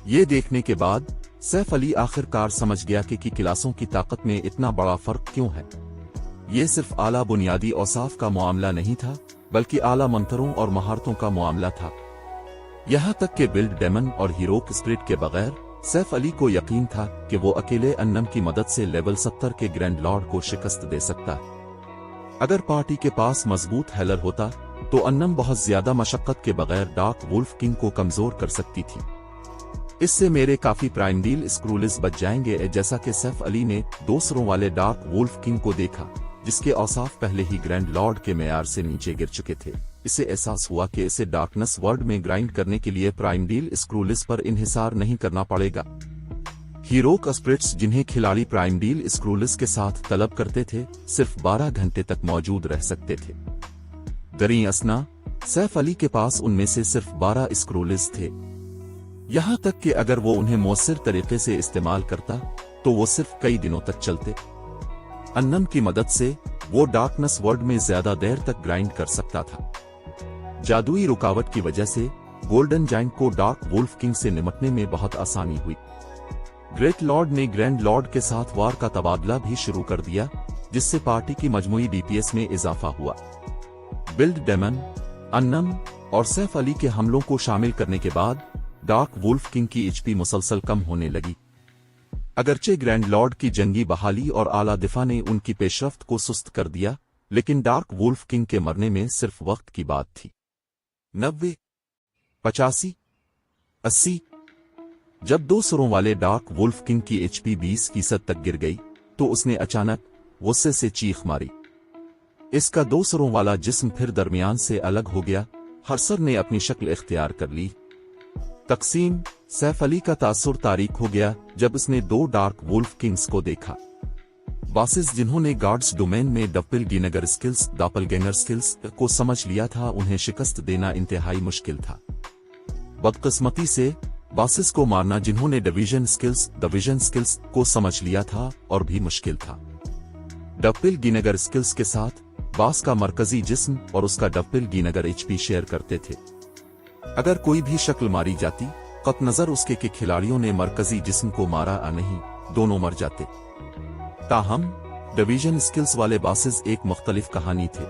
ये देखने के बाद सैफ अली आखिरकार समझ गया कि क्लासों की ताकत में इतना बड़ा फर्क क्यों है। ये सिर्फ आला बुनियादी औसाफ का मामला नहीं था, बल्कि आला मंत्रों और महारतों का मामला था। यहाँ तक कि बिल्ड डेमन और हीरोक स्पिरिट के बगैर सैफ अली को यकीन था कि वो अकेले अन्नम की मदद से लेवल 70 के ग्रैंड लॉर्ड को शिकस्त दे सकता है। अगर पार्टी के पास मजबूत हेलर होता तो अन्नम बहुत ज्यादा मशक्कत के बगैर डार्क वुल्फ किंग को कमजोर कर सकती थी। इससे मेरे काफी प्राइम डील स्क्रूलिस बच जाएंगे। जैसा कि सैफ अली ने 2 सरों वाले डार्क वुल्फ किंग को देखा, जिसके औसाफ पहले ही ग्रैंड लॉर्ड के मेयार से नीचे गिर चुके थे, इसे एहसास हुआ कि इसे डार्कनेस वर्ल्ड में ग्राइंड करने के लिए प्राइम डील स्क्रूलिस पर इन्हिसार नहीं करना पड़ेगा। हीरोक स्पिरिट्स जिन्हें खिलाड़ी प्राइम डील स्क्रूलिस के साथ तलब करते थे, सिर्फ 12 घंटे तक मौजूद रह सकते थे। दरी असना सैफ अली के पास उनमें से सिर्फ 12 स्क्रूलिस थे। यहां तक कि अगर वो उन्हें मौसर तरीके से इस्तेमाल करता तो वो सिर्फ कई दिनों तक चलते। अन्नम की मदद से वो डार्कनेस वर्ल्ड में ज्यादा देर तक ग्राइंड कर सकता था। जादुई रुकावट की वजह से गोल्डन जाइंट को डार्क वुल्फ किंग से निपटने में बहुत आसानी हुई। ग्रेट लॉर्ड ने ग्रैंड लॉर्ड के साथ वार का तबादला भी शुरू कर दिया, जिससे पार्टी की मजमूई डीपीएस में इजाफा हुआ। बिल्ड डेमन, अन्नम और सैफ अली के हमलों को शामिल करने के बाद डार्क वुल्फ किंग की एचपी मुसलसल कम होने लगी। अगरचे ग्रैंड लॉर्ड की जंगी बहाली और आला दिफा ने उनकी पेशरफ्त को सुस्त कर दिया, लेकिन डार्क वुल्फ किंग के मरने में सिर्फ वक्त की बात थी। 90, 85, 80। जब 2 सरों वाले डार्क वुल्फ किंग की एचपी 20% तक गिर गई तो उसने अचानक गुस्से से चीख मारी। इसका 2 सरों वाला जिस्म फिर दरमियान से अलग हो गया। हर सर ने अपनी शक्ल इख्तियार कर ली। तकसीम, सैफ अली का तासुर तारीख हो गया जब उसने 2 डार्क वुल्फ किंग्स को देखा। बासिस जिन्होंने गार्ड्स डोमेन में डप्पलगैंगर स्किल्स डॉपलगैंगर स्किल्स को समझ लिया था, उन्हें शिकस्त देना इंतहाई मुश्किल था। बदकिस्मती से बासिस को मारना जिन्होंने डिवीजन स्किल्स को समझ लिया था और भी मुश्किल था। डप्पलगैंगर स्किल्स के साथ बास का मरकजी जिस्म और उसका डप्पलगैंगर एचपी शेयर करते थे। अगर कोई भी शक्ल मारी जाती, कत नजर उसके कि खिलाड़ियों ने मरकजी जिस्म को मारा या नहीं, दोनों मर जाते। ताहम डिवीजन स्किल्स वाले बासिस एक मुख्तलिफ कहानी थे।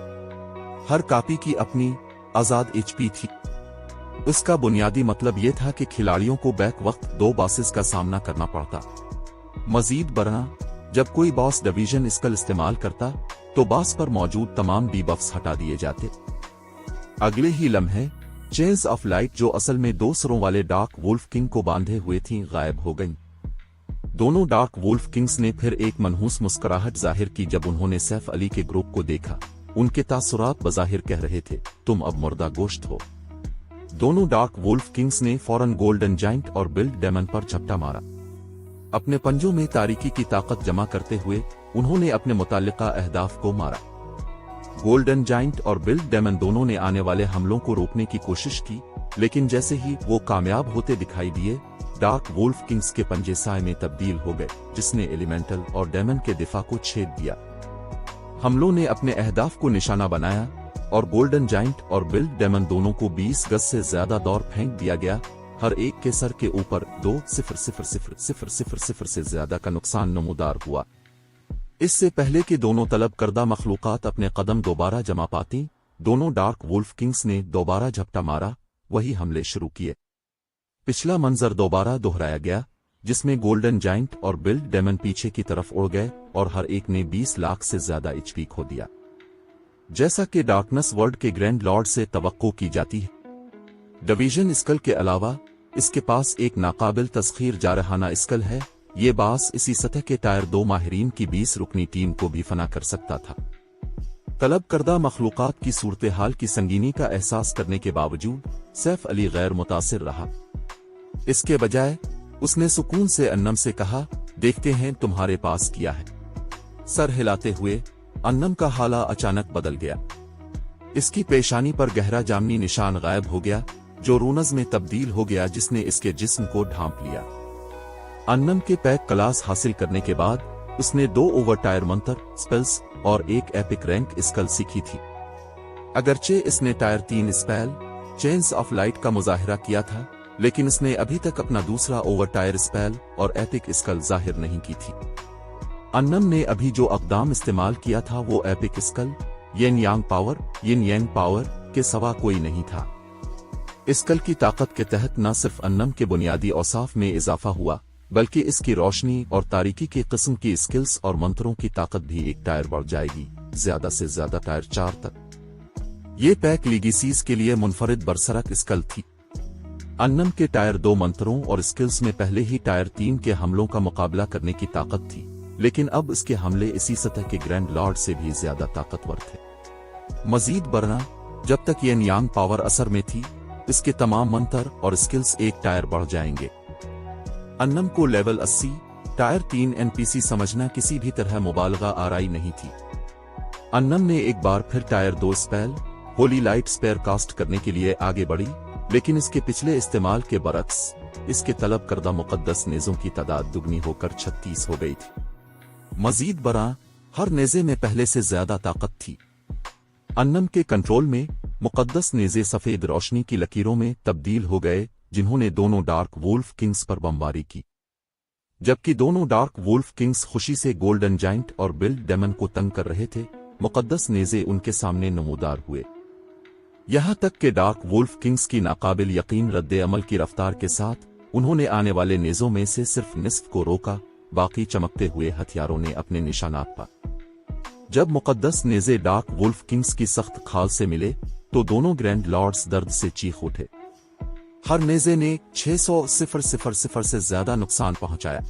हर कॉपी की अपनी आजाद एचपी थी। इसका बुनियादी मतलब यह था कि खिलाड़ियों को बैक वक्त 2 बासिस का सामना करना पड़ता। मजीद बरना, जब कोई बॉस डिवीजन स्किल इस्तेमाल करता तो बॉस पर मौजूद तमाम डीबफ्स हटा दिए जाते। अगले ही लम्हे चेन्स ऑफ लाइट, जो असल में 2 सरों वाले डार्क वुल्फ किंग को बांधे हुए थीं, गायब हो गईं। दोनों डार्क वुल्फ किंग्स ने फिर एक मनहूस मुस्कुराहट जाहिर की जब उन्होंने सैफ अली के ग्रुप को देखा। उनके तासुरात बज़ाहिर कह रहे थे, तुम अब मुर्दा गोश्त हो। दोनों डार्क वुल्फ किंग्स ने फौरन गोल्डन जाइंट और बिल्ड डेमन पर झपटा मारा। अपने पंजों में तारीकी की ताकत जमा करते हुए उन्होंने अपने मुताल्लिका अहदाफ को मारा। गोल्डन जाइंट और बिल्ड डेमन दोनों ने आने वाले हमलों को रोकने की कोशिश की, लेकिन जैसे ही वो कामयाब होते दिखाई दिए, डार्क वुल्फ किंग्स के पंजे साए में तब्दील हो गए, जिसने एलिमेंटल और डेमन के दिफा को छेद दिया। हमलों ने अपने अहदाफ को निशाना बनाया और गोल्डन जाइंट और बिल्ड डेमन दोनों को 20 गज से ज्यादा दौर फेंक दिया गया। हर एक के सर के ऊपर 2,000,000 से ज्यादा का नुकसान नमूदार हुआ। इससे पहले कि दोनों तलब करदा मखलूकात अपने कदम दोबारा जमा पाती, दोनों डार्क वुल्फ किंग्स ने दोबारा झपटा मारा, वही हमले शुरू किए। पिछला मंजर दोबारा दोहराया गया, जिसमें गोल्डन जाइंट और बिल्ड डेमन पीछे की तरफ उड़ गए और हर एक ने 20 लाख से ज्यादा एचपी खो दिया, जैसा कि डार्कनेस वर्ल्ड के ग्रैंड लॉर्ड से तवक्को की जाती है। डिवीजन स्कल के अलावा इसके पास एक नाकाबिल तस्खीर जारहाना स्कल है। ये बास इसी सतह के टायर 2 माहिरीन की 20 रुकनी टीम को भी फना कर सकता था। तलब करदा मखलूकात की सूरत हाल की संगीनी का एहसास करने के बावजूद सैफ अली गैर मुतासिर रहा। इसके बजाय उसने सुकून से अन्नम से कहा, देखते हैं तुम्हारे पास क्या है। सर हिलाते हुए अन्नम का हाला अचानक बदल गया। इसकी पेशानी पर गहरा जामनी निशान गायब हो गया, जो रूनज में तब्दील हो गया, जिसने इसके जिस्म को ढांप लिया। अन्नम के पैक क्लास हासिल करने के बाद उसने 2 ओवर टायर मंत्र स्पेल्स और एक एपिक रैंक स्कल सीखी थी। अगरचे इसने tyre 3 spell chains of light का मुजाहिरा किया था, लेकिन इसने अभी तक अपना दूसरा ओवर टायर स्पेल और एपिक स्कल जाहिर नहीं की थी। अन्नम ने अभी जो अक़दाम इस्तेमाल किया था वो एपिक स्कल, येन यांग पावर के सिवा कोई नहीं था। स्कल की ताकत के तहत न सिर्फ अन्नम के बुनियादी औसाफ में इजाफा हुआ, बल्कि इसकी रोशनी और तारीकी की किस्म की स्किल्स और मंत्रों की ताकत भी एक टायर बढ़ जाएगी, ज्यादा से ज्यादा टायर 4 तक। ये पैक लीगेसीज के लिए मुनफरिद बरसरक स्कल थी। अन्नम के टायर 2 मंत्रों और स्किल्स में पहले ही टायर 3 के हमलों का मुकाबला करने की ताकत थी, लेकिन अब इसके हमले इसी सतह के ग्रैंड लॉर्ड से भी ज्यादा ताकतवर थे। मजीद बरना, जब तक येन यांग पावर असर में थी, इसके तमाम मंत्र और स्किल्स एक टायर बढ़ जाएंगे। अन्नम को लेवल 80 टायर 3 एनपीसी समझना किसी भी तरह मुबालगा आराई नहीं थी। अन्नम ने एक बार फिर tier 2 spell holy light spear cast करने के लिए आगे बढ़ी, लेकिन इसके पिछले इस्तेमाल के बरक्स इसके तलब करदा मुकद्दस नेज़ों की तादाद दुगनी होकर 36 हो गई थी। मजीद बरा, हर नेज़े में पहले से ज्यादा ताकत थी। अन्नम के कंट्रोल में मुकद्दस नेज़े सफेद रोशनी की लकीरों में तब्दील हो गए, जिन्होंने दोनों डार्क वुल्फ किंग्स पर बमबारी की। जबकि दोनों डार्क वुल्फ किंग्स खुशी से गोल्डन जाइंट और बिल्ड डेमन को तंग कर रहे थे, मुकद्दस नेज़े उनके सामने नमूदार हुए। यहां तक कि डार्क वुल्फ किंग्स की नाकाबिल यकीन रद्द अमल की रफ्तार के साथ उन्होंने आने वाले नेज़ों में से सिर्फ निस्फ को रोका, बाकी चमकते हुए हथियारों ने अपने निशानात पर। जब मुकद्दस नेज़े डार्क वुल्फ किंग्स की सख्त खाल से मिले तो दोनों ग्रैंड लॉर्ड्स दर्द से चीख उठे। हर नेज़े ने 600,000 से ज्यादा नुकसान पहुंचाया।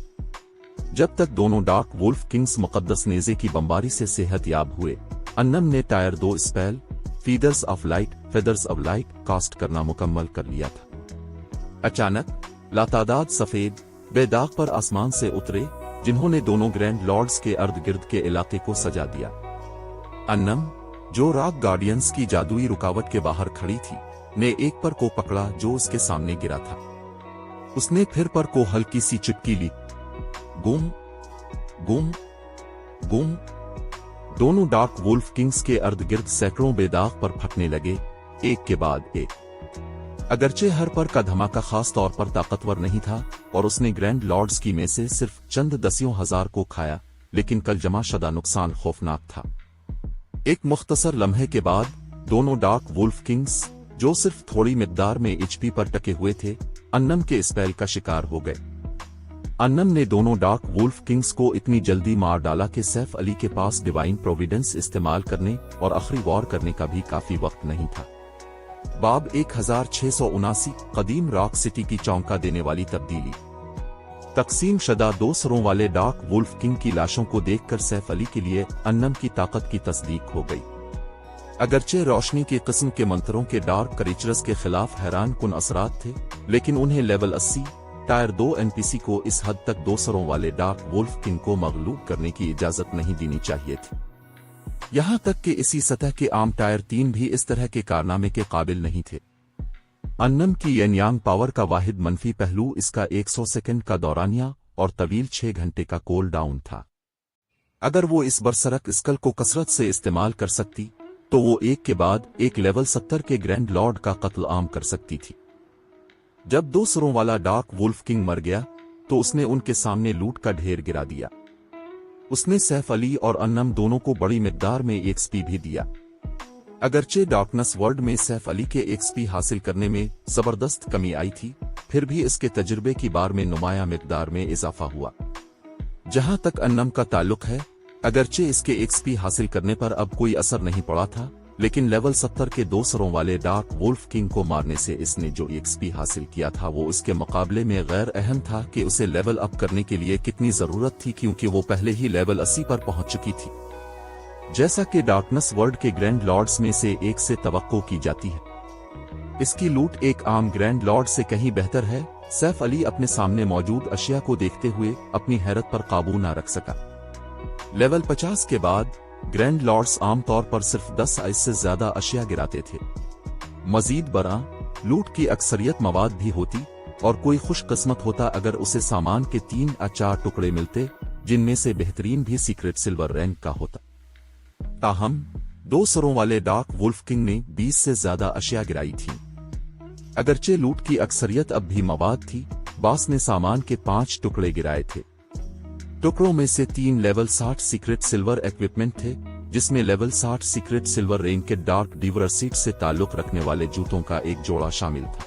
जब तक दोनों डार्क वुल्फ किंग्स मुकद्दस नेज़े की बमबारी से सेहतयाब हुए, अन्नम ने tier 2 spell feathers of light cast करना मुकम्मल कर लिया था। अचानक लातादाद सफेद बेदाग पर आसमान से उतरे, जिन्होंने दोनों ग्रैंड लॉर्ड्स के अर्द गिर्द के इलाके को सजा दिया। अन्नम, जो रॉक गार्डियंस की जादुई रुकावट के बाहर खड़ी थी, ने एक पर को पकड़ा जो उसके सामने गिरा था। उसने फिर पर को हल्की सी चुटकी ली। गुम गुम गुम। दोनों डार्क वुल्फ किंग्स के अर्द गिर्द सैकड़ों बेदाग पर फटने लगे, एक के बाद एक। अगरचे हर पर का धमाका खास तौर पर ताकतवर नहीं था और उसने ग्रैंड लॉर्ड्स की में से सिर्फ चंद दसियों हजार को खाया, लेकिन कल जमा शुदा नुकसान खौफनाक था। एक मुख्तसर लम्हे के बाद दोनों डार्क वुल्फ किंग्स, जो सिर्फ थोड़ी मिकदार में एचपी पर टके हुए थे, अन्नम के स्पेल का शिकार हो गए। अन्नम ने दोनों डार्क वुल्फ किंग्स को इतनी जल्दी मार डाला कि सैफ अली के पास डिवाइन प्रोविडेंस इस्तेमाल करने और आखिरी वॉर करने का भी काफी वक्त नहीं था। बाब 1679 कदीम रॉक सिटी की चौंका देने वाली तब्दीली। तकसीम शदा 2 सरों वाले डार्क वुल्फ किंग की लाशों को देखकर सैफ अली के लिए अन्नम की ताकत की तस्दीक हो गई। अगरचे रोशनी की किस्म के मंत्रों के डार्क क्रीचर्स के खिलाफ हैरान कुन असरात थे, लेकिन उन्हें लेवल 80 टायर 2 एनपीसी को इस हद तक 2 सरों वाले डार्क वुल्फ किंग को मगलूब करने की इजाजत नहीं देनी चाहिए थी। यहां तक कि इसी सतह के आम टायर 3 भी इस तरह के कारनामे के काबिल नहीं थे। अन्नम की यंग पावर का वाहिद मनफी पहलू इसका 100 सेकंड का दौरानिया और तवील 6 घंटे का कोल डाउन था। अगर वो इस बरसरक स्कल को कसरत से इस्तेमाल कर सकती तो वो एक के बाद एक लेवल 70 के ग्रैंड लॉर्ड का कत्ल आम कर सकती थी। जब 2 सरों वाला डार्क वुल्फ किंग मर गया तो उसने उनके सामने लूट का ढेर गिरा दिया। उसने सैफ अली और अन्नम दोनों को बड़ी मिकदार में एक्सपी भी दिया। अगरचे डार्कनेस वर्ल्ड में सैफ अली के एक्सपी हासिल करने में जबरदस्त कमी आई थी, फिर भी इसके तजुर्बे की बार में नुमाया मिकदार में इजाफा हुआ। जहां तक अन्नम का ताल्लुक है, अगरचे इसके एक्सपी हासिल करने पर अब कोई असर नहीं पड़ा था, लेकिन लेवल 70 के 2 सरों वाले डार्क वुल्फ किंग को मारने से इसने जो एक्सपी हासिल किया था वो इसके मुकाबले में गैर अहम था कि उसे लेवल अप करने के लिए कितनी जरूरत थी, क्योंकि वो पहले ही लेवल 80 पर पहुंच चुकी थी, जैसा कि डार्कनेस वर्ल्ड के ग्रैंड लॉर्ड्स में से एक से तवक्को की जाती है। इसकी लूट एक आम ग्रैंड लॉर्ड से कहीं बेहतर है। सैफ अली अपने सामने मौजूद अशिया को देखते हुए अपनी हैरत पर काबू न रख सका। लेवल 50 के बाद ग्रैंड लॉर्ड्स आमतौर पर सिर्फ 10 आइस से ज्यादा अशिया गिराते थे। मजीद बरा लूट की अक्सरियत मवाद भी होती और कोई खुशकिस्मत होता अगर उसे सामान के 3 या 4 टुकड़े मिलते, जिनमें से बेहतरीन भी सीक्रेट सिल्वर रैंक का होता। ताहम 2 सरों वाले डार्क वुल्फ किंग ने 20 से ज्यादा अशिया गिराई थी। अगरचे लूट की अक्सरियत अब भी मवाद थी, बॉस ने सामान के 5 टुकड़े गिराए थे। टुकड़ों में से 3 लेवल 60 सीक्रेट सिल्वर इक्विपमेंट थे, जिसमें लेवल 60 सीक्रेट सिल्वर रेंज के डार्क डिवर सीट से ताल्लुक रखने वाले जूतों का एक जोड़ा शामिल था।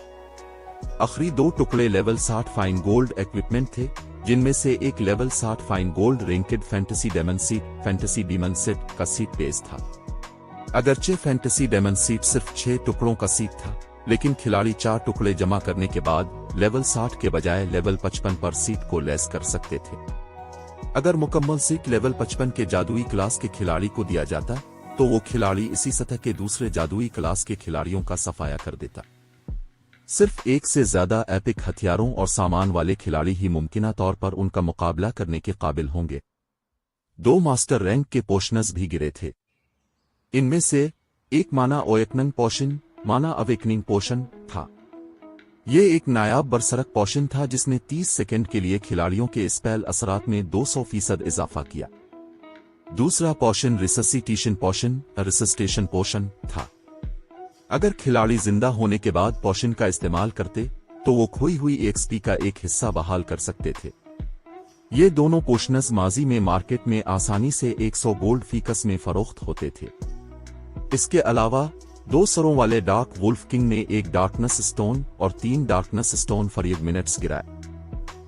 आखिरी 2 टुकड़े लेवल 60 फाइन गोल्ड इक्विपमेंट थे, जिनमें से एक level 60 fine gold ranked fantasy demon set का सीट बेस था। अगरचे फैंटेसी डेमन सीट सिर्फ 6 टुकड़ों का सीट था, लेकिन खिलाड़ी 4 टुकड़े जमा करने के बाद लेवल 60 के बजाय लेवल 55 पर सीट को लेस कर सकते थे। अगर मुकम्मल सीट लेवल 55 के जादुई क्लास के खिलाड़ी को दिया जाता तो वो खिलाड़ी इसी सतह के दूसरे जादुई क्लास के खिलाड़ियों का सफाया कर देता। सिर्फ एक से ज्यादा एपिक हथियारों और सामान वाले खिलाड़ी ही मुमकिना तौर पर उनका मुकाबला करने के काबिल होंगे। 2 मास्टर रैंक के पोशनर्स भी गिरे थे। इनमें से एक माना ओएकनिंग पोशन माना अवेकनिंग पोशन था। ये एक नायाब बरसरक पोशन था जिसने 30 सेकंड के लिए खिलाड़ियों के स्पेल असरात में 200% इजाफा किया। दूसरा पोशन रिसस्टेशन पोशन था। अगर खिलाड़ी जिंदा होने के बाद पोशन का इस्तेमाल करते तो वो खोई हुई एक्सपी का एक हिस्सा बहाल कर सकते थे। ये दोनों पोर्शनर्स माजी में मार्केट में आसानी से 100 गोल्ड फीकस में फरोख्त होते थे। इसके अलावा 2 सरों वाले डार्क वुल्फ किंग ने 1 डार्कनेस स्टोन और 3 डार्कनेस स्टोन फॉर मिनट्स गिराए।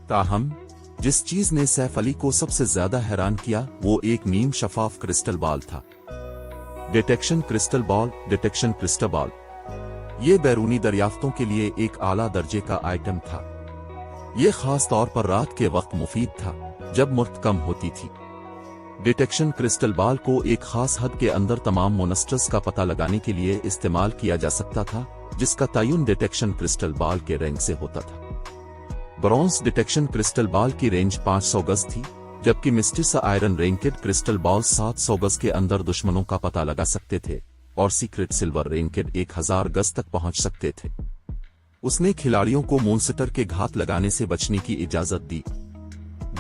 ताहम जिस चीज ने सैफ अली को सबसे ज्यादा हैरान किया वो एक नीम शफाफ क्रिस्टल बॉल था। Detection crystal ball. Detection crystal ball ये बैरूनी दरियाफ्तों के लिए एक आला दर्जे का आइटम था। ये खास तौर पर रात के वक्त मुफीद था जब मुर्त कम होती थी। डिटेक्शन क्रिस्टल बॉल को एक खास हद के अंदर तमाम मोनस्टर्स का पता लगाने के लिए इस्तेमाल किया जा सकता था, जिसका तयन डिटेक्शन क्रिस्टल बॉल के रैंक से होता था। ब्रॉन्ज डिटेक्शन क्रिस्टल बॉल की रेंज 500 गज थी, जबकि मिस्टिस आयरन रैंकेड क्रिस्टल बॉल 700 गज के अंदर दुश्मनों का पता लगा सकते थे और सीक्रेट सिल्वर रैंकेड 1000 गज तक पहुंच सकते थे। उसने खिलाड़ियों को मॉन्स्टर के घात लगाने से बचने की इजाजत दी।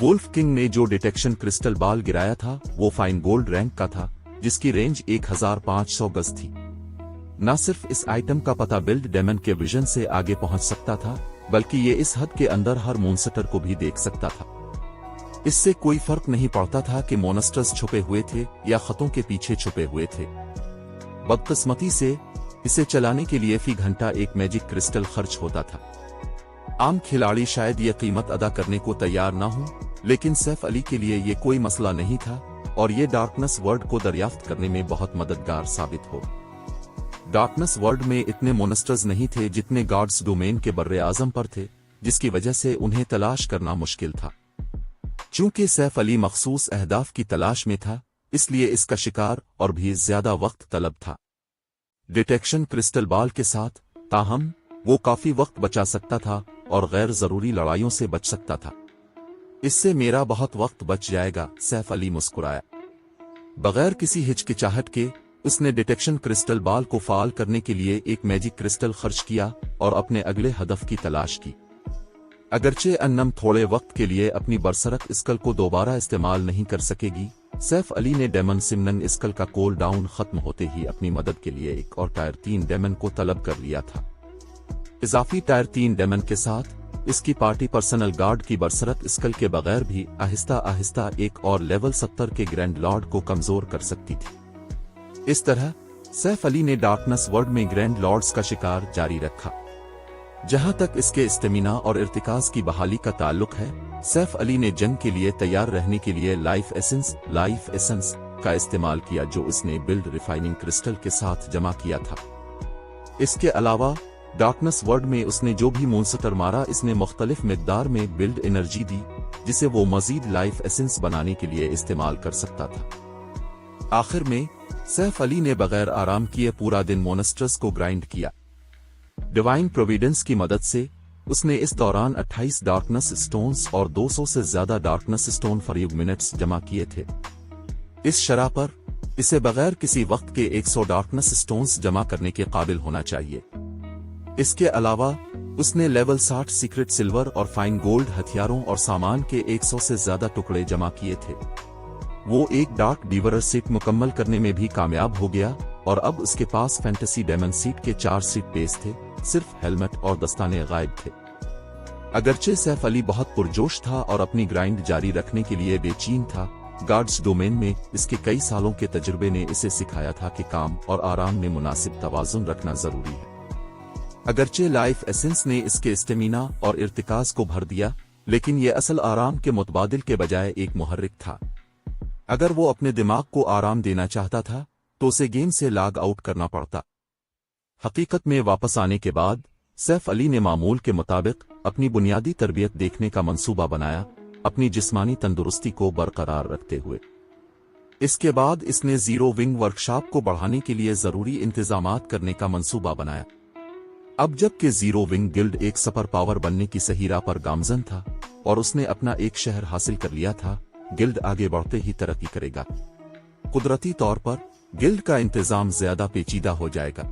वुल्फ किंग ने जो डिटेक्शन क्रिस्टल बॉल गिराया था वो फाइन गोल्ड रैंक का था, जिसकी रेंज 1500 गज थी। न सिर्फ इस आइटम का पता बिल्ड डेमन के विजन से आगे पहुंच सकता था, बल्कि ये इस हद के अंदर हर मॉन्स्टर को भी देख सकता था। इससे कोई फर्क नहीं पड़ता था कि मॉन्स्टर्स छुपे हुए थे या खतों के पीछे छुपे हुए थे। बदकिस्मती से इसे चलाने के लिए फी घंटा एक मैजिक क्रिस्टल खर्च होता था। आम खिलाड़ी शायद ये कीमत अदा करने को तैयार ना हो, लेकिन सैफ अली के लिए ये कोई मसला नहीं था और ये डार्कनेस वर्ल्ड को दरियाफ्त करने में बहुत मददगार साबित हो। डार्कनेस वर्ल्ड में इतने मोनस्टर्स नहीं थे जितने गॉड्स डोमेन के बर्रे आजम पर थे, जिसकी वजह से उन्हें तलाश करना मुश्किल था। चूंकि सैफ अली मखसूस अहदाफ की तलाश में था, इसलिए इसका शिकार और भी ज्यादा वक्त तलब था। डिटेक्शन क्रिस्टल बॉल के साथ ताहम वो काफी वक्त बचा सकता था और गैर जरूरी लड़ाइयों से बच सकता था। इससे मेरा बहुत वक्त बच जाएगा, सैफ अली मुस्कुराया। बगैर किसी हिचकिचाहट के उसने डिटेक्शन क्रिस्टल बॉल को फाल करने के लिए एक मैजिक क्रिस्टल खर्च किया और अपने अगले हदफ की तलाश की। अगरचे अन्नम थोड़े वक्त के लिए अपनी बरसरक स्कल को दोबारा इस्तेमाल नहीं कर सकेगी, सैफ अली ने डेमन सिमनन स्कल का कोल डाउन खत्म होते ही अपनी मदद के लिए एक और टायर 3 डेमन को तलब कर लिया था। इजाफी टायर 3 डेमन के साथ इसकी पार्टी पर्सनल गार्ड की बरसरक स्कल के बगैर भी आहिस्ता आहिस्ता एक और लेवल 70 के ग्रैंड लॉर्ड को कमजोर कर सकती थी। इस तरह सैफ अली ने डार्कनेस वर्ल्ड में ग्रैंड लॉर्ड्स का शिकार जारी रखा। जहां तक इसके स्टेमिना और इर्तिकाज की बहाली का ताल्लुक है, सैफ अली ने जंग के लिए तैयार रहने के लिए लाइफ एसेंस का इस्तेमाल किया, जो उसने बिल्ड रिफाइनिंग क्रिस्टल के साथ जमा किया था। इसके अलावा डार्कनेस वर्ल्ड में उसने जो भी मॉन्स्टर मारा, इसने मुख्तलिफ मिकदार में बिल्ड एनर्जी दी, जिसे वो मजीद लाइफ एसेंस बनाने के लिए इस्तेमाल कर सकता था। आखिर में सैफ अली ने बगैर आराम किए पूरा दिन मॉन्स्टर्स को ग्राइंड किया। डिवाइन प्रोविडेंस की मदद से उसने इस दौरान 28 डार्कनेस स्टोन्स और 200 से ज्यादा डार्कनेस स्टोन फॉर मिनट्स जमा किए थे। इस शरह पर इसे बगैर किसी वक्त के 100 डार्कनेस स्टोन्स जमा करने के काबिल होना चाहिए। इसके अलावा उसने लेवल 60 सीक्रेट सिल्वर और फाइन गोल्ड हथियारों और सामान के 100 से ज्यादा टुकड़े जमा किए थे। वो एक डार्क डिवरर सीट मुकम्मल करने में भी कामयाब हो गया और अब उसके पास फैंटेसी डेमन सीट के 4 सीट पेस थे, सिर्फ हेलमेट और दस्ताने गायब थे। अगरचे सैफ अली बहुत पुरजोश था और अपनी ग्राइंड जारी रखने के लिए बेचैन था, गार्ड्स डोमेन में इसके कई सालों के तजुर्बे ने इसे सिखाया था कि काम और आराम में मुनासिब तवाज़ुन रखना जरूरी है। अगरचे लाइफ एसेंस ने इसके स्टेमिना और इर्तिकाज को भर दिया, लेकिन ये असल आराम के मुतबादिल के बजाय एक मुहर्रिक था। अगर वो अपने दिमाग को आराम देना चाहता था तो उसे गेम से लॉग आउट करना पड़ता। हकीकत में वापस आने के बाद सैफ अली ने मामूल के मुताबिक अपनी बुनियादी तरबियत देखने का मंसूबा बनाया, अपनी जिस्मानी तंदुरुस्ती को बरकरार रखते हुए। इसके बाद इसने जीरो विंग वर्कशॉप को बढ़ाने के लिए जरूरी इंतजामात करने का मंसूबा बनाया। अब जबकि जीरो विंग गिल्ड एक सुपर पावर बनने की सही राह पर गामजन था और उसने अपना एक शहर हासिल कर लिया था, गिल्ड आगे बढ़ते ही तरक्की करेगा। कुदरती तौर पर गिल्ड का इंतजाम ज्यादा पेचीदा हो जाएगा।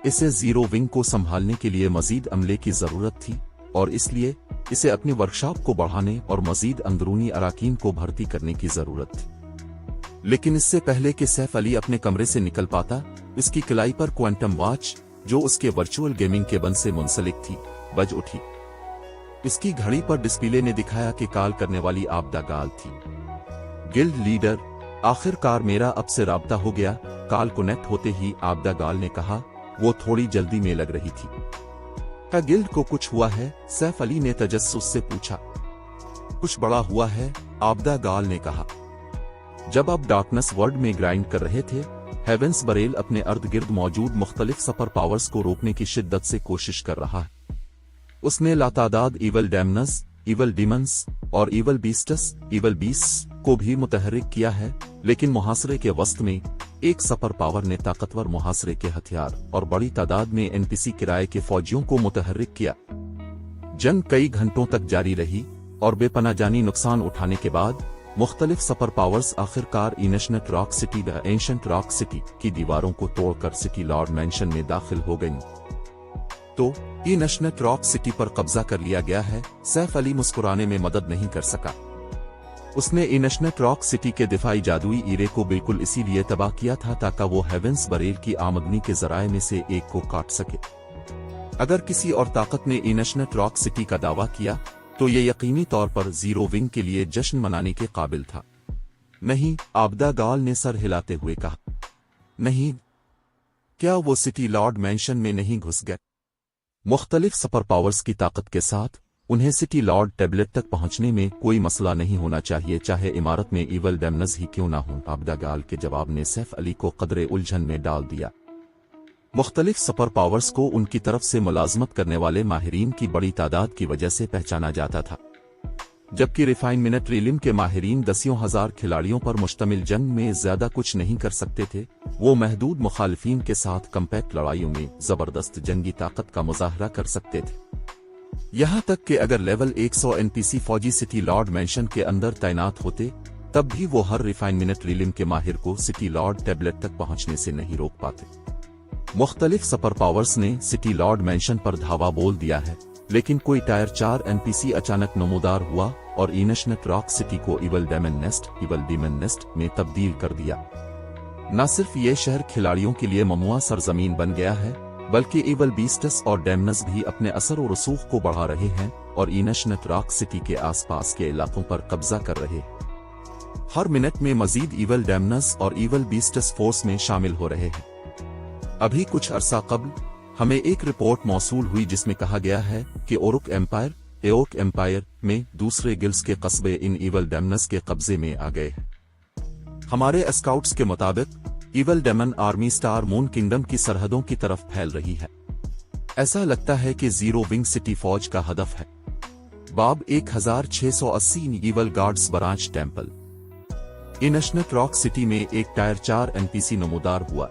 इसे जीरो विंग को संभालने के लिए मजीद अमले की जरूरत थी और इसलिए इसे अपनी वर्कशॉप को बढ़ाने और मजीद अंदरूनी अराकीन को भर्ती करने की जरूरत थी। लेकिन इससे पहले कि सैफ अली अपने कमरे से निकल पाता, इसकी किलाई पर क्वांटम वॉच, जो उसके वर्चुअल गेमिंग के बन से मुंसलिक थी, बज उठी। इसकी घड़ी पर डिस्प्ले ने दिखाया कि कॉल करने वाली आपदा गाल थी। गिल्ड लीडर, आखिरकार मेरा अब से राब्ता हो गया। कॉल कनेक्ट होते ही आपदा गाल ने कहा, वो थोड़ी जल्दी में लग रही थी। क्या गिल्ड को कुछ हुआ है? सैफ अली ने तजस्सुस से पूछा। कुछ बड़ा हुआ है, आपदा गाल ने कहा। जब आप डार्कनेस वर्ल्ड में ग्राइंड कर रहे थे, हेवेंस बरेल अपने अर्द गिर्द मौजूद मुख्तलिफ सुपर पावर्स को रोकने की शिद्दत से कोशिश कर रहा है। उसने लातादाद इवल डैमनस, इवल डीमंस और इवल बीस्ट्स को भी मुतहर्रिक किया है, लेकिन मुहासरे के वस्त में एक सुपर पावर ने ताकतवर मुहासरे के हथियार और बड़ी तादाद में एनपीसी किराए के फौजियों को मुतहर्रिक किया। जंग कई घंटों तक जारी रही और बेपनाह जानी नुकसान उठाने के बाद मुख्तलिफ सुपर पावर्स आखिरकार इनेशनेट रॉक सिटी व एंशंट रॉक सिटी की दीवारों को तोड़कर सिटी लॉर्ड मैंशन में दाखिल हो गईं। तो इनेशनेट रॉक सिटी पर कब्जा कर लिया गया है। सैफ अली मुस्कुराने में मदद नहीं कर सका। उसने इनेशनेट रॉक सिटी के दिफाई जादुई ईरे को बिल्कुल इसीलिए तबाह किया था ताकि वो हेवेंस बरेल की आमदनी के जराए में से एक को काट सके। अगर किसी और ताकत ने इनेशनेट रॉक सिटी का दावा किया तो ये यकीनी तौर पर जीरो विंग के लिए जश्न मनाने के काबिल था। नहीं, आपदा गाल ने सर हिलाते हुए कहा। नहीं, क्या वो सिटी लॉर्ड मैंशन में नहीं घुस गए? मुख्तलिफ सुपर पावर्स की ताकत के साथ उन्हें सिटी लॉर्ड टेबलेट तक पहुंचने में कोई मसला नहीं होना चाहिए, चाहे इमारत में इवल डैमनस ही क्यों ना हो। आपदा गाल के जवाब ने सैफ अली को कदरे उलझन में डाल दिया। मुख्तलिफ सुपर पावर्स को उनकी तरफ से मुलाजमत करने वाले माहिरीन की बड़ी तादाद की वजह से पहचाना जाता था, जबकि रिफाइनमेंट रिलिम के माहिरीन दसियों हजार खिलाड़ियों पर मुश्तमिल जंग में ज्यादा कुछ नहीं कर सकते थे। वो महदूद मुखालिफिन के साथ कम्पैक्ट लड़ाइयों में जबरदस्त जंगी ताकत का मुजाहरा कर सकते थे। यहाँ तक कि अगर लेवल 100 एनपीसी फौजी सिटी लॉर्ड मैंशन के अंदर तैनात होते, तब भी वो हर रिफाइनमेंट रिलिम के माहिर को सिटी लॉर्ड टेबलेट तक पहुंचने से नहीं रोक पाते। मुख्तलिफ सुपर पावर्स ने सिटी लॉर्ड मैंशन पर धावा बोल दिया है, लेकिन कोई टायर 4 एनपीसी अचानक नमूदार हुआ और इनेशनेट रॉक सिटी को इवल डीमन नेस्ट में तब्दील कर दिया। न सिर्फ ये शहर खिलाड़ियों के लिए ममुआ सरजमीन बन गया है, बल्कि इवल बीस्ट्स और डैमनस भी अपने असर और रसूख को बढ़ा रहे हैं और इनेशनेट रॉक सिटी के आसपास के इलाकों पर कब्जा कर रहे हैं। हर मिनट में मजीद इवल डैमनस और इवल बीस्ट्स फोर्स में शामिल हो रहे हैं। अभी कुछ अरसा कबल हमें एक रिपोर्ट मौसूल हुई जिसमें कहा गया है कि एओक एम्पायर में दूसरे गिल्ड्स के कस्बे इन इवल डैमनस के कब्जे में आ गए हैं। हमारे स्काउट्स के मुताबिक evil demon army star moon kingdom की सरहदों की तरफ फैल रही है। ऐसा लगता है कि जीरो विंग सिटी फौज का हदफ है। बाब 1680 इवल गार्ड्स ब्रांच टेम्पल। इनेशनेट रॉक सिटी में एक टायर 4 एनपीसी नमूदार हुआ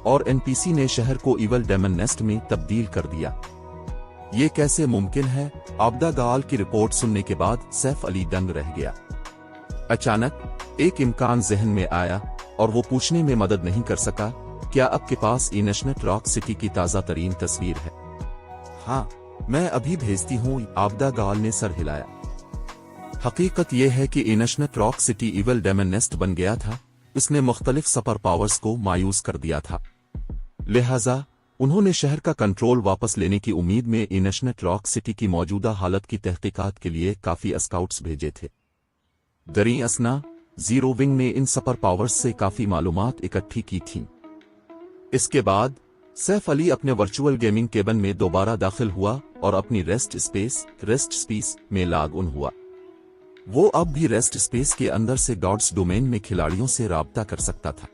और एनपीसी ने शहर को इवल डेमन नेस्ट में तब्दील कर दिया। ये कैसे मुमकिन है? आपदा गाल की रिपोर्ट सुनने के बाद सैफ अली दंग रह गया। अचानक एक इम्कान जहन में आया और वो पूछने में मदद नहीं कर सका, क्या आपके पास इनेशनेट रॉक सिटी की ताज़ा तरीन तस्वीर है? हाँ, मैं अभी भेजती हूँ, आपदा गाल ने सर हिलाया। हकीकत यह है कि इनेशनेट rock city evil demon nest बन गया था। इसने मुख्तलिफ सुपर पावर्स को मायूस कर दिया था, लिहाजा उन्होंने शहर का कंट्रोल वापस लेने की उम्मीद में इनेशनेट रॉक सिटी की मौजूदा हालत की तहकीकात के लिए काफी स्काउट्स भेजे थे। दरी असना जीरो विंग ने इन सुपर पावर्स से काफी मालूमात इकट्ठी की थीं। इसके बाद सैफ अली अपने वर्चुअल गेमिंग केबिन में दोबारा दाखिल हुआ और अपनी रेस्ट स्पेस में लॉग इन हुआ। वो अब भी रेस्ट स्पेस के अंदर से गॉड्स डोमेन में खिलाड़ियों से राब्ता कर सकता था।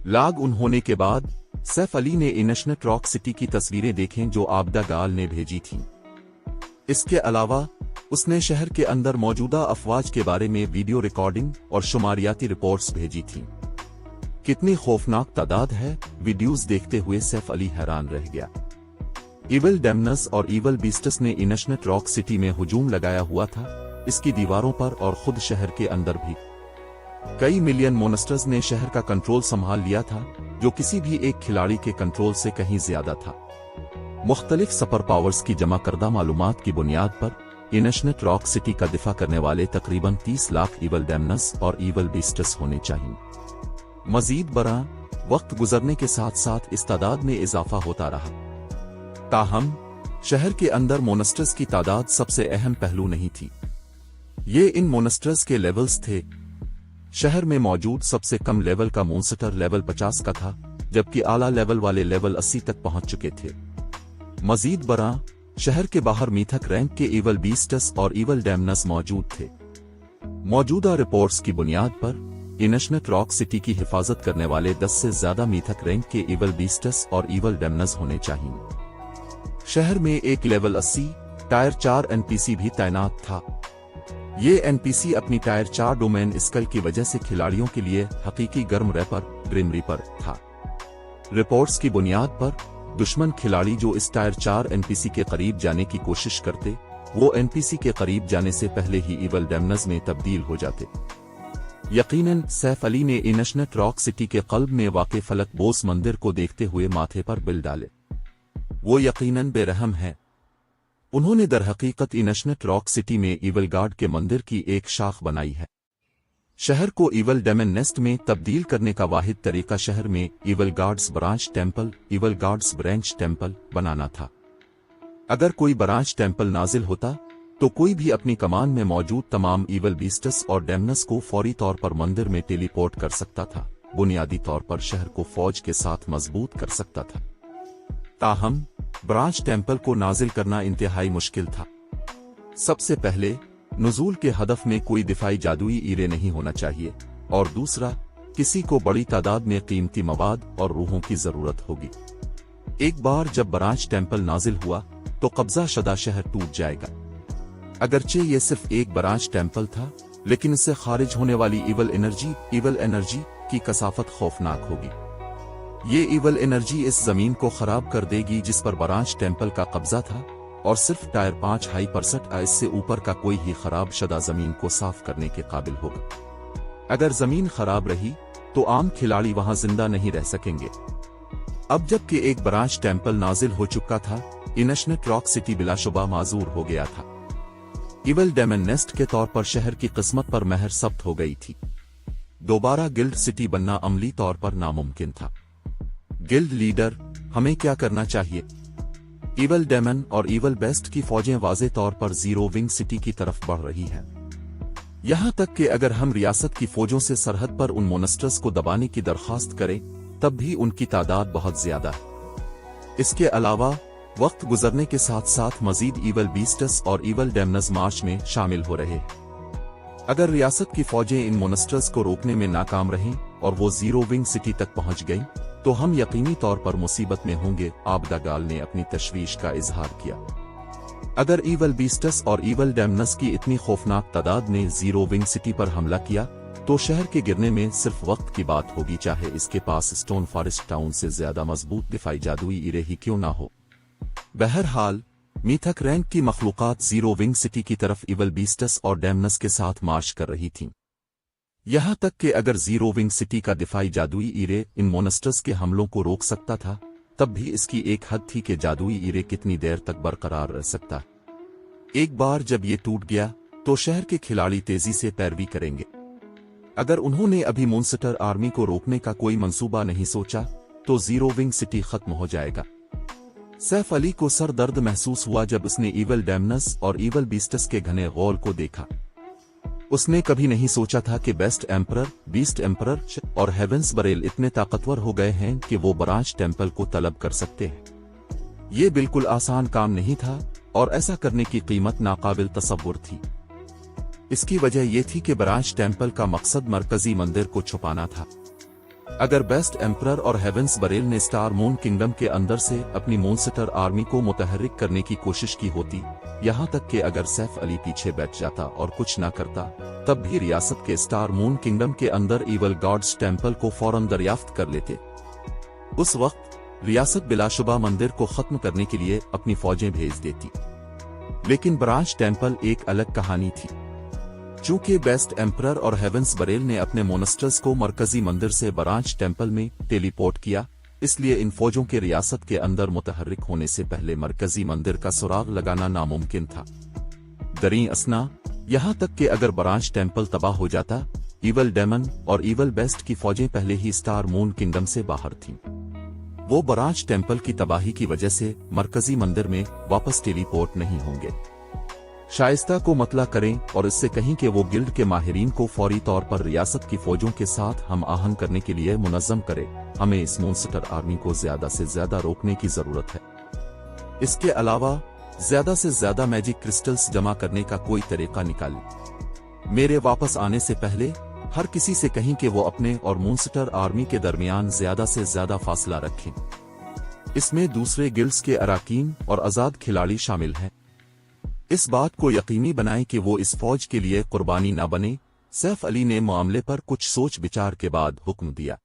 लॉग इन होने के बाद सैफ अली ने इनेशनेट रॉक सिटी की तस्वीरें देखें जो आपदा गाल ने भेजी थीं। इसके अलावा उसने शहर के अंदर मौजूदा अफवाज के बारे में वीडियो रिकॉर्डिंग और शुमारियाती रिपोर्ट्स भेजी थीं। कितनी खौफनाक तादाद है! वीडियोस देखते हुए सैफ अली हैरान रह गया। इवल डैमनस और इवल बीस्ट्स ने इनेशनेट रॉक सिटी में हुजूम लगाया हुआ था, इसकी दीवारों पर और खुद शहर के अंदर भी। कई मिलियन मोनस्टर्स ने शहर का कंट्रोल संभाल लिया था, जो किसी भी एक खिलाड़ी के कंट्रोल से कहीं ज्यादा था। मुख्तलिफ सुपर पावर्स की जमा करदा मालूमात की बुनियाद पर इनेशनेट रॉक सिटी का दिफा करने वाले तकरीबन 30 लाख इवल डैमनस और इवल बीस्ट्स होने चाहिए। मजीद बरा वक्त गुजरने के साथ साथ इस तादाद में इजाफा होता रहा। ताहम शहर के अंदर मोनेस्टर्स की तादाद सबसे अहम पहलू नहीं थी। ये इन मोनेस्टर्स के लेवल्स थे। शहर में मौजूद सबसे कम लेवल का मोन्स्टर लेवल 50 का था, जबकि आला लेवल वाले लेवल 80 तक पहुंच चुके थे। मजीद बरा, शहर के बाहर मीथक रैंक के इवल बीस्टस और इवल डैमनस मौजूद थे। मौजूदा रिपोर्ट्स की बुनियाद पर इनशनेट रॉक सिटी की हिफाजत करने वाले 10 से ज्यादा मीथक रैंक के इवल बीस्टस और इवल डैमनस होने चाहिए। शहर में एक लेवल 80 टायर 4 एनपीसी भी तैनात था। ये एनपीसी अपनी टायर 4 डोमेन स्कल की वजह से खिलाड़ियों के लिए हकीकी गर्म रैपर ग्रिम रीपर था। रिपोर्ट्स की बुनियाद पर दुश्मन खिलाड़ी जो इस टायर 4 एनपीसी के करीब जाने की कोशिश करते, वो एनपीसी के करीब जाने से पहले ही इवल डैमनस में तब्दील हो जाते। यकीनन सैफ अली ने इनशनेट रॉक सिटी के कल्ब में वाक़े फलक बोस मंदिर को देखते हुए माथे पर बिल डाले। वो यकीनन बेरहम है। उन्होंने दरहकीकत इनशनेट रॉक सिटी में इवल गार्ड के मंदिर की एक शाख बनाई है। शहर को इवल डेमन नेस्ट में तब्दील करने का वाहिद तरीका शहर में evil guards branch temple, evil guards branch temple बनाना था। अगर कोई ब्रांच टेम्पल नाजिल होता तो कोई भी अपनी कमान में मौजूद तमाम इवल बीस्टस और डैमनस को फौरी तौर पर मंदिर में टेलीपोर्ट कर सकता था। बुनियादी तौर पर शहर को फौज के साथ मजबूत कर सकता था। ताहम ब्रांच टेम्पल को नाजिल करना इंतहाई मुश्किल था। सबसे पहले नुज़ूल के हदफ में कोई दिफाई जादुई ईरे नहीं होना चाहिए, और दूसरा किसी को बड़ी तादाद में कीमती मवाद और रूहों की जरूरत होगी। एक बार जब ब्रांच टेम्पल नाजिल हुआ तो कब्जा शुदा शहर टूट जाएगा। अगरचे ये सिर्फ एक ब्रांच टेम्पल था, लेकिन इससे खारिज होने वाली इवल एनर्जी की कसाफत खौफनाक होगी। ये इवल एनर्जी इस जमीन को खराब कर देगी जिस पर ब्रांच टेम्पल का कब्जा था, और सिर्फ टायर 5 हाई % इससे ऊपर का कोई ही खराब शुदा जमीन को साफ करने के काबिल होगा। अगर जमीन खराब रही तो आम खिलाड़ी वहां जिंदा नहीं रह सकेंगे। अब जबकि एक ब्रांच टेम्पल नाजिल हो चुका था, इनशनेट रॉक सिटी बिलाशुबा माजूर हो गया था। इवल डेमन नेस्ट के तौर पर शहर की किस्मत पर महर सब्त हो गई थी। दोबारा गिल्ड सिटी बनना अमली तौर पर नामुमकिन था। गिल्ड लीडर, हमें क्या करना चाहिए? इवल डेमन और इवल बेस्ट की फौजें वाज़े तौर पर जीरो विंग सिटी की तरफ बढ़ रही हैं। यहां तक कि अगर हम रियासत की फौजों से सरहद पर उन मोनेस्टर्स को दबाने की दरखास्त करें, तब भी उनकी तादाद बहुत ज्यादा है। इसके अलावा वक्त गुजरने के साथ साथ मजीद इवल बीस्टस और इवल डैमनस मार्च में शामिल हो रहे। अगर रियासत की फौजें इन मोनेस्टर्स को रोकने में नाकाम रहीं और वो जीरो विंग सिटी तक पहुंच गईं, तो हम यकीनी तौर पर मुसीबत में होंगे। आबदागाल ने अपनी तशवीश का इजहार किया। अगर इवल बीस्टस और इवल डैमनस की इतनी खौफनाक तादाद ने जीरो विंग सिटी पर हमला किया, तो शहर के गिरने में सिर्फ वक्त की बात होगी, चाहे इसके पास स्टोन फॉरेस्ट टाउन से ज्यादा मजबूत दिफाई जादुई इरे ही क्यों ना हो। बहरहाल मीथक रैंक की मखलूकात जीरो विंग सिटी की तरफ इवल बीस्टस और डैमनस के साथ मार्च कर रही थीं। यहां तक कि अगर जीरो विंग सिटी का दिफाई जादुई इरे इन मोनेस्टर्स के हमलों को रोक सकता था, तब भी इसकी एक हद थी कि जादुई इरे कितनी देर तक बरकरार रह सकता। एक बार जब ये टूट गया तो शहर के खिलाड़ी तेजी से पैरवी करेंगे। अगर उन्होंने अभी मोन्स्टर आर्मी को रोकने का कोई मंसूबा नहीं सोचा, तो जीरो विंग सिटी खत्म हो जाएगा। सैफ अली को सर दर्द महसूस हुआ जब उसने इवल डैमनस और इवल बीस्टस के घने गौल को देखा। उसने कभी नहीं सोचा था कि बेस्ट एम्परर, बीस्ट एम्परर और हेवेंस बरेल इतने ताकतवर हो गए हैं कि वो ब्रांच टेम्पल को तलब कर सकते हैं। ये बिल्कुल आसान काम नहीं था, और ऐसा करने की कीमत नाकाबिल तसव्वुर थी। इसकी वजह यह थी कि ब्रांच टेम्पल का मकसद मरकजी मंदिर को छुपाना था। अगर बेस्ट एम्परर और हेवेंस बरेल ने स्टार मून किंगडम के अंदर से अपनी मोन्स्टर आर्मी को मुतहर्रिक करने की कोशिश की होती, यहां तक कि अगर सैफ अली पीछे बैठ जाता और कुछ ना करता, तब भी रियासत के स्टार मून किंगडम के अंदर इवल गॉड्स टेम्पल को फौरन दरियाफ्त कर लेते। उस वक्त रियासत बिलाशुबा मंदिर को खत्म करने के लिए अपनी फौजें भेज देती। लेकिन ब्रांच टेम्पल एक अलग कहानी थी। चूंकि बेस्ट एम्परर और हेवेंस बरेल ने अपने मोनेस्टर्स को मरकजी मंदिर से ब्रांच टेम्पल में टेलीपोर्ट किया, इसलिए इन फौजों के रियासत के अंदर मुतहर्रिक होने से पहले मरकजी मंदिर का सुराग लगाना नामुमकिन था। दरीं असना, यहां तक कि अगर ब्रांच टेम्पल तबाह हो जाता, इवल डेमन और इवल बेस्ट की फौजें पहले ही स्टार मून किंगडम से बाहर थीं। वो बराज टेम्पल की तबाही की वजह से मरकजी मंदिर में वापस टेलीपोर्ट नहीं होंगे। शाइस्ता को मतला करें और इससे कहीं कि वो गिल्ड के माहिरीन को फौरी तौर पर रियासत की फौजों के साथ हम आहंग करने के लिए मुनज़्ज़म करे। हमें इस मॉन्स्टर आर्मी को ज्यादा से ज्यादा रोकने की जरूरत है। इसके अलावा ज्यादा से ज्यादा मैजिक क्रिस्टल्स जमा करने का कोई तरीका निकालें। मेरे वापस आने से पहले हर किसी से कहीं कि वो अपने और मॉन्स्टर आर्मी के दरमियान ज्यादा से ज्यादा फासला रखें। इसमें दूसरे गिल्ड्स के अराकीन और आजाद खिलाड़ी शामिल हैं। इस बात को यकीनी बनाएं कि वो इस फौज के लिए कुर्बानी न बने। सैफ अली ने मामले पर कुछ सोच विचार के बाद हुक्म दिया।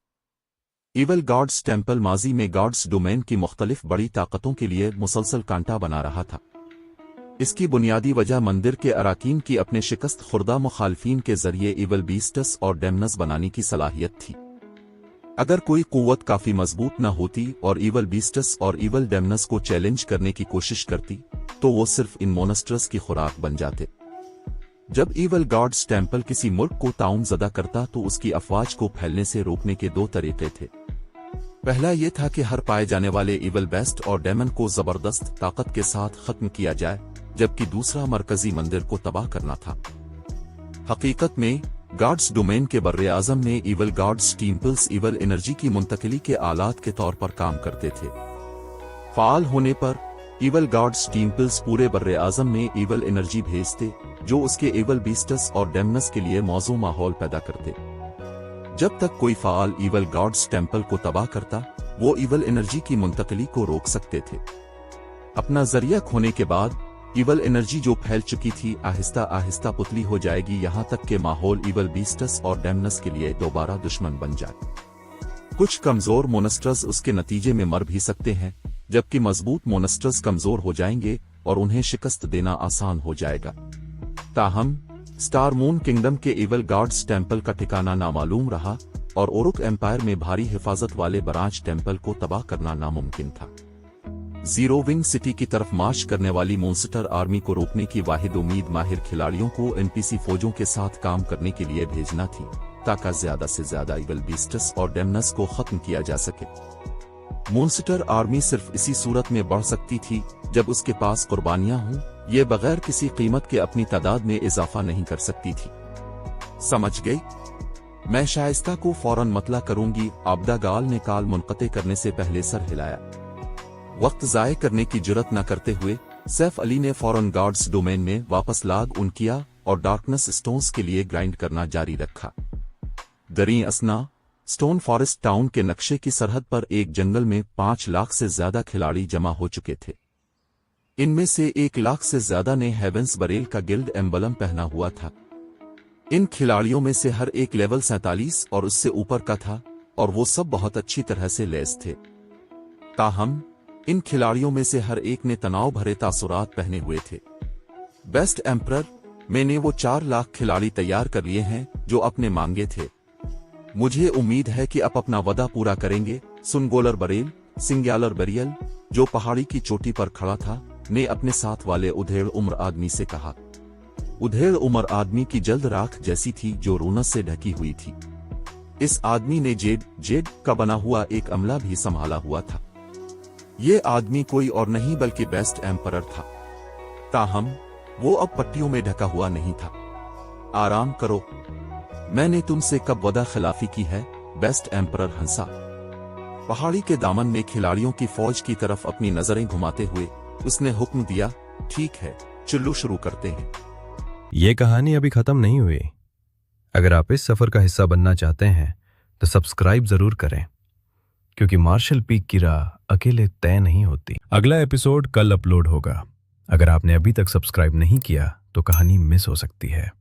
इवल गॉड्स टेम्पल माजी में गॉड्स डोमेन की मुख्तलिफ बड़ी ताकतों के लिए मुसलसल कांटा बना रहा था। इसकी बुनियादी वजह मंदिर के अराकीन की अपने शिकस्त खुर्दा मुखालफीन के जरिए इवल बीस्टस और डेमनस बनाने की सलाहियत थी। अगर कोई कुव्वत काफी मजबूत न होती और इवल बीस्टस और इवल डेमनस को चैलेंज करने की कोशिश करती तो वो सिर्फ इन मोनस्टर्स की खुराक बन जाते। जब इवल गॉड्स टेम्पल किसी मुल्क को ताउन ज़दा करता तो उसकी अफवाज को फैलने से रोकने के दो तरीके थे। पहला ये था कि हर पाए जाने वाले इवल बेस्ट और डेमन को जबरदस्त ताकत के साथ खत्म किया जाए, जबकि दूसरा मरकजी मंदिर को तबाह करना था। हकीकत में गॉड्स डोमेन के बर्रे आजम में evil gods temples evil energy की मुंतकिली के आलात के तौर पर काम करते थे। फाल होने पर इवल गॉड्स टेम्पल्स पूरे बर्रे आजम में इवल एनर्जी भेजते जो उसके इवल बीस्टस और डेमनस के लिए मौजू माहौल पैदा करते। जब तक कोई फाल इवल गॉड्स टेम्पल को तबाह करता वो इवल एनर्जी की मुंतकिली को रोक सकते थे। अपना जरिया खोने के बाद इवल एनर्जी जो फैल चुकी थी आहिस्ता आहिस्ता पुतली हो जाएगी, यहां तक के माहौल इवल बीस्टस और डेमनस के लिए दोबारा दुश्मन बन जाए। कुछ कमजोर मोनस्टर्स उसके नतीजे में मर भी सकते हैं, जबकि मजबूत मोनस्टर्स कमजोर हो जाएंगे और उन्हें शिकस्त देना आसान हो जाएगा। ताहम स्टार मून किंगडम के इवल गॉड्स टेम्पल का ठिकाना नामालूम रहा और ओरुक एम्पायर में भारी हिफाजत वाले बराज टेम्पल को तबाह करना नामुमकिन था। जीरो विंग सिटी की तरफ मार्च करने वाली मॉन्स्टर आर्मी को रोकने की वाहिद उम्मीद माहिर खिलाड़ियों को एनपीसी फौजों के साथ काम करने के लिए भेजना थी, ताकि ज्यादा से ज्यादा इवल बीस्टस और डेमनस को खत्म किया जा सके। मॉन्स्टर आर्मी सिर्फ इसी सूरत में बढ़ सकती थी जब उसके पास कुर्बानियां हों। ये बगैर किसी कीमत के अपनी तादाद में इजाफा नहीं कर सकती थी। समझ गई? मैं शाइस्ता को फौरन मतला करूंगी। आबदा गाल ने काल मुनक़ते करने से पहले सर हिलाया। वक्त ज़ाय करने की जुर्रत न करते हुए सैफ अली ने फौरन गॉड्स डोमेन में वापस लाग उन किया और डार्कनेस स्टोन्स के लिए ग्राइंड करना जारी रखा। दरी असना स्टोन फॉरेस्ट टाउन के नक्शे की सरहद पर एक जंगल में 5 लाख से ज्यादा खिलाड़ी जमा हो चुके थे। इनमें से 1 लाख से ज्यादा ने हेवेंस बरेल का गिल्ड एम्बलम पहना हुआ था। इन खिलाड़ियों में से हर एक लेवल 47 और उससे ऊपर का था और वो सब बहुत अच्छी तरह से लैस थे। ताहम इन खिलाड़ियों में से हर एक ने तनाव भरे तासुरात पहने हुए थे। बेस्ट एम्परर मैंने वो 4 लाख खिलाड़ी तैयार कर लिए हैं जो अपने मांगे थे। मुझे उम्मीद है कि आप अपना वदा पूरा करेंगे। सुनगोलर बरेल सिंग्यालर बरियल जो पहाड़ी की चोटी पर खड़ा था ने अपने साथ वाले उधेड़ उम्र आदमी से कहा। उधेड़ उम्र आदमी की जल्द राख जैसी थी जो रूनस से ढकी हुई थी। इस आदमी ने जेड का बना हुआ एक अमला भी संभाला हुआ था। ये आदमी कोई और नहीं बल्कि बेस्ट एम्परर था। ताहम वो अब पट्टियों में ढका हुआ नहीं था। आराम करो, मैंने तुमसे कब वदा खिलाफी की है? बेस्ट एम्परर हंसा। पहाड़ी के दामन में खिलाड़ियों की फौज की तरफ अपनी नजरें घुमाते हुए उसने हुक्म दिया, ठीक है चलो शुरू करते हैं। ये कहानी अभी खत्म नहीं हुई। अगर आप इस सफर का हिस्सा बनना चाहते हैं तो सब्सक्राइब जरूर करें, क्योंकि मार्शल पीक की राह अकेले तय नहीं होती। अगला एपिसोड कल अपलोड होगा। अगर आपने अभी तक सब्सक्राइब नहीं किया तो कहानी मिस हो सकती है।